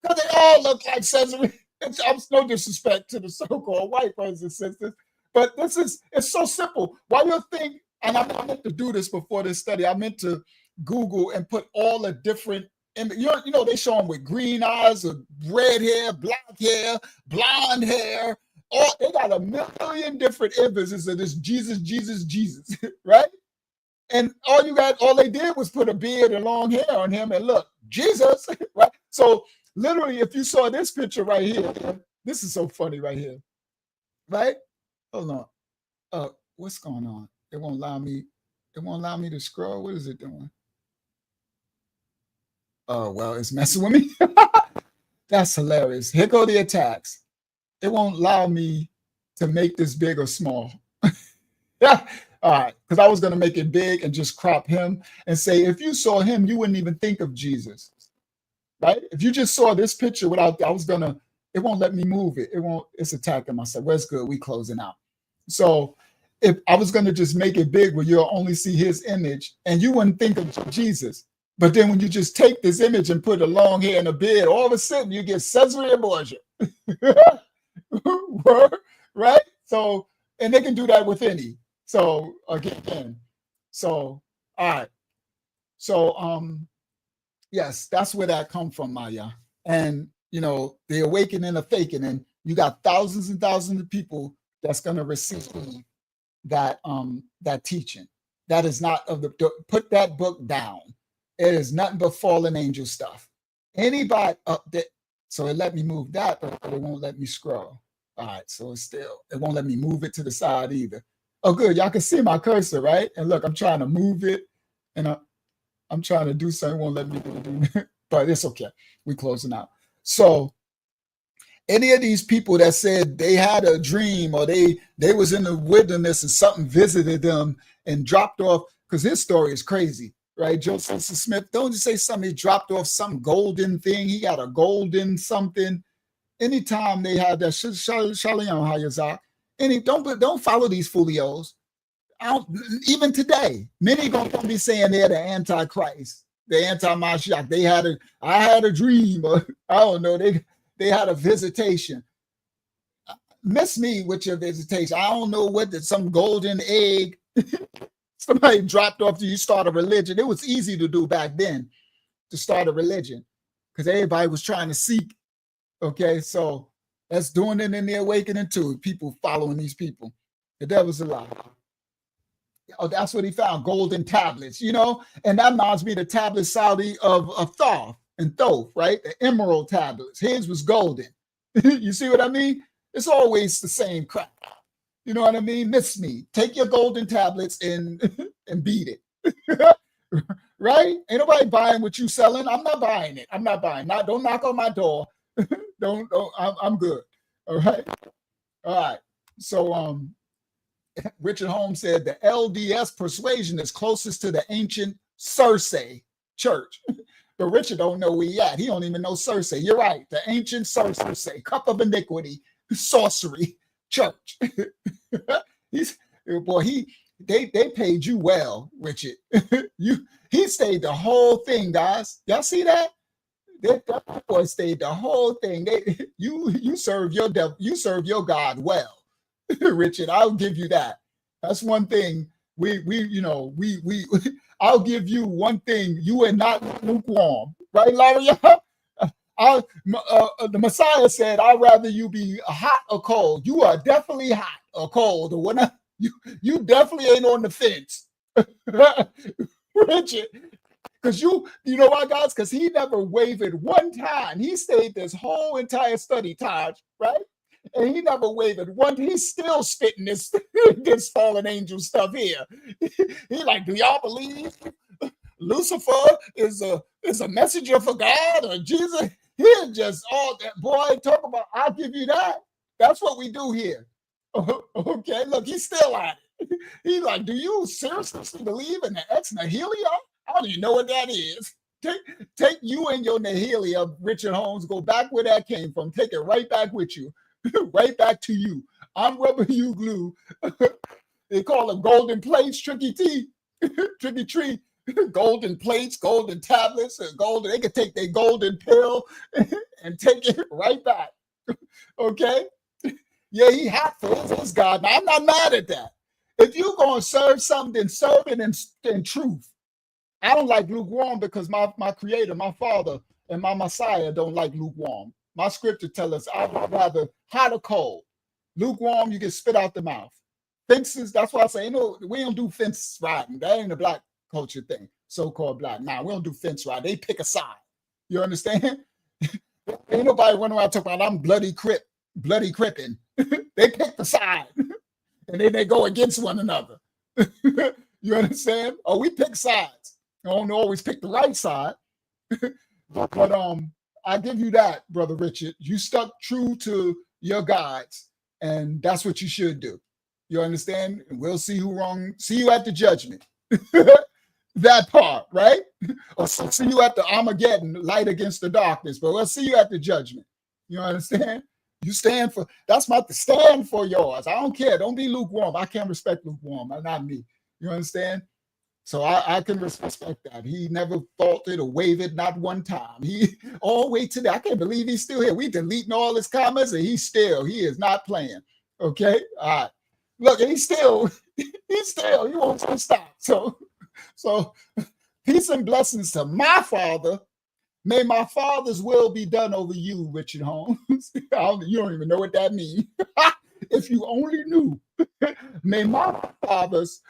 B: Because they all look like Caesarea. I'm no disrespect to the so-called white brothers and sisters, but it's so simple. Why you think, and I meant to do this before this study, I meant to Google and put all the different, they show them with green eyes, or red hair, black hair, blonde hair. They got a million different images of this Jesus, right? And all they did was put a beard and long hair on him, and look, Jesus, right? So literally, if you saw this picture right here, this is so funny right here, right? Hold on. What's going on? It won't allow me to scroll. What is it doing? Oh, well, it's messing with me. That's hilarious. Here go the attacks. It won't allow me to make this big or small. Yeah. All right, because I was going to make it big and just crop him and say, if you saw him, you wouldn't even think of Jesus, right? If you just saw this picture it won't let me move it. It's attacking myself. Well, it's good. We closing out. So if I was going to just make it big where you'll only see his image and you wouldn't think of Jesus. But then when you just take this image and put a long hair and a beard, all of a sudden you get Caesarea Borgia. Right? So, and they can do that with any. So again, all right. So yes, that's where that come from, Maya. And the awakening of faking, and you got thousands and thousands of people that's gonna receive that teaching. That is not put that book down. It is nothing but fallen angel stuff. Anybody So it let me move that, but it won't let me scroll. All right, so it won't let me move it to the side either. Oh, good. Y'all can see my cursor, right? And look, I'm trying to move it, and I'm trying to do something. It won't let me do it, but it's okay. We're closing out. So any of these people that said they had a dream or they was in the wilderness and something visited them and dropped off, because his story is crazy, right? Joseph Smith, don't you say something? He dropped off some golden thing. He got a golden something. Anytime they have that, Shalom Hayazak, don't follow these folios. Even today, many gonna be saying they're the Antichrist, the anti-Mashiach. I had a dream, or I don't know, they had a visitation. Miss me with your visitation. I don't know some golden egg somebody dropped off to you, start a religion. It was easy to do back then, to start a religion, because everybody was trying to seek. Okay, so that's doing it in the awakening too. People following these people. The devil's a lie. Oh, that's what he found, golden tablets, and that reminds me of the tablet Saudi of Thoth and Thoth, right? The emerald tablets. His was golden. You see what I mean? It's always the same crap. You know what I mean? Miss me. Take your golden tablets and beat it. Right? Ain't nobody buying what you selling. I'm not buying it. I'm not buying. Don't knock on my door. don't. I'm good. All right. All right. So Richard Holmes said the LDS persuasion is closest to the ancient Circe church. But Richard don't know where he at. He don't even know Circe. You're right. The ancient Circe, cup of iniquity, sorcery church. They paid you well, Richard. He stayed the whole thing, guys. Y'all see that? That boy stayed the whole thing. You serve your devil, you serve your God well. Richard, I'll give you that. That's one thing. I'll give you one thing. You are not lukewarm, right, Larry? The Messiah said, "I'd rather you be hot or cold." You are definitely hot or cold, or whatever. You definitely ain't on the fence, Richard. Because you know why, guys? Because he never wavered one time. He stayed this whole entire study, Taj, right? And he never wavered one. He's still spitting this fallen angel stuff here. He like, do y'all believe Lucifer is a messenger for God or Jesus? He's just all that, boy. Talk about, I'll give you that. That's what we do here. Okay, look, he's still at it. He's like, do you seriously believe in the ex nihilo? I don't even know what that is. Take you and your nihilo, Richard Holmes, go back where that came from. Take it right back with you. Right back to you. I'm rubbing you glue. They call them golden plates, tricky tea, tricky tree, golden plates, golden tablets, and golden. They could take their golden pill and take it right back. Okay? Yeah, he hot for his God. Now, I'm not mad at that. If you're going to serve something, then serve it in truth. I don't like lukewarm because my creator, my father, and my Messiah don't like lukewarm. My scripture tells us I'd rather hot or cold. Lukewarm, you get spit out the mouth. Fences, that's why I say, we don't do fence riding. That ain't a black culture thing, so-called black. Nah, we don't do fence riding. They pick a side. You understand? Ain't nobody running around talking about I'm bloody cripping. They pick the side. And then they go against one another. You understand? Oh, we pick sides. I don't always pick the right side. But I give you that, Brother Richard. You stuck true to your guides, and that's what you should do. You understand? And we'll see who wrong. See you at the judgment. That part, right? Or see you at the Armageddon, light against the darkness. But we'll see you at the judgment. You understand? You stand for, that's my stand for yours. I don't care. Don't be lukewarm. I can't respect lukewarm. Not me. You understand? So I can respect that. He never faltered or wavered, not one time. He all the way today. I can't believe he's still here. We deleting all his comments and he is not playing. Okay? All right. Look, he won't stop. So peace and blessings to my father. May my father's will be done over you, Richard Holmes. You don't even know what that means. If you only knew. May my father's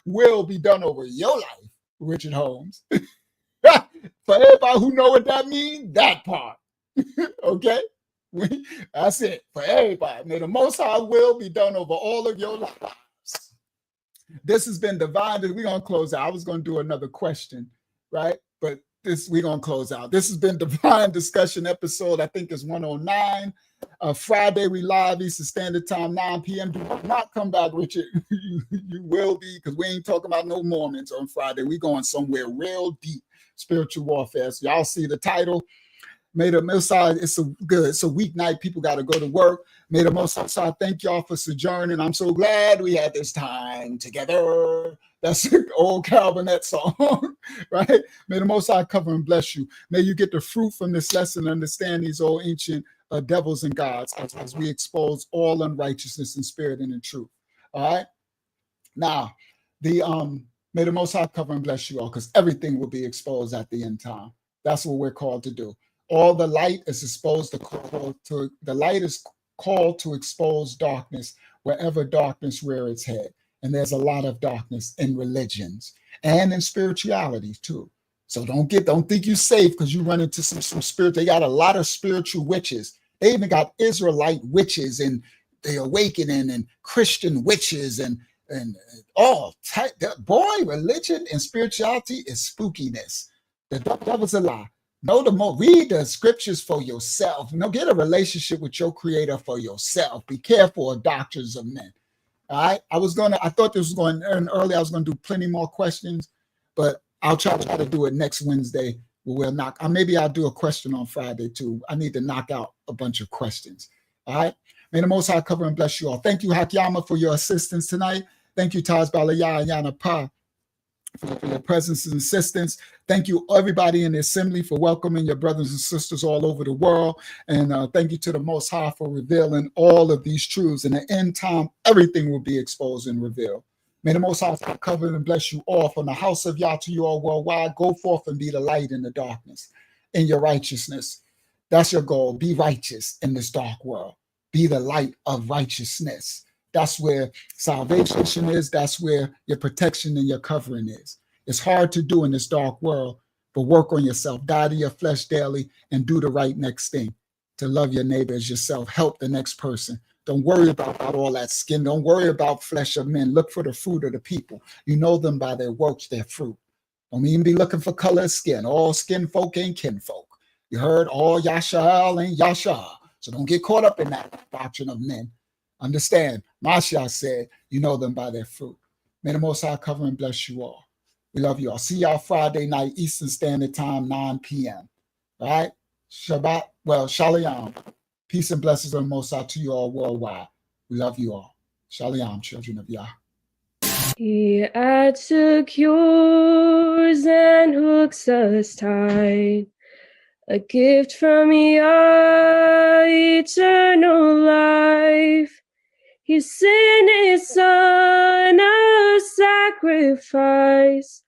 B: will be done over your life, Richard Holmes. For everybody who know what that means, that part. Okay? That's it for everybody. May the Most High will be done over all of your lives. This has been Divine. We're going to close out. I was going to do another question, right? But we're going to close out. This has been Divine Discussion episode, I think is 109. Friday, we live Eastern Standard Time, 9 p.m. Do not come back, Richard. You will be, because we ain't talking about no Mormons on Friday. We're going somewhere real deep, spiritual warfare. So y'all see the title. May the Most High, it's a weeknight. People got to go to work. May the Most High thank y'all for sojourning. I'm so glad we had this time together. That's an old Calvinet song, right? May the Most High cover and bless you. May you get the fruit from this lesson and understand these old ancient devils and gods as we expose all unrighteousness in spirit and in truth. All right? Now, may the Most High cover and bless you all, because everything will be exposed at the end time. That's what we're called to do. All the light is exposed the light is called to expose darkness wherever darkness rear its head. And there's a lot of darkness in religions and in spirituality too. So don't think you're safe because you run into some spirit. They got a lot of spiritual witches. They even got Israelite witches and the awakening and Christian witches and all type. Boy, religion and spirituality is spookiness. The devil's a lie. Read the scriptures for yourself. Get a relationship with your creator for yourself. Be careful of doctrines of men. All right. I thought this was going to end early. I was going to do plenty more questions, but I'll try to do it next Wednesday. Maybe I'll do a question on Friday too. I need to knock out a bunch of questions. All right. May the Most High cover and bless you all. Thank you, Hakyama, for your assistance tonight. Thank you, Taz Balaya and Yana Pa, for your presence and assistance. Thank you, everybody in the assembly, for welcoming your brothers and sisters all over the world. And thank you to the Most High for revealing all of these truths. In the end time, everything will be exposed and revealed. May the Most High cover and bless you all. From the house of Yah to you all worldwide, go forth and be the light in the darkness, in your righteousness. That's your goal. Be righteous in this dark world. Be the light of righteousness. That's where salvation is. That's where your protection and your covering is. It's hard to do in this dark world, but work on yourself. Die to your flesh daily and do the right next thing. To love your neighbor as yourself. Help the next person. Don't worry about all that skin. Don't worry about flesh of men. Look for the fruit of the people. You know them by their works, their fruit. Don't even be looking for color of skin. All skin folk ain't kinfolk. You heard? All Yasha'al ain't Yasha. So don't get caught up in that doctrine of men. Understand, Mashiach said, you know them by their fruit. May the Most High cover and bless you all. We love you all. See y'all Friday night, Eastern Standard Time, 9 p.m. All right? Shabbat, Shalom. Peace and blessings of the Most High to you all worldwide. We love you all. Shalom, children of Yah.
J: He at secures and hooks us tight. A gift from Yah, eternal life. He sent his son a sacrifice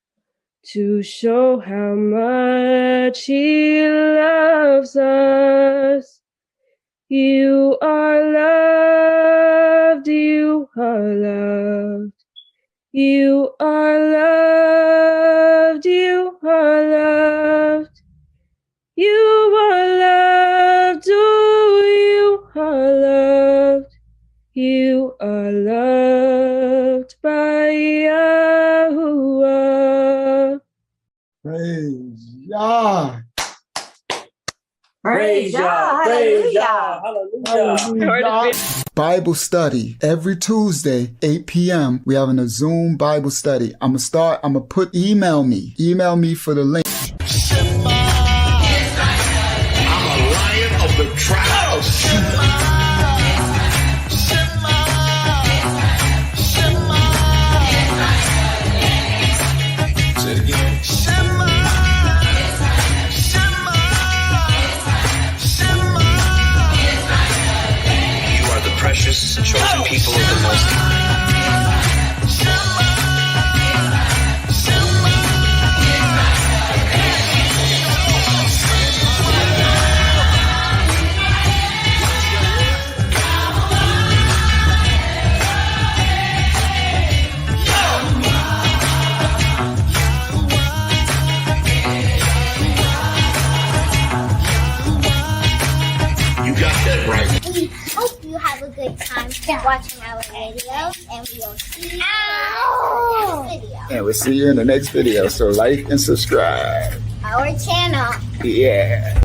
J: to show how much he loves us. You are loved, you are loved. You are loved, you are loved. You are loved, oh, you are loved. You are loved by Yahuwah.
B: Praise Yah.
E: Praise Yah. Praise Yah. Hallelujah.
B: Bible study every Tuesday, 8 p.m. We having a Zoom Bible study. I'm gonna email me for the link.
K: I'm a lion of the tribe of Judah. Say it again. You are the precious chosen people of the Most High.
L: good time watching our videos, and we'll see you in the next video.
B: And we'll see you in the next video. So like and subscribe.
L: Our channel.
B: Yeah.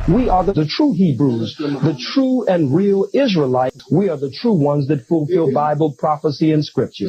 M: We are the true Hebrews, the true and real Israelites. We are the true ones that fulfill Bible prophecy and scripture.